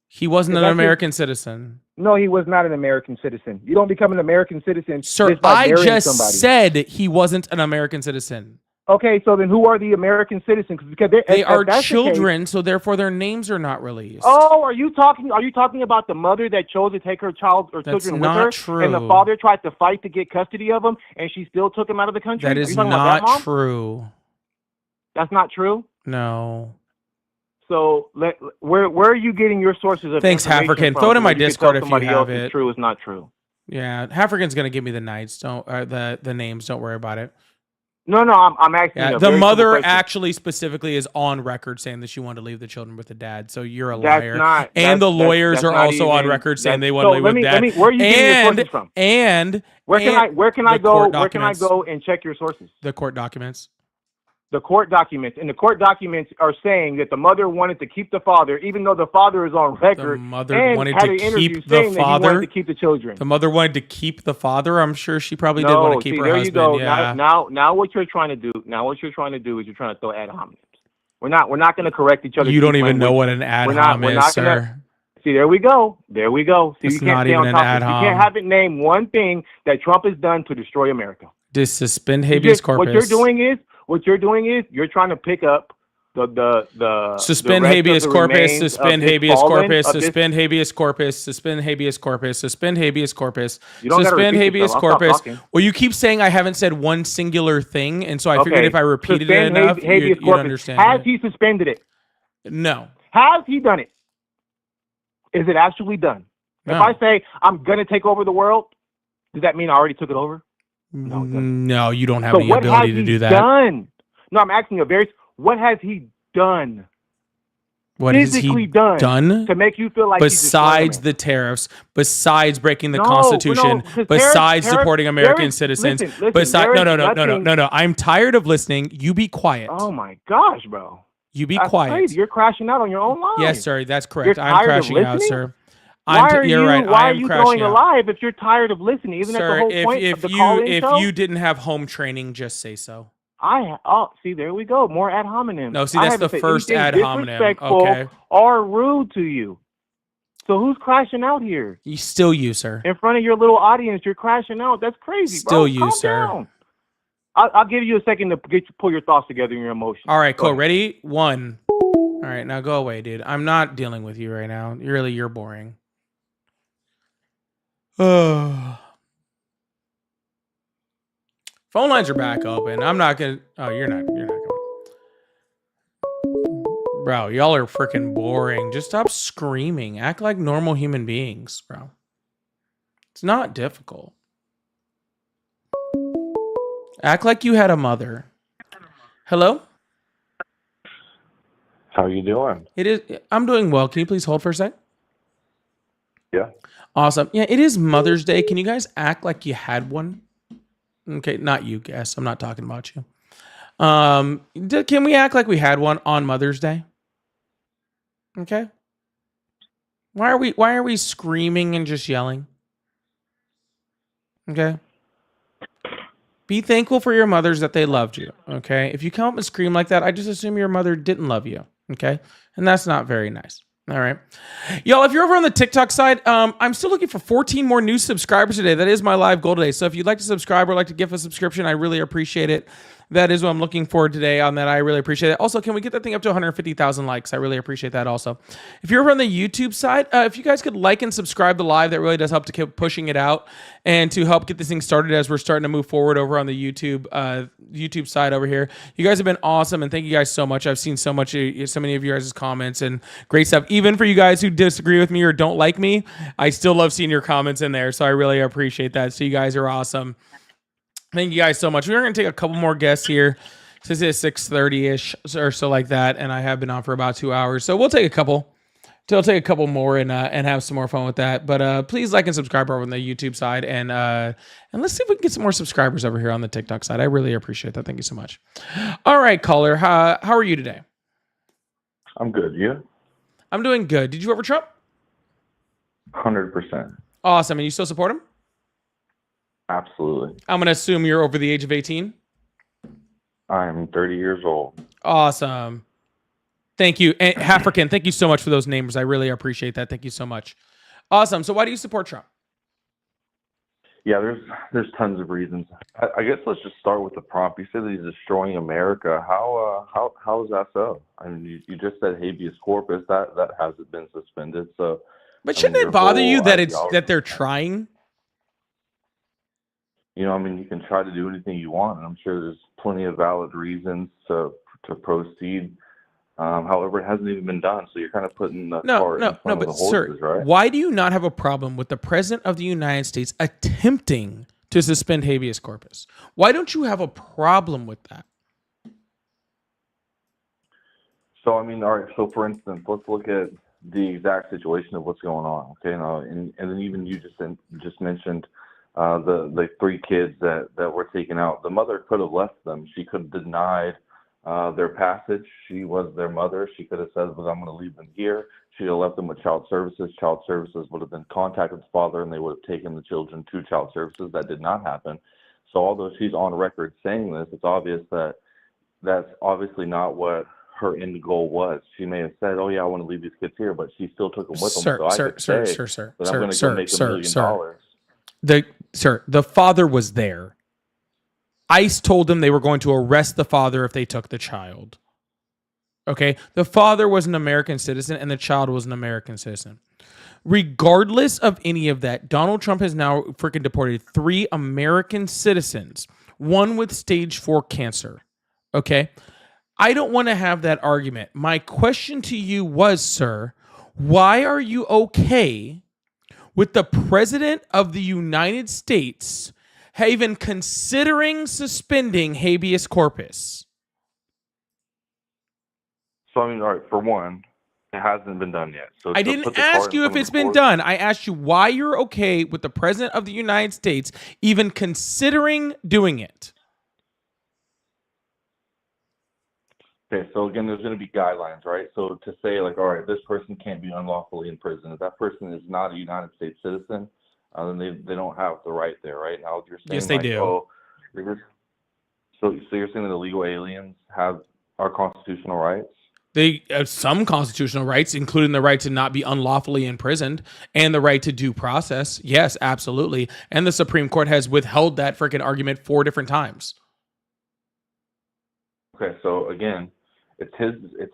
He wasn't an American citizen. No, he was not an American citizen. You don't become an American citizen. Sir, I just said he wasn't an American citizen. Okay, so then who are the American citizens? Because they are children, so therefore their names are not released. Oh, are you talking about the mother that chose to take her child or children with her? True. And the father tried to fight to get custody of them, and she still took him out of the country? That is not true. That's not true? No. So where are you getting your sources of Thanks, African. Throw it in my Discord if you have it. True is not true. Yeah, African's gonna give me the nights. The names. Don't worry about it. No, I'm asking. Yeah, the mother actually specifically is on record saying that she wanted to leave the children with the dad. So you're a liar. And the lawyers are also on record saying they want to leave with dad. Where are you getting your sources from? And where can I go and check your sources? The court documents. The court documents. And the court documents are saying that the mother wanted to keep the father, even though the father is on record. The mother wanted to keep the father. Wanted to keep the children. The mother wanted to keep the father. I'm sure she probably did want to keep her husband. There you go. Yeah. Now what you're trying to do? Is you're trying to throw ad hominems. We're not going to correct each other. You don't even know what an ad hominem is, sir. See, there we go. See, it's you can't stay on top. You can't have it name one thing that Trump has done to destroy America. Just suspend habeas corpus. What you're doing is you're trying to pick up the suspend habeas corpus, suspend habeas corpus, suspend habeas corpus, suspend habeas corpus, suspend habeas corpus, suspend habeas corpus. Well, you keep saying I haven't said one singular thing, and so I figured if I repeated it enough, you'd understand. Has he suspended it? No. Has he done it? Is it actually done? No. If I say I'm gonna take over the world, does that mean I already took it over? No, you don't have any ability to do that. Done? No, I'm asking what has he done? What physically has he done to make you feel like besides the tariffs, besides breaking the Constitution, besides deporting American citizens, no. I'm tired of listening. You be quiet. Oh my gosh, bro. You be quiet. Crazy. You're crashing out on your own line. Yes, sir. That's correct. I'm crashing out, sir. Why are you throwing a live if you're tired of listening? Isn't that the whole point of the call-in show? If you didn't have home training, just say so. See, there we go. More ad hominem. No, see, that's the first ad hominem. Okay. Or rude to you. So who's crashing out here? Still you, sir. In front of your little audience, you're crashing out. That's crazy, bro. Still you, Calm sir. Down. I'll give you a second to pull your thoughts together and your emotions. All right, cool. Ready? 1. All right, now go away, dude. I'm not dealing with you right now. You're boring. Phone lines are back open. I'm not gonna. Oh, you're not coming. Bro, y'all are freaking boring. Just stop screaming. Act like normal human beings, bro. It's not difficult. Act like you had a mother. Hello? How you doing? It is. I'm doing well. Can you please hold for a sec? Yeah. Awesome. Yeah, it is Mother's Day. Can you guys act like you had one? Okay, not you, guess. I'm not talking about you. Can we act like we had one on Mother's Day? Okay. Why are we screaming and just yelling? Okay. Be thankful for your mothers that they loved you. Okay. If you come up and scream like that, I just assume your mother didn't love you. Okay. And that's not very nice. All right. Y'all, if you're over on the TikTok side, I'm still looking for 14 more new subscribers today. That is my live goal today. So if you'd like to subscribe or like to give a subscription, I really appreciate it. That is what I'm looking for today on that. I really appreciate it. Also, can we get that thing up to 150,000 likes? I really appreciate that also. If you're over on the YouTube side, if you guys could like and subscribe to live, that really does help to keep pushing it out and to help get this thing started as we're starting to move forward over on the YouTube side over here. You guys have been awesome, and thank you guys so much. I've seen so many of you guys' comments and great stuff. Even for you guys who disagree with me or don't like me, I still love seeing your comments in there, so I really appreciate that. So you guys are awesome. Thank you guys so much. We're going to take a couple more guests here since it's 6:30-ish or so like that, and I have been on for about 2 hours. So we'll take a couple. So I'll take a couple more and have some more fun with that. But please like and subscribe over on the YouTube side, and let's see if we can get some more subscribers over here on the TikTok side. I really appreciate that. Thank you so much. All right, caller. How are you today? I'm good. You? I'm doing good. Did you vote for Trump? 100%. Awesome. And you still support him? Absolutely. I'm going to assume you're over the age of 18. I'm 30 years old. Awesome. Thank you. And African, thank you so much for those names. I really appreciate that. Thank you so much. Awesome. So why do you support Trump? Yeah, there's tons of reasons. I guess let's just start with the prompt. You said that he's destroying America. How is that so? I mean, you just said habeas corpus. That hasn't been suspended. So, but shouldn't it bother you that they're trying? You know, I mean, you can try to do anything you want, and I'm sure there's plenty of valid reasons to proceed. However, it hasn't even been done, so you're kind of putting the cart in front of the horses, right? Why do you not have a problem with the President of the United States attempting to suspend habeas corpus? Why don't you have a problem with that? So, I mean, all right, so for instance, let's look at the exact situation of what's going on, okay? And then even you just mentioned the 3 kids that were taken out. The mother could have left them. She could have denied their passage. She was their mother. She could have said, well, I'm going to leave them here. She'd have left them with child services. Child services would have been contacted the father, and they would have taken the children to child services. That did not happen. So although she's on record saying this, it's obvious that that's obviously not what her end goal was. She may have said, oh, yeah, I want to leave these kids here, but she still took them with them. So I could say that I'm going to go make $1 million. The father was there. ICE told them they were going to arrest the father if they took the child. Okay? The father was an American citizen and the child was an American citizen. Regardless of any of that, Donald Trump has now freaking deported 3 American citizens, one with stage 4 cancer. Okay? I don't want to have that argument. My question to you was, sir, why are you okay with the President of the United States even considering suspending habeas corpus? So, I mean, all right, for one, it hasn't been done yet. So I didn't ask you if it's been done. I asked you why you're okay with the President of the United States even considering doing it. Okay, so again, there's going to be guidelines, right? So to say, like, all right, this person can't be unlawfully in prison. If that person is not a United States citizen, then they don't have the right there, right? Now, you're saying, yes, they do. Oh, so you're saying that illegal aliens are constitutional rights? They have some constitutional rights, including the right to not be unlawfully imprisoned and the right to due process. Yes, absolutely. And the Supreme Court has withheld that freaking argument 4 different times. Okay, so again, it's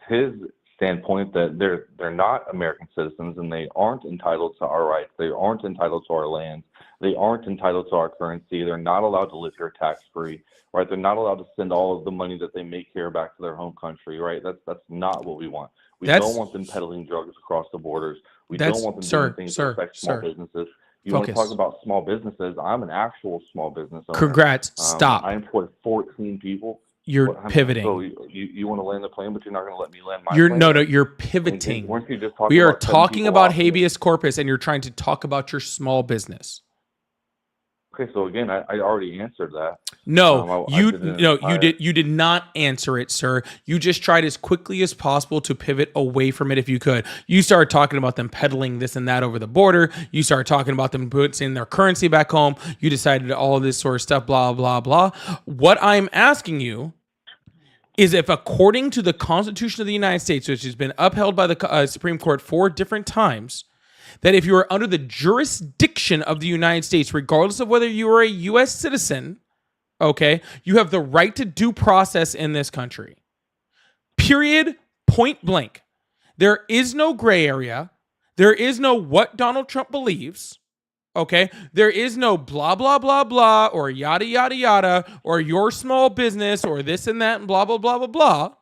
his standpoint that they're not American citizens and they aren't entitled to our rights. They aren't entitled to our lands. They aren't entitled to our currency. They're not allowed to live here tax-free, right? They're not allowed to send all of the money that they make here back to their home country, right? That's not what we want. We don't want them peddling drugs across the borders. We don't want them doing things that affect small businesses. You want to talk about small businesses? I'm an actual small business owner. Congrats. Stop. I employ 14 people. You're pivoting. So you want to land the plane, but you're not going to let me land my You're plane? no, you're pivoting. Weren't you just talking We are about cutting talking people about off? habeas corpus, and you're trying to talk about your small business. Okay, so again, I already answered that. No, I didn't you did not answer it, sir. You just tried as quickly as possible to pivot away from it if you could. You started talking about them peddling this and that over the border. You started talking about them putting their currency back home. You decided all of this sort of stuff, blah, blah, blah. What I'm asking you is if, according to the Constitution of the United States, which has been upheld by the Supreme Court 4 different times, that if you are under the jurisdiction of the United States, regardless of whether you are a U.S. citizen, okay, you have the right to due process in this country. Period. Point blank. There is no gray area. There is no what Donald Trump believes. Okay, there is no blah, blah, blah, blah, or yada, yada, yada, or your small business, or this and that, and blah, blah, blah, blah, blah.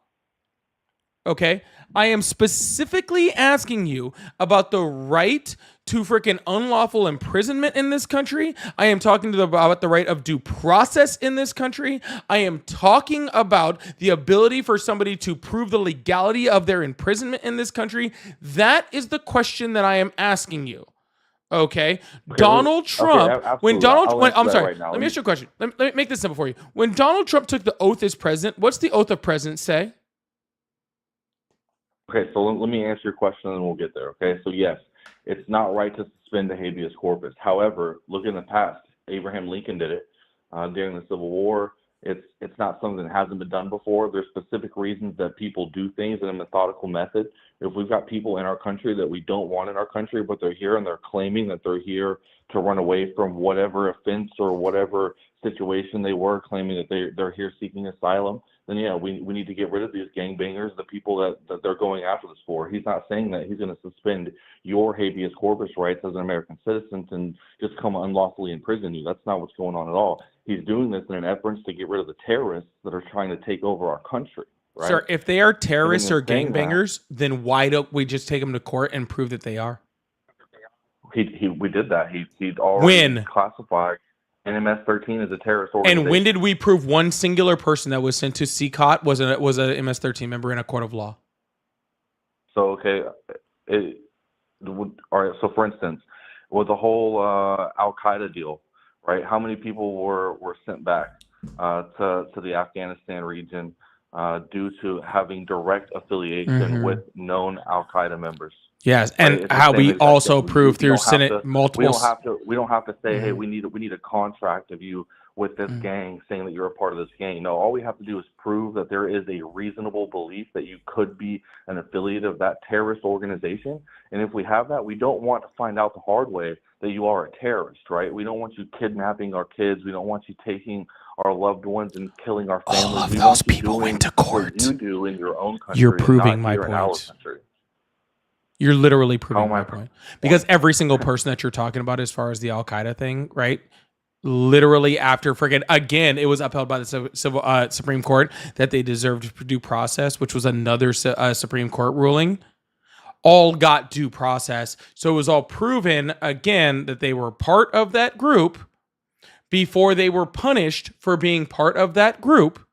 Okay, I am specifically asking you about the right to freaking unlawful imprisonment in this country. I am talking about the right of due process in this country. I am talking about the ability for somebody to prove the legality of their imprisonment in this country. That is the question that I am asking you. Okay, Donald Trump, when I'm sorry, let me ask you a question. Let me make this simple for you. When Donald Trump took the oath as president, what's the oath of president say? Okay, so let me answer your question and then we'll get there. Okay, so yes, it's not right to suspend the habeas corpus. However, look in the past. Abraham Lincoln did it during the Civil War. It's not something that hasn't been done before. There's specific reasons that people do things in a methodical method. If we've got people in our country that we don't want in our country, but they're here and they're claiming that they're here to run away from whatever offense or whatever situation they were, claiming that they're here seeking asylum, then yeah, we need to get rid of these gangbangers, the people that they're going after this for. He's not saying that he's going to suspend your habeas corpus rights as an American citizen and just come unlawfully imprison you. That's not what's going on at all. He's doing this in an effort to get rid of the terrorists that are trying to take over our country. Right? Sir, if they are terrorists or gangbangers, then why don't we just take them to court and prove that they are? We did that. He'd already classified MS-13 as a terrorist organization. And when did we prove one singular person that was sent to CCOT was a MS-13 member in a court of law? So okay, all right. So for instance, with the whole Al Qaeda deal, right? How many people were sent back to the Afghanistan region due to having direct affiliation with known Al Qaeda members? Yes, and how we also prove through Senate multiple. We don't have to say, hey, we need a contract of you with this gang, saying that you're a part of this gang. No, all we have to do is prove that there is a reasonable belief that you could be an affiliate of that terrorist organization. And if we have that, we don't want to find out the hard way that you are a terrorist, right? We don't want you kidnapping our kids. We don't want you taking our loved ones and killing our families. All of those people went to court. What you do in your own country. You're proving my point. You're literally proving my point. Because every single person that you're talking about as far as the Al Qaeda thing, right? Literally after again, it was upheld by the Supreme Court that they deserved due process, which was another Supreme Court ruling. All got due process. So it was all proven again that they were part of that group before they were punished for being part of that group.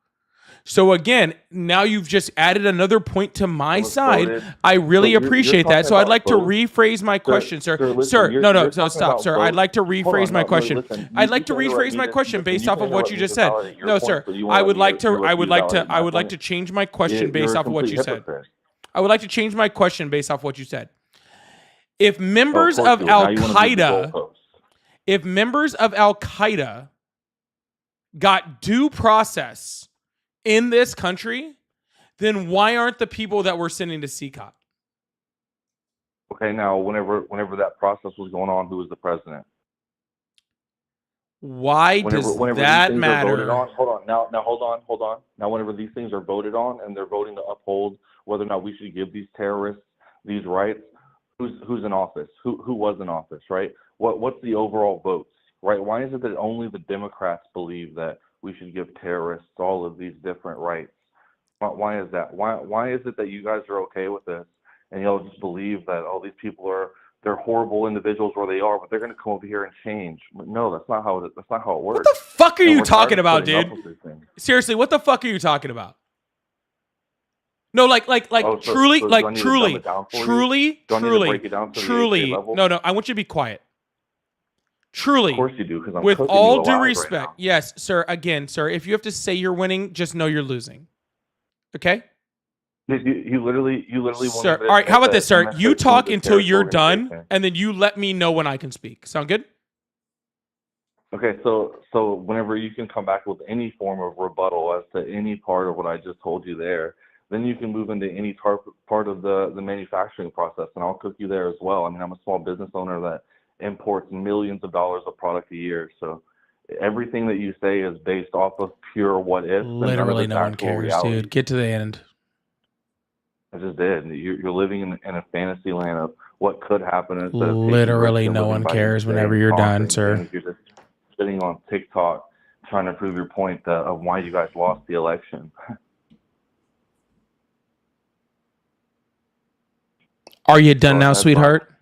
So again, now you've just added another point to my side. I really appreciate that. So I'd like to rephrase my question, sir. Sir, stop, sir. I'd like to rephrase my question. I'd like to rephrase my question based off of what you just said. No, sir. I would like to change my question based off of what you said. I would like to change my question based off what you said. If members of Al Qaeda got due process in this country, then why aren't the people that we're sending to CCOT? Okay, now whenever that process was going on, who was the president? Why does that matter? Hold on. Now, whenever these things are voted on and they're voting to uphold whether or not we should give these terrorists these rights, who's in office? Who was in office, right? What's the overall votes, right? Why is it that only the Democrats believe that we should give terrorists all of these different rights? Why is that? Why is it that you guys are okay with this and y'all just believe that all these people they're horrible individuals where they are, but they're going to come over here and change? No, that's not how it works. What the fuck are you talking about, dude? Seriously, what the fuck are you talking about? No, like truly, so do I like need to dumb truly, it down for you? truly, Do I need to break truly, it down to the 8K truly. level? No, I want you to be quiet. Of Truly, course you do, because I'm with cooking all you due alive right respect, now. yes, sir. Again, sir, if you have to say you're winning, just know you're losing. Okay? You literally won't Sir, even all right, how admit about this, that sir? You MS-13 talk is a until terrorist you're done, organization. and then you let me know when I can speak. Sound good? Okay, so whenever you can come back with any form of rebuttal as to any part of what I just told you there, then you can move into any part of the manufacturing process, and I'll cook you there as well. I mean, I'm a small business owner that imports millions of dollars of product a year, so everything that you say is based off of pure what ifs and none of Literally, it's no one actual cares, reality. dude. Get to the end. I just did. You're living in a fantasy land of what could happen instead of taking Literally, risks and no living one by cares each day whenever and you're done, conquering sir. things. You're just sitting on TikTok trying to prove your point of why you guys lost the election. Are you done Go now, ahead, Brian. sweetheart?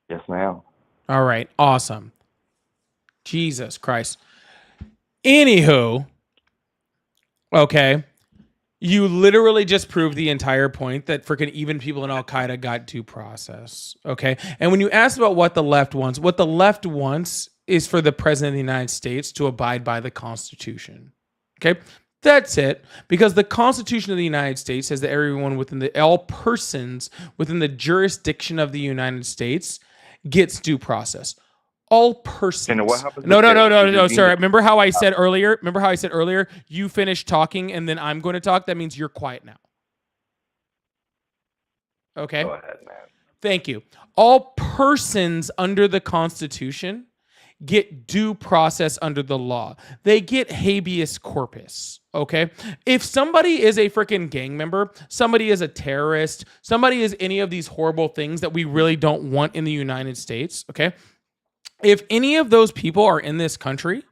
Yes, ma'am. All right, awesome. Jesus Christ. Anywho, okay, you literally just proved the entire point that freaking even people in Al Qaeda got due process. Okay, and when you ask about what the left wants is for the president of the United States to abide by the Constitution. Okay, that's it. Because the Constitution of the United States says that all persons within the jurisdiction of the United States gets due process. All persons. And what happens No, if you're sir. deemed Remember how I said earlier? You finish talking and then I'm going to talk. That means you're quiet now. Okay. Go ahead, man. Thank you. All persons under the Constitution get due process under the law. They get habeas corpus. Okay. If somebody is a freaking gang member, somebody is a terrorist, somebody is any of these horrible things that we really don't want in the United States. Okay. If any of those people are in this country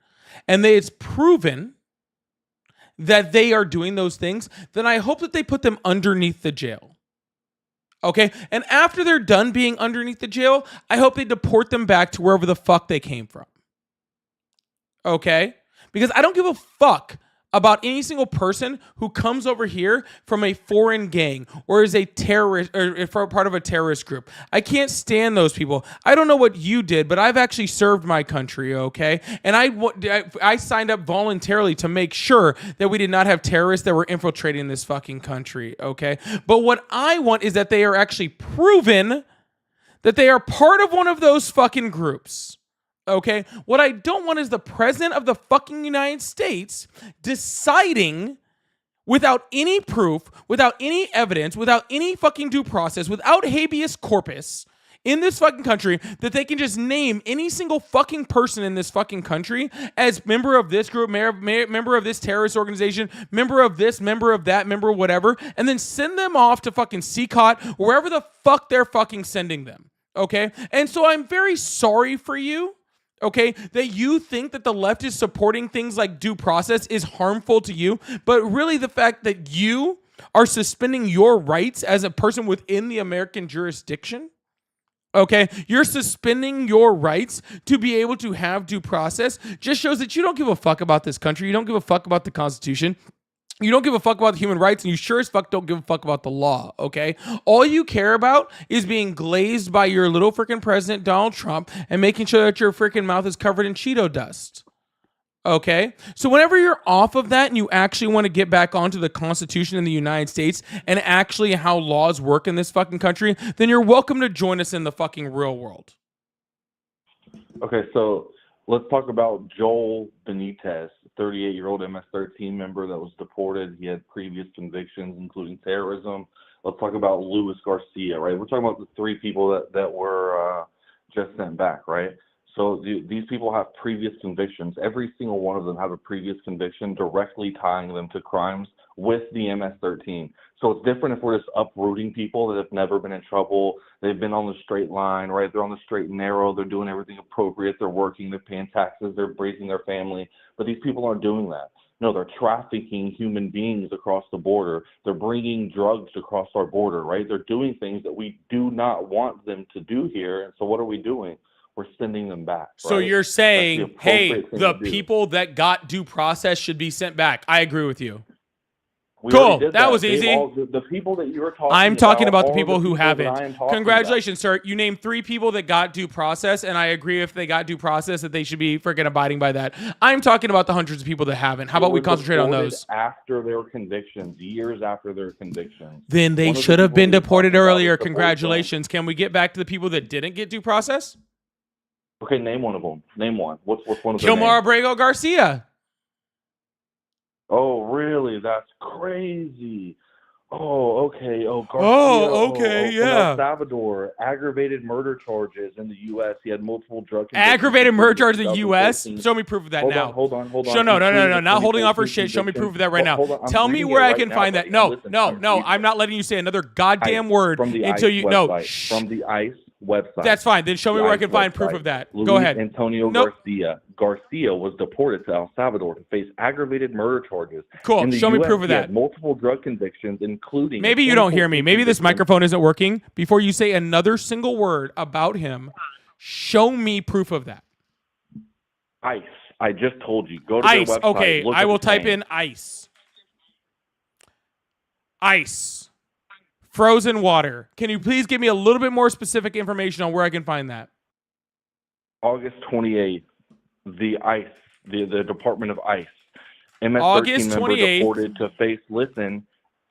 and it's proven that they are doing those things, then I hope that they put them underneath the jail. Okay? And after they're done being underneath the jail, I hope they deport them back to wherever the fuck they came from. Okay? Because I don't give a fuck about any single person who comes over here from a foreign gang or is a terrorist or for part of a terrorist group. I can't stand those people. I don't know what you did, but I've actually served my country, okay? And I signed up voluntarily to make sure that we did not have terrorists that were infiltrating this fucking country, okay? But what I want is that they are actually proven that they are part of one of those fucking groups. Okay, what I don't want is the president of the fucking United States deciding without any proof, without any evidence, without any fucking due process, without habeas corpus in this fucking country that they can just name any single fucking person in this fucking country as member of this group, member of this terrorist organization, member of this, member of that, member of whatever, and then send them off to fucking CCOT, wherever the fuck they're fucking sending them. Okay, and so I'm very sorry for you. Okay, that you think that the left is supporting things like due process is harmful to you, but really the fact that you are suspending your rights as a person within the American jurisdiction, okay, you're suspending your rights to be able to have due process just shows that you don't give a fuck about this country, you don't give a fuck about the Constitution, you don't give a fuck about human rights, and you sure as fuck don't give a fuck about the law, okay? All you care about is being glazed by your little freaking president, Donald Trump, and making sure that your freaking mouth is covered in Cheeto dust, okay? So whenever you're off of that and you actually want to get back onto the Constitution in the United States and actually how laws work in this fucking country, then you're welcome to join us in the fucking real world. Okay, so let's talk about Joel Benitez, 38-year-old MS-13 member that was deported. He had previous convictions, including terrorism. Let's talk about Luis Garcia, right? We're talking about the three people that were just sent back, right? So these people have previous convictions. Every single one of them have a previous conviction directly tying them to crimes with the MS-13. So it's different if we're just uprooting people that have never been in trouble. They've been on the straight line, right? They're on the straight and narrow. They're doing everything appropriate. They're working. They're paying taxes. They're raising their family. But these people aren't doing that. No, they're trafficking human beings across the border. They're bringing drugs across our border, right? They're doing things that we do not want them to do here. And so what are we doing? we're sending them back. So right? you're saying, That's the hey, appropriate thing the to do. people that got due process should be sent back. I agree with you. We already Cool. did That was They've easy. all, the people that you're talking I'm talking about the are people who that haven't. I am talking Congratulations, sir. You named 3 people that got due process, and I agree if they got due process that they should be freaking abiding by that. I'm talking about the hundreds of people that haven't. How about we concentrate on those? After their convictions, years after their convictions. Then they One of the should have people been you're deported talking about earlier. is the Congratulations. Can we get back to the people that didn't get due process? Okay, name one of them. Name one. What's one of their Kilmar names? Abrego Garcia. Oh, really? That's crazy. Oh, okay. Oh, Garcia. Okay, From yeah. El Salvador, aggravated murder charges in the U.S. He had multiple drug convictions. Aggravated murder charges in the U.S.? 2014. Show me proof of that Hold now. on. Show, no. Including Not the holding off for 2014 shit. Show me conviction. proof of that right now. Hold on, I'm Tell me reading where it I right can now, find that. buddy. No, Listen, no, I'm no. reading I'm not letting you say another goddamn word from the until ICE you. website. No, From the ICE website. That's fine. Then show me where I ICE can find website. proof of that. Luis Go ahead. Antonio Nope. Garcia. Garcia was deported to El Salvador to face aggravated murder charges. Cool. In the Show me US, proof of he had that. multiple drug convictions, including Maybe you don't hear me. Maybe this microphone isn't working. Before you say another single word about him, show me proof of that. ICE. I just told you. Go to their ICE. website. Okay, Look I at will the type name. in ICE. ICE. Frozen water. Can you please give me a little bit more specific information on where I can find that? August 28th, the ICE, the Department of ICE, August MS-13 member 28th. deported to face, listen,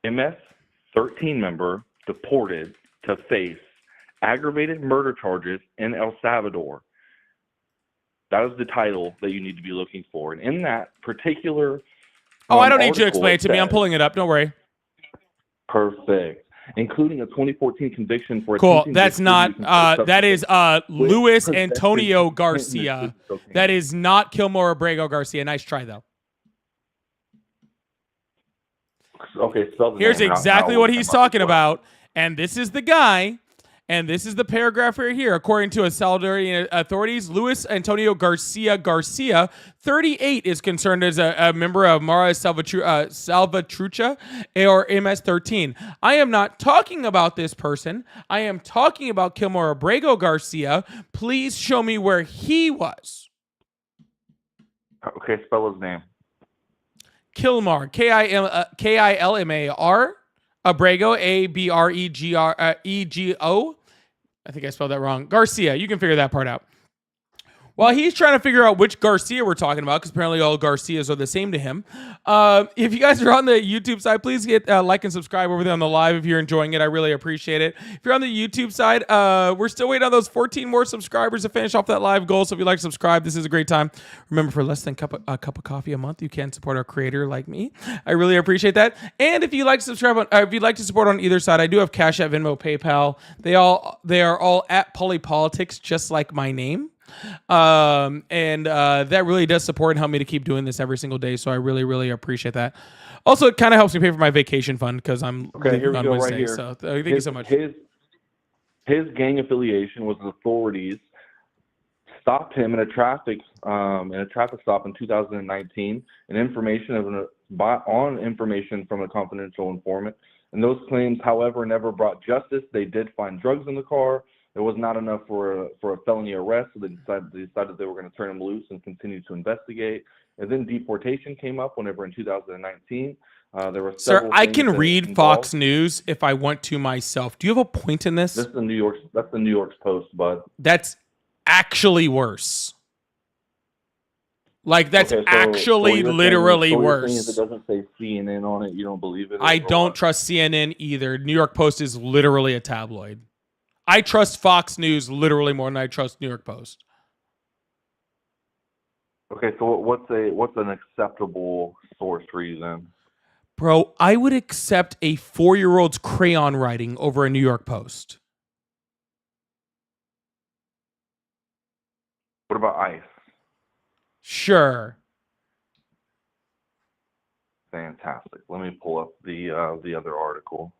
MS-13 member deported to face aggravated murder charges in El Salvador. That is the title that you need to be looking for. And in that particular I don't need you to article, explain it to me. I'm says- pulling it up. Don't worry. Perfect. Including a 2014 conviction for Cool. attempting to That's not. distribute controlled That is substances with Luis possession Antonio intent Garcia. misuse of cocaine. That is not Kilmore Abrego Garcia. Nice try though. Okay, spell the Here's name. exactly I'll what look he's him up as talking well. about, and this is the guy, and this is the paragraph right here. According to a Salvadorian authorities, Luis Antonio Garcia, 38, is concerned as a member of Mara Salvatrucha or MS-13. I am not talking about this person. I am talking about Kilmore Abrego Garcia. Please show me where he was. Okay, spell his name. Kilmar, Kilmar, Abrego, Abrego. I think I spelled that wrong. Garcia, you can figure that part out. While he's trying to figure out which Garcia we're talking about, because apparently all Garcias are the same to him, if you guys are on the YouTube side, please hit like and subscribe over there on the live if you're enjoying it. I really appreciate it. If you're on the YouTube side, we're still waiting on those 14 more subscribers to finish off that live goal. So if you'd like to subscribe, this is a great time. Remember, for less than a cup of coffee a month, you can support our creator like me. I really appreciate that. And if you'd like to subscribe, if you'd like to support on either side, I do have Cash App, Venmo, PayPal. They are all at Polypolitics, just like my name. That really does support and help me to keep doing this every single day. So I really, really appreciate that. Also, it kind of helps me pay for my vacation fund because I'm Okay, here we on go Wednesday. right here. So thank you so much. His gang affiliation was authorities stopped him in a traffic stop in 2019, and information on information from a confidential informant. And those claims, however, never brought justice. They did find drugs in the car. It was not enough for a felony arrest, so they decided they were going to turn him loose and continue to investigate. And then deportation came up whenever in 2019. There were Sir, several I things can that read involved- Fox News if I want to myself. Do you have a point in this? That's the New York Post, bud. That's actually worse. Like, that's Okay, so actually you're saying- literally so you're worse. saying if it doesn't say CNN on it, you don't believe it? I or don't what? trust CNN either. New York Post is literally a tabloid. I trust Fox News literally more than I trust New York Post. Okay, so what's an acceptable source for you then? Bro, I would accept a 4-year-old's crayon writing over a New York Post. What about ICE? Sure. Fantastic. Let me pull up the other article.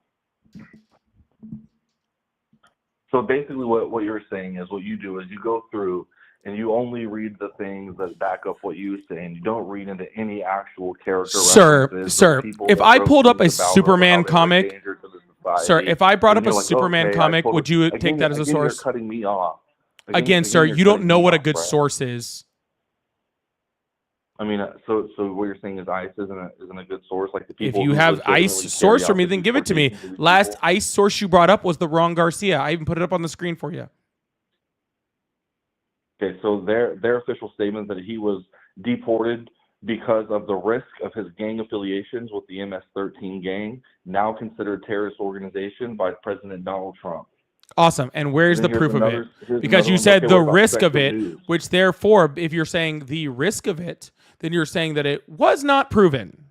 So basically what you're saying is what you do is you go through and you only read the things that back up what you say, and you don't read into any actual character references Sir, or people if that I wrote pulled up a things about Superman how they were a comic, danger to the society. sir, if I brought And up a you're like, Superman okay, comic, I would you again, take that as a again, source? You're cutting me off. Again, sir, you're you don't cutting know me what a off, good right? source is. I mean, so what you're saying is ICE isn't a good source, like the If people you who have ICE legitimately source carry for out me, the then give it to me. deportations of these Last people? ICE source you brought up was the Ron Garcia. I even put it up on the screen for you. Okay, so their official statement that he was deported because of the risk of his gang affiliations with the MS-13 gang, now considered a terrorist organization by President Donald Trump. Awesome. And where's And the then proof of it? here's Because another you one. said Okay, the what about risk of Spectrum it, News? which therefore, if you're saying the risk of it, then you're saying that it was not proven.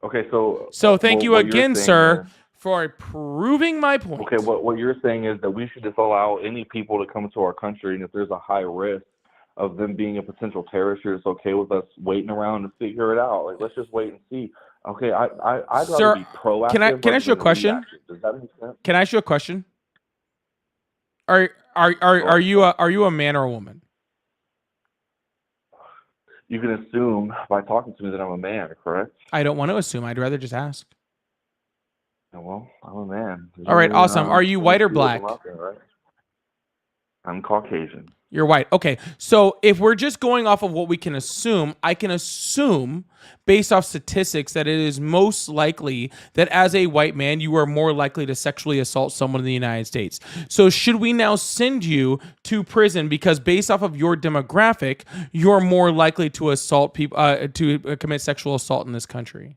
Okay, so Thank you what you're again, saying sir, is, for proving my point. okay, what you're saying is that we should just allow any people to come to our country, and if there's a high risk of them being a potential terrorist, it's okay with us waiting around to figure it out. Like, let's just wait and see. Okay, I'd Sir, rather be proactive. can I rather ask you a than question? reactive. Does that make sense? Can I ask you a question? Are you a man or a woman? You can assume by talking to me that I'm a man, correct? I don't want to assume. I'd rather just ask. Yeah, well, I'm a man. There's All right, only, awesome. Are you only white or two of black? them out there, right? I'm Caucasian. You're white. Okay. So if we're just going off of what we can assume, I can assume based off statistics that it is most likely that as a white man, you are more likely to sexually assault someone in the United States. So should we now send you to prison because based off of your demographic, you're more likely to assault people, to commit sexual assault in this country?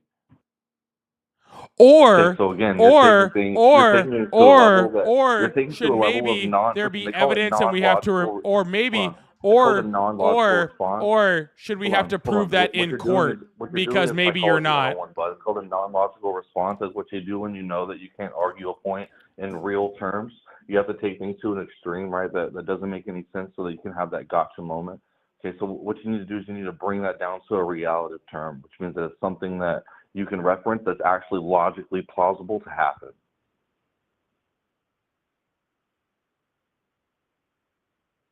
Or, Okay, so again, you're taking it to a level that you're taking should to a level of maybe there they be call it evidence and we have to, non-logical. or maybe, Hold on. They call it a non-logical response. or should we Hold have on, to hold on. prove that What in you're court doing is, what you're because doing is maybe you're psychology not? 101, bud. It's called a non-logical response. That's what you do when you know that you can't argue a point in real terms. You have to take things to an extreme, right? That doesn't make any sense so that you can have that gotcha moment. Okay, so what you need to do is you need to bring that down to a relative term, which means that it's something that you can reference that's actually logically plausible to happen.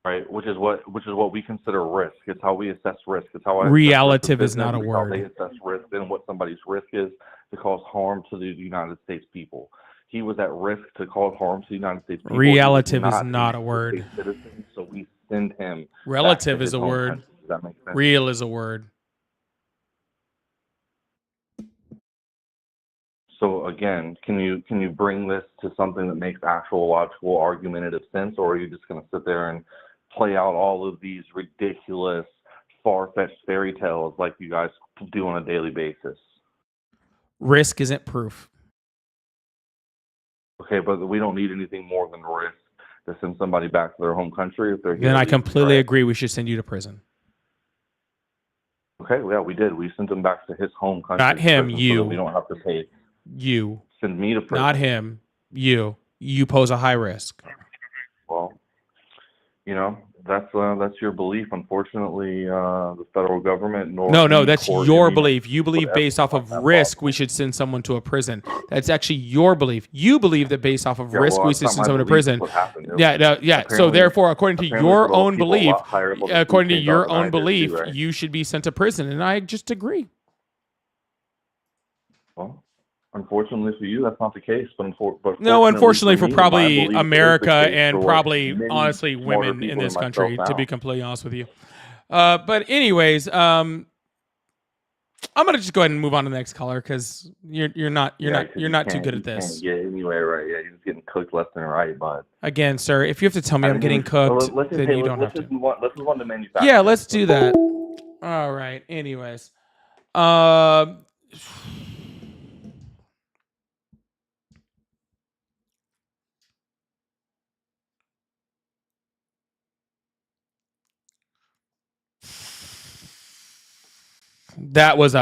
Right, which is what we consider risk. It's how we assess risk. It's how I assess risk Relative with is not a business. It's how they word. assess risk and what somebody's risk is to cause harm to the United States people. He was at risk to cause harm to the United States people. Relative is not a word. Citizen, so we send him. Relative back to is his a home word. country. Does that make sense? Real is a word. So again, can you bring this to something that makes actual logical, argumentative sense, or are you just going to sit there and play out all of these ridiculous, far-fetched fairy tales like you guys do on a daily basis? Risk isn't proof. Okay, but we don't need anything more than risk to send somebody back to their home country if they're here. Then I illegally, completely right? agree. We should send you to prison. Okay, yeah, we did. We sent him back to his home country. Not him, prison, so you. that we don't have to pay. You. Send me to prison. Not him. You. You pose a high risk. Well, you know, that's your belief. Unfortunately, the federal government nor No, any that's court your in the belief. You United believe States based off would of ever find that risk, possible. we should send someone to a prison. That's actually your belief. You believe that based off of Yeah, risk, well, we that's should not send my someone to belief. prison. That's what happened. Yeah, no, yeah. So Apparently- therefore, according to apparently your for those own people a belief, lot higher up on the food according to chain your than I own did too, belief, right? you should be sent to prison, and I just agree. Well, unfortunately for you, that's not the case. But No, unfortunately for for me, I probably believe it is the America case and for what probably, many honestly, smarter women in people this than country, myself to be now. completely honest with you. But anyways, I'm gonna just go ahead and move on to the next caller because you're not too good at this. Can't get anywhere, right? Yeah, you're just getting cooked left and right, bud. Again, sir, if you have to tell me I'm getting cooked, then you don't have to. Let's move on to manufacturing. Yeah, let's do that. All right. Anyways, that was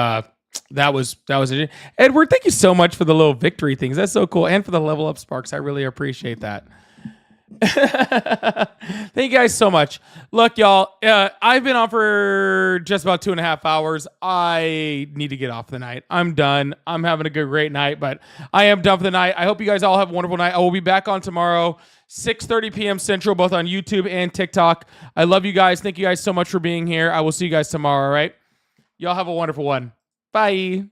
it. Edward, thank you so much for the little victory things. That's so cool, and for the level up sparks. I really appreciate that. Thank you guys so much. Look, y'all, I've been on for just about 2.5 hours. I need to get off the night. I'm done. I'm having a great night, but I am done for the night. I hope you guys all have a wonderful night. I will be back on tomorrow, 6:30 p.m. Central, both on YouTube and TikTok. I love you guys. Thank you guys so much for being here. I will see you guys tomorrow, all right? Y'all have a wonderful one. Bye.